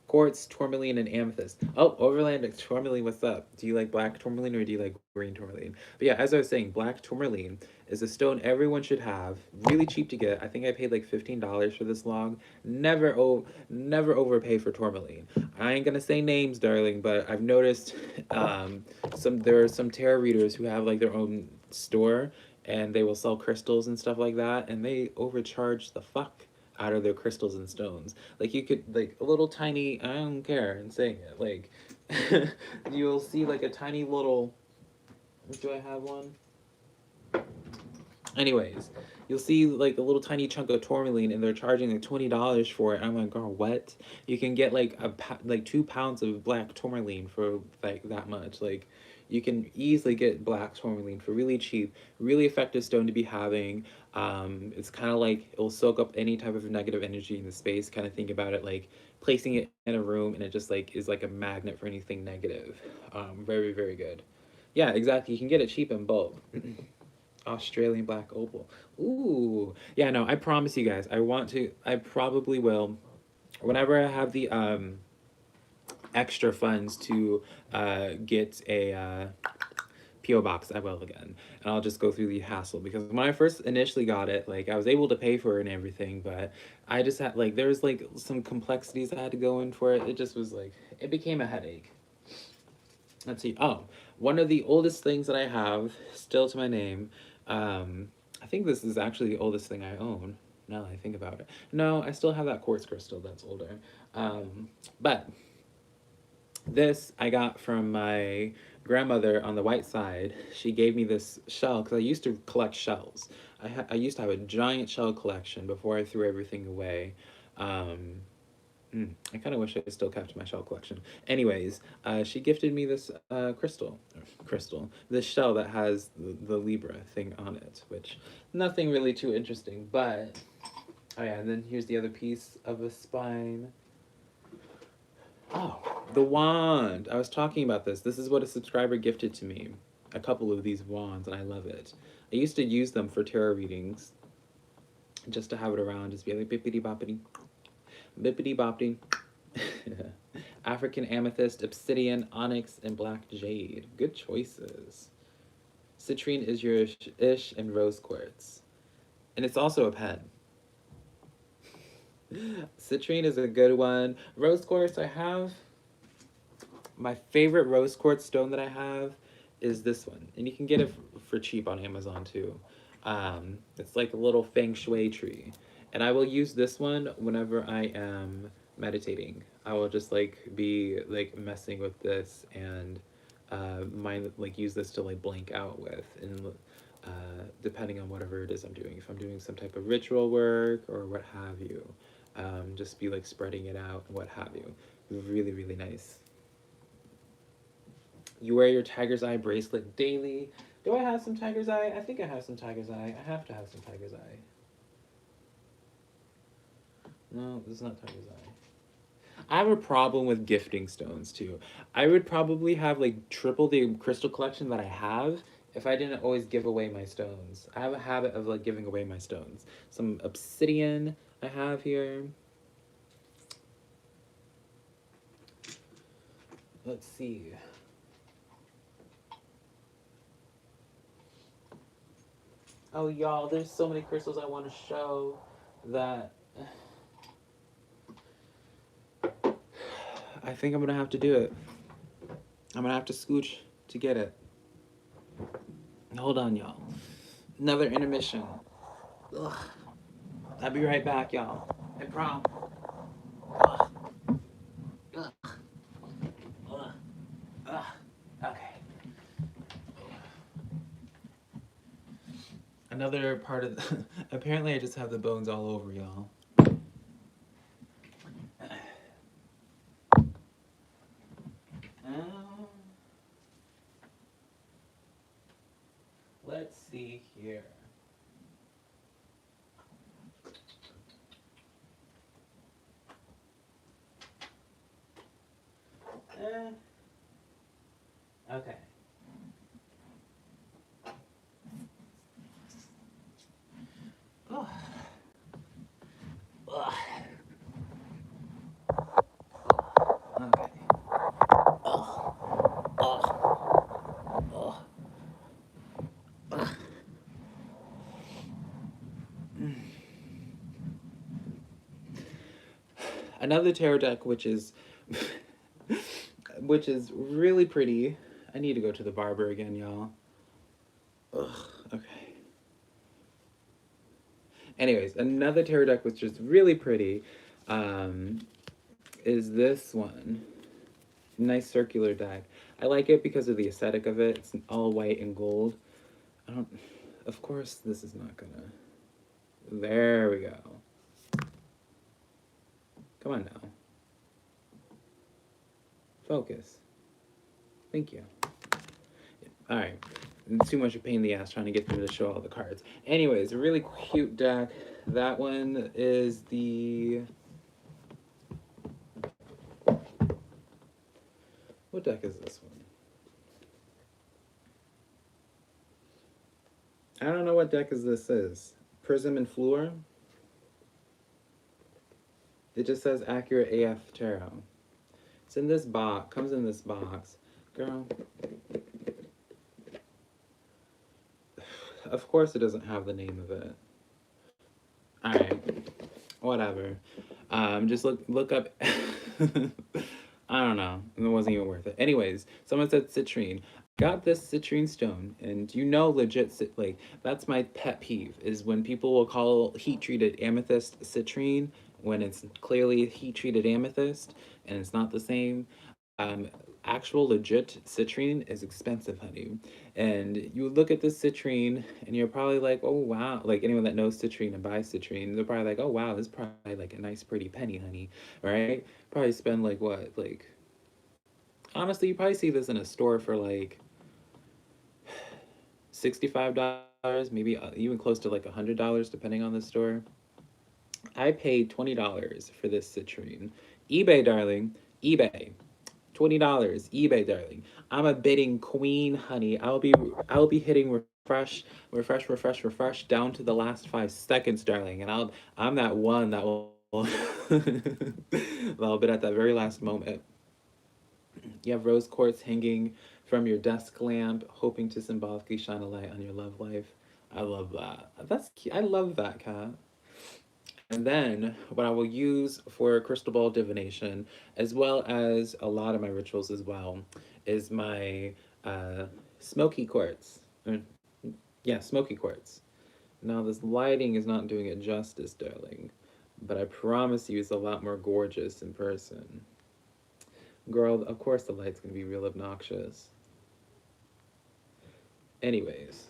Quartz, tourmaline, and amethyst. Oh, Overland tourmaline, what's up? Do you like black tourmaline or do you like green tourmaline? But yeah, as I was saying, black tourmaline is a stone everyone should have. Really cheap to get. I think I paid like $15 for this log. Never overpay for tourmaline. I ain't gonna say names, darling, but I've noticed there are some tarot readers who have like their own store and they will sell crystals and stuff like that, and they overcharge the fuck out of their crystals and stones. Like you could like a little tiny, I don't care in saying it, like you'll see like a tiny little, do I have one? Anyways, you'll see like a little tiny chunk of tourmaline and they're charging like $20 for it. I'm like, girl, what? You can get like like 2 pounds of black tourmaline for like that much. Like you can easily get black tourmaline for really cheap, really effective stone to be having. It's kind of like it'll soak up any type of negative energy in the space. Kind of think about it like placing it in a room and it just like is like a magnet for anything negative. Very, very good. Yeah, exactly. You can get it cheap in bulk. Australian black opal. Ooh. Yeah, no, I promise you guys, I probably will. Whenever I have the extra funds to get a PO box, I will again. And I'll just go through the hassle because when I first initially got it, like I was able to pay for it and everything, but I just had like there was like some complexities I had to go in for it. It just was like it became a headache. Let's see. Oh, one of the oldest things that I have still to my name. I think this is actually the oldest thing I own. Now that I think about it. No, I still have that quartz crystal that's older. But this I got from my grandmother on the white side. She gave me this shell because I used to collect shells. I used to have a giant shell collection before I threw everything away. Um, I kind of wish I still kept my shell collection. Anyways, she gifted me this this shell that has the Libra thing on it, which nothing really too interesting, but oh yeah, and then here's the other piece of the spine. Oh, the wand. I was talking about this. This is what a subscriber gifted to me. A couple of these wands, and I love it. I used to use them for tarot readings, just to have it around, just be like bippity boppity, bippity boppity. African amethyst, obsidian, onyx, and black jade. Good choices. Citrine is your ish, and rose quartz. And it's also a pen. Citrine is a good one. Rose quartz, I have. My favorite rose quartz stone that I have is this one. And you can get it for cheap on Amazon too. It's like a little feng shui tree. And I will use this one whenever I am meditating. I will just like be like messing with this and mind like use this to like blank out with, and depending on whatever it is I'm doing. If I'm doing some type of ritual work or what have you, just be like spreading it out and what have you. Really, really nice. You wear your tiger's eye bracelet daily. Do I have some tiger's eye? I think I have some tiger's eye. I have to have some tiger's eye. No, this is not tiger's eye. I have a problem with gifting stones too. I would probably have like triple the crystal collection that I have if I didn't always give away my stones. I have a habit of like giving away my stones. Some obsidian I have here. Let's see. Oh, y'all, there's so many crystals I want to show that I think I'm gonna have to do it. I'm gonna have to scooch to get it. Hold on, y'all. Another intermission. Ugh. I'll be right back, y'all. I promise. Ugh. Ugh. Ugh. Ugh. Okay. Another part of the apparently I just have the bones all over, y'all. Um, let's see here. Okay. Oh. Ugh. Okay. Ugh. Ugh. Ugh. Ugh. Another tarot deck, which is really pretty. I need to go to the barber again, y'all. Ugh. Okay. Anyways, another tarot deck which is really pretty, is this one. Nice circular deck. I like it because of the aesthetic of it. It's all white and gold. I don't. Of course, this is not gonna. There we go. Come on now. Focus. Thank you. All right. It's too much of a pain in the ass trying to get through to show all the cards. Anyways, a really cute deck. That one is the. What deck is this one? I don't know what deck this is. Prism and Fleur. It just says Accurate AF Tarot. It's in this box. Comes in this box. Girl. Of course it doesn't have the name of it. Alright. Whatever. Just look up. I don't know. It wasn't even worth it. Anyways, someone said citrine. Got this citrine stone, and you know, legit, like, that's my pet peeve, is when people will call heat treated amethyst citrine when it's clearly heat treated amethyst and it's not the same. actual legit citrine is expensive, honey. And you look at this citrine and you're probably like, oh wow. Like anyone that knows citrine and buys citrine, they're probably like, oh wow, this is probably like a nice pretty penny, honey. Right? Probably spend like what? Like honestly, you probably see this in a store for like $65, maybe even close to like $100 depending on the store. I paid $20 for this citrine. eBay, darling. eBay. $20. eBay, darling. I'm a bidding queen, honey. I'll be hitting refresh, refresh, refresh, refresh down to the last 5 seconds, darling. And I'm that one that will that'll bid at that very last moment. You have rose quartz hanging from your desk lamp, hoping to symbolically shine a light on your love life. I love that. That's cute. I love that, cat. And then what I will use for crystal ball divination, as well as a lot of my rituals as well, is my uh, smoky quartz. Yeah, smoky quartz. Now this lighting is not doing it justice, darling, but I promise you it's a lot more gorgeous in person. Girl, of course the light's gonna be real obnoxious. Anyways,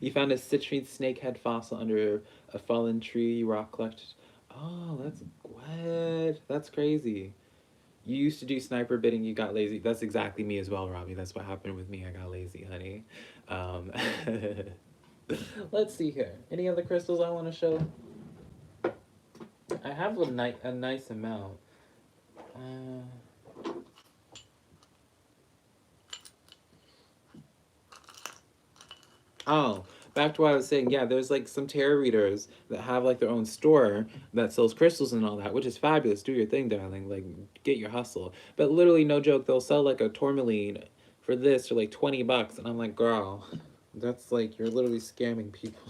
you found a citrine snakehead fossil under a fallen tree. You rock collected. Oh, that's what? That's crazy. You used to do sniper bidding. You got lazy. That's exactly me as well, Robbie. That's what happened with me. I got lazy, honey. Um, let's see here. Any other crystals I want to show? I have a nice amount. Uh, Oh, back to what I was saying. Yeah, there's like some tarot readers that have like their own store that sells crystals and all that, which is fabulous. Do your thing, darling. Like, get your hustle. But literally, no joke, they'll sell like a tourmaline for this for like $20, and I'm like, girl, that's like you're literally scamming people.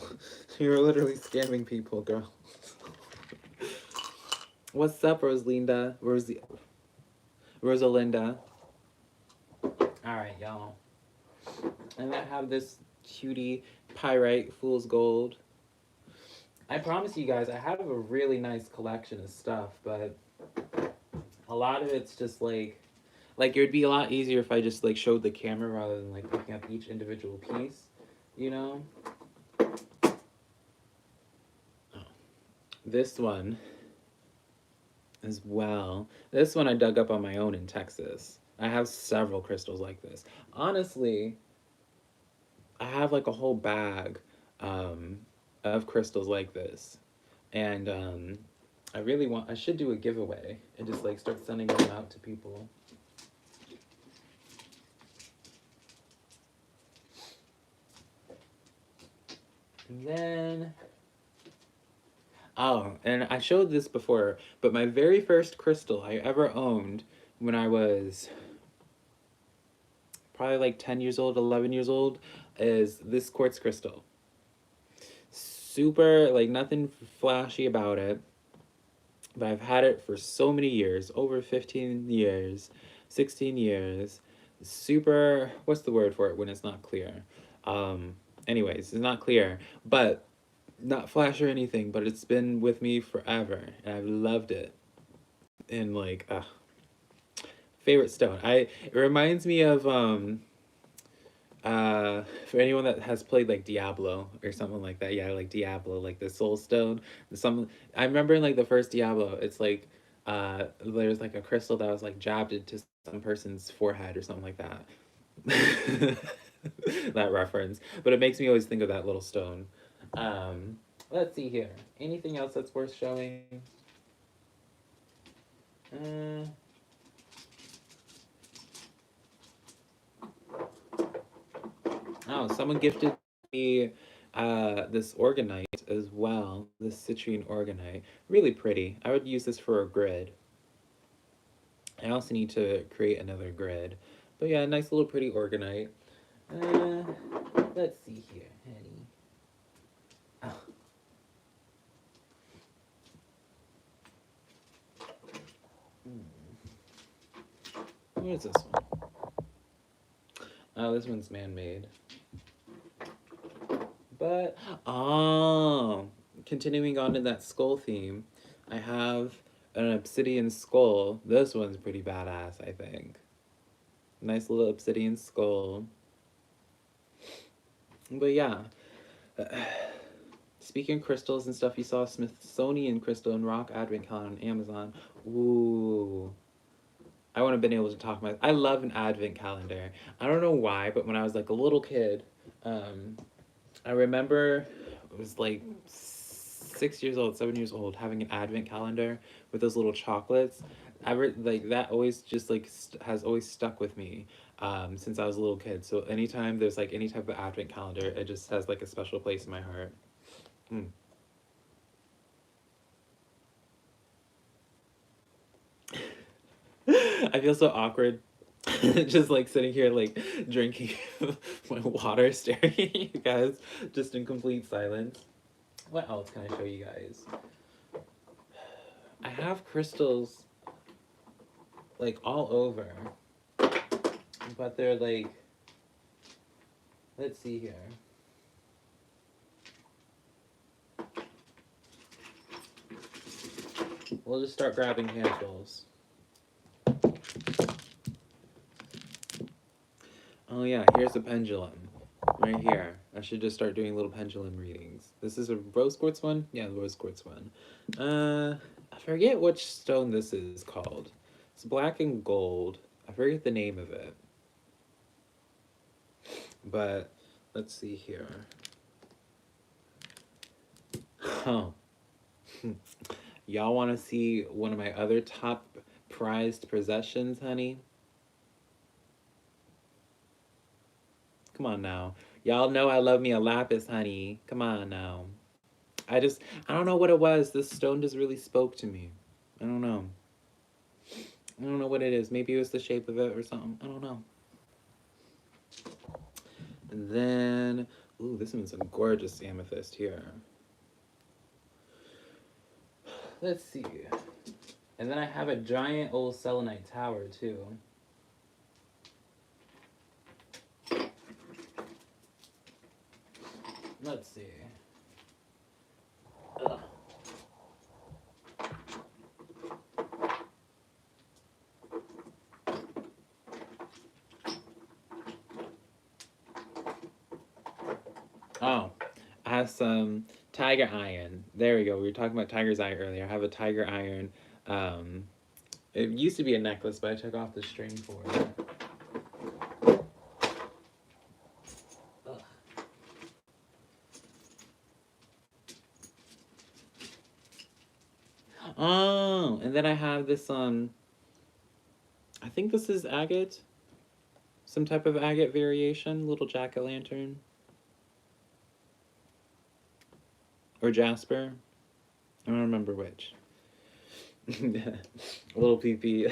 You're literally scamming people, girl. What's up, Rosalinda? All right, y'all. And I have this cutie pyrite fool's gold. I promise you guys, I have a really nice collection of stuff, but a lot of it's just like it would be a lot easier if I just like showed the camera rather than like picking up each individual piece, you know? This one as well. This one I dug up on my own in Texas. I have several crystals like this. Honestly, I have like a whole bag um, of crystals like this. And I should do a giveaway and just like start sending them out to people. And then, oh, and I showed this before, but my very first crystal I ever owned when I was probably like 10 years old, 11 years old, is this quartz crystal. Super, like nothing flashy about it, but I've had it for so many years, over 15 years, 16 years. Super, what's the word for it when it's not clear? Anyways, it's not clear, but not flash or anything, but it's been with me forever, and I've loved it. And like, favorite stone. It reminds me of for anyone that has played like Diablo or something like that. Yeah, like Diablo, like the Soul Stone. Some I remember in like the first Diablo, it's like there's like a crystal that was like jabbed into some person's forehead or something like that. That reference, but it makes me always think of that little stone. Um, let's see here. Anything else that's worth showing? Uh, oh, someone gifted me this organite as well. This citrine organite, really pretty. I would use this for a grid. I also need to create another grid, but yeah, nice little pretty organite. Uh, let's see here, honey. Oh. What is this one? Oh, this one's man-made. But, oh, continuing on to that skull theme, I have an obsidian skull. This one's pretty badass, I think. Nice little obsidian skull. But yeah, speaking of crystals and stuff, you saw Smithsonian crystal and rock advent calendar on Amazon. Ooh. I would have been able to talk about. I love an advent calendar. I don't know why, but when I was like a little kid, um, I remember it was like 6 years old, 7 years old, having an advent calendar with those little chocolates. Like that always just like has always stuck with me since I was a little kid. So anytime there's like any type of advent calendar, it just has like a special place in my heart. Mm. I feel so awkward just like sitting here like drinking my water staring at you guys just in complete silence. What else can I show you guys? I have crystals like all over, but they're like, let's see here. We'll just start grabbing handfuls. Oh yeah, here's a pendulum. Right here. I should just start doing little pendulum readings. This is a rose quartz one? Yeah, the rose quartz one. I forget which stone this is called. It's black and gold. I forget the name of it. But let's see here. Oh. Y'all want to see one of my other top prized possessions, honey? Come on now. Y'all know I love me a lapis, honey. Come on now. I don't know what it was. This stone just really spoke to me. I don't know. I don't know what it is. Maybe it was the shape of it or something. I don't know. And then, ooh, this one's a gorgeous amethyst here. Let's see. And then I have a giant old selenite tower too. Let's see. Ugh. Oh, I have some tiger iron. There we go. We were talking about tiger's eye earlier. I have a tiger iron. It used to be a necklace, but I took off the string for it. Oh, and then I have this I think this is agate. Some type of agate variation, little jack-o'-lantern. Or jasper. I don't remember which. Little pee-pee.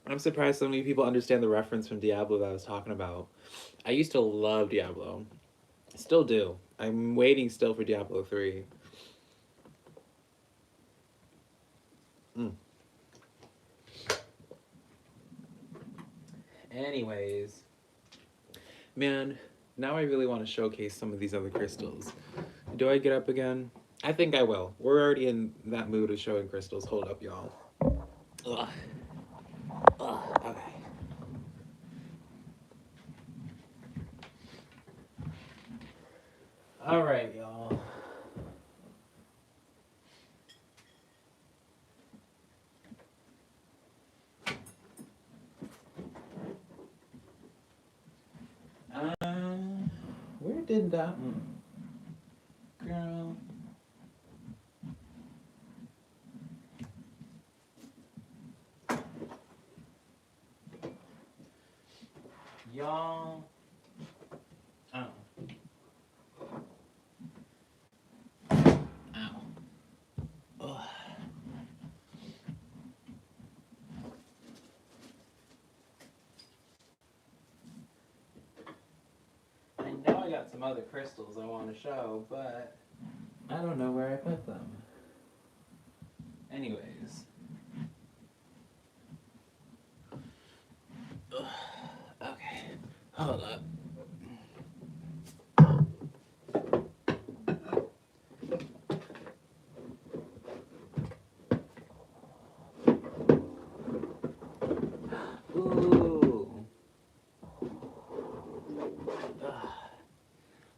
I'm surprised so many people understand the reference from Diablo that I was talking about. I used to love Diablo. Still do. I'm waiting still for Diablo 3. Mm. Anyways, man, now I really want to showcase some of these other crystals. Do I get up again? I think I will. We're already in that mood of showing crystals. Hold up, y'all. Ugh. Ugh. Okay. All right, y'all. Where did that one? Girl. Y'all. Oh. Ow. Ugh. I know I got some other crystals I want to show, but I don't know where I put them. Anyways. Ugh. Okay. Hold up.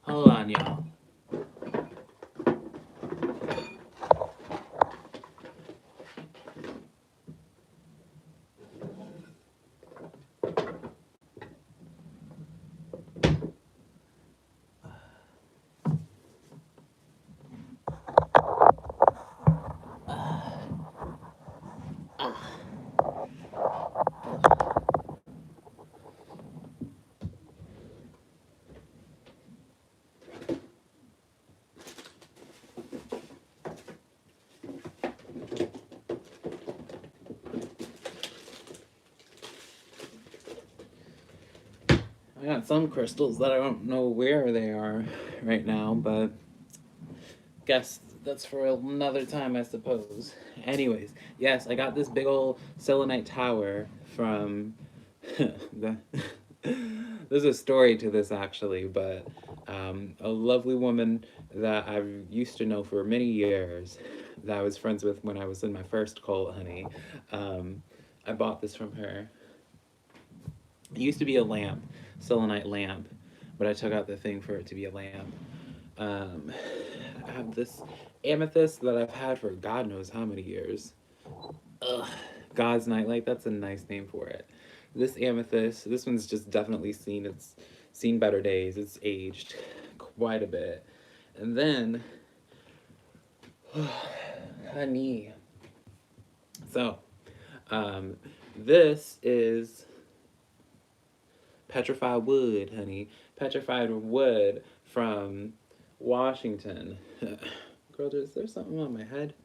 Hold on, y'all. I got some crystals that I don't know where they are right now, but guess that's for another time, I suppose. Anyways, yes, I got this big old selenite tower from the. There's a story to this actually, but a lovely woman that I used to know for many years, that I was friends with when I was in my first cult, honey. Um, I bought this from her. It used to be a lamp, selenite lamp, but I took out the thing for it to be a lamp. Um, I have this amethyst that I've had for God knows how many years. Ugh, God's Nightlight, that's a nice name for it. This amethyst, this one's just definitely seen better days. It's aged quite a bit. And then, honey. So, um, this is petrified wood, honey. Petrified wood from Washington. Girl, is there something on my head?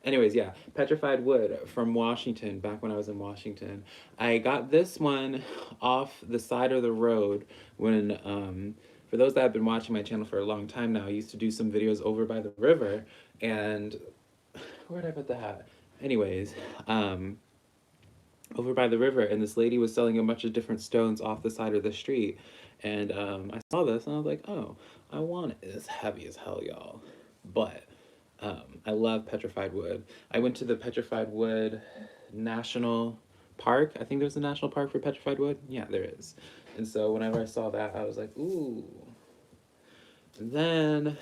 Anyways, yeah, petrified wood from Washington, back when I was in Washington. I got this one off the side of the road when, for those that have been watching my channel for a long time now, I used to do some videos over by the river, and where did I put the hat? Anyways, over by the river, and this lady was selling a bunch of different stones off the side of the street, and I saw this, and I was like, oh, I want it. It's heavy as hell, y'all, but I love petrified wood. I went to the Petrified Wood National Park. I think there's a national park for petrified wood. Yeah, there is. And so whenever I saw that, I was like, ooh. And then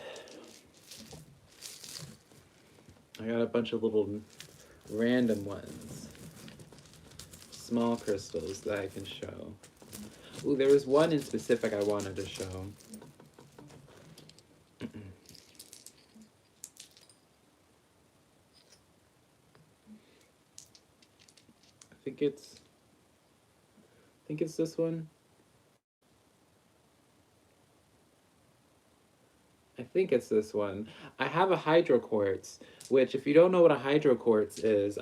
I got a bunch of little random ones, small crystals that I can show. Ooh, there was one in specific I wanted to show. I think it's this one. I think it's this one. I have a hydroquartz, which, if you don't know what a hydroquartz is,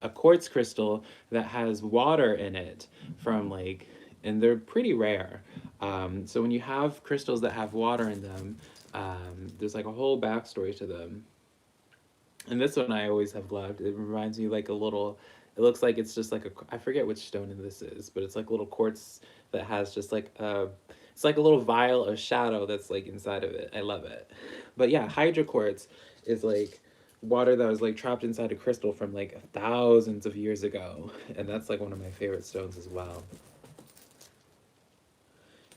a quartz crystal that has water in it from like, and they're pretty rare. So when you have crystals that have water in them, there's like a whole backstory to them. And this one I always have loved. It reminds me like a little. It looks like it's just like a. I forget which stone this is, but it's like a little quartz that has just like a. It's like a little vial of shadow that's like inside of it. I love it. But yeah, hydroquartz is like water that was like trapped inside a crystal from like thousands of years ago, and that's like one of my favorite stones as well.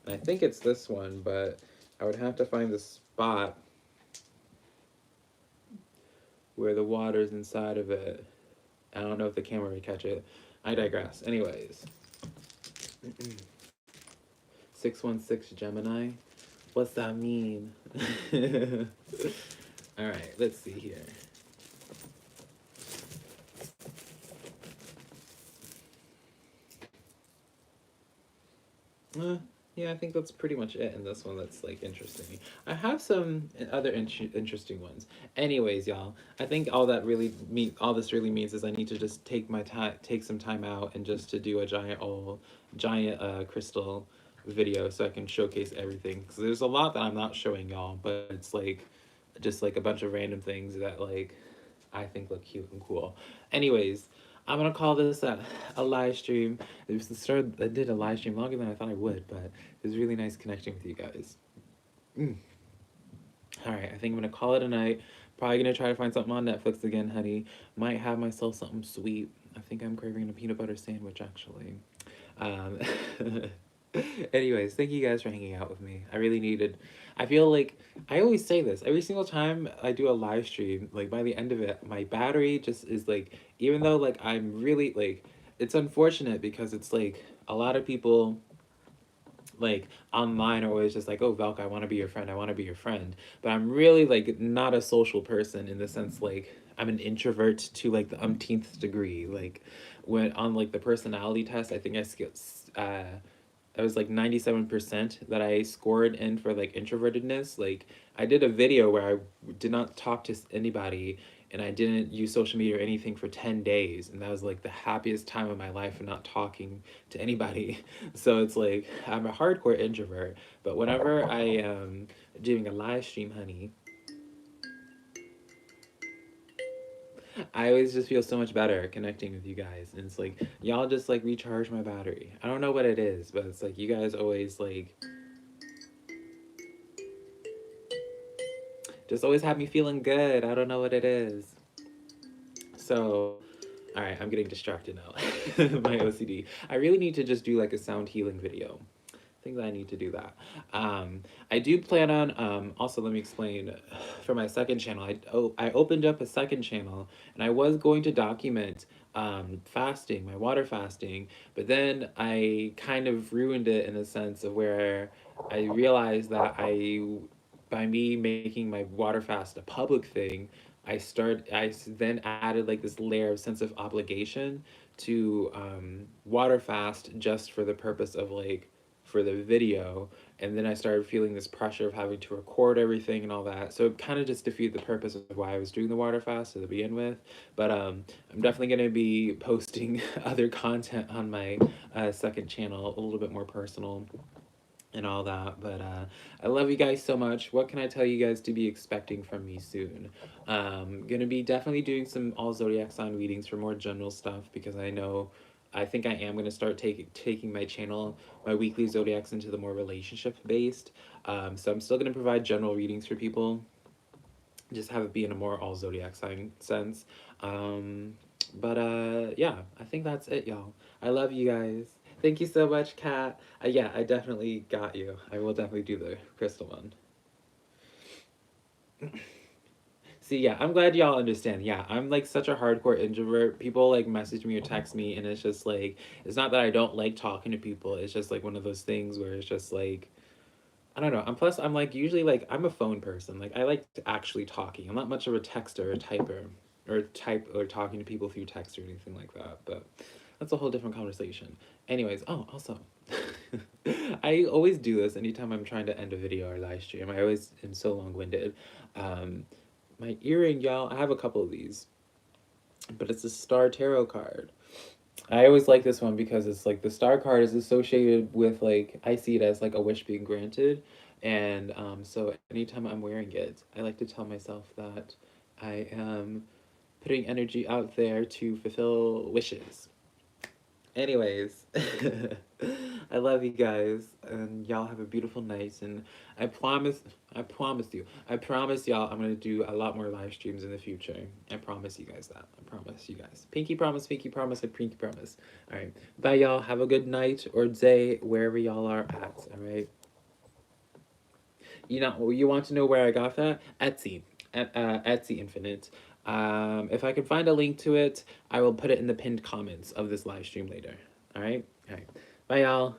And I think it's this one, but I would have to find the spot where the water's inside of it. I don't know if the camera would catch it. I digress. Anyways. 616 Gemini. What's that mean? Alright, let's see here. Yeah, I think that's pretty much it in this one that's like interesting. I have some other interesting ones. Anyways, y'all, I think all this really means is I need to just take some time out and just to do a giant crystal video so I can showcase everything. Because there's a lot that I'm not showing y'all, but it's like just like a bunch of random things that like I think look cute and cool. Anyways, I'm gonna call this a live stream. I did a live stream longer than I thought I would, but it was really nice connecting with you guys. All right, I think I'm gonna call it a night. Probably gonna try to find something on Netflix again, honey. Might have myself something sweet. I think I'm craving a peanut butter sandwich, actually. Um, Anyways, thank you guys for hanging out with me. I really needed. I feel like I always say this every single time I do a live stream. Like by the end of it, my battery just is like. Even though like I'm really like, it's unfortunate because it's like a lot of people like online are always just like, oh Velka, I want to be your friend, I want to be your friend. But I'm really like not a social person in the sense like I'm an introvert to like the umpteenth degree. Like when on like the personality test, I think I was like 97% that I scored in for like introvertedness. Like I did a video where I did not talk to anybody and I didn't use social media or anything for 10 days. And that was like the happiest time of my life of not talking to anybody. So it's like I'm a hardcore introvert. But whenever I am doing a live stream, honey, I always just feel so much better connecting with you guys. And it's like, y'all just like recharge my battery. I don't know what it is, but it's like you guys always like just always have me feeling good. I don't know what it is. So, all right, I'm getting distracted now. My OCD. I really need to just do like a sound healing video. I think that I need to do that. I do plan on. Also, let me explain. For my second channel, I opened up a second channel, and I was going to document fasting, my water fasting, but then I kind of ruined it in the sense of where I realized that by me making my water fast a public thing, then added like this layer of sense of obligation to water fast just for the purpose of like for the video, and then I started feeling this pressure of having to record everything and all that, so it kind of just defeated the purpose of why I was doing the water fast to begin with. But I'm definitely going to be posting other content on my second channel, a little bit more personal and all that. But I love you guys so much. What can I tell you guys to be expecting from me soon? Gonna be definitely doing some all zodiac sign readings for more general stuff because I think I am gonna start taking my channel, my weekly zodiacs into the more relationship based. So I'm still gonna provide general readings for people, just have it be in a more all zodiac sign sense. Um, but yeah, I think that's it, y'all. I love you guys. Thank you so much, Kat. Yeah, I definitely got you. I will definitely do the crystal one. See, yeah, I'm glad y'all understand. Yeah, I'm like such a hardcore introvert. People like message me or text me, and it's just like, it's not that I don't like talking to people. It's just like one of those things where it's just like, I don't know. And plus, I'm like usually like I'm a phone person. Like I like to actually talking. I'm not much of a texter or a typer or type or talking to people through text or anything like that. But that's a whole different conversation. Anyways, oh also, I always do this anytime I'm trying to end a video or live stream. I always am so long winded. Um, my earring, y'all. I have a couple of these, but it's a Star Tarot card. I always like this one because it's like the star card is associated with like I see it as like a wish being granted, and so anytime I'm wearing it, I like to tell myself that I am putting energy out there to fulfill wishes. Anyways, I love you guys, and y'all have a beautiful night. And I promise, I promise y'all, I'm gonna do a lot more live streams in the future. I promise you guys that. I promise you guys. Pinky promise, I pinky promise. All right, bye, y'all. Have a good night or day wherever y'all are at. All right. You want to know where I got that? Etsy, Etsy Infinite. If I can find a link to it, I will put it in the pinned comments of this live stream later. All right. Bye, y'all.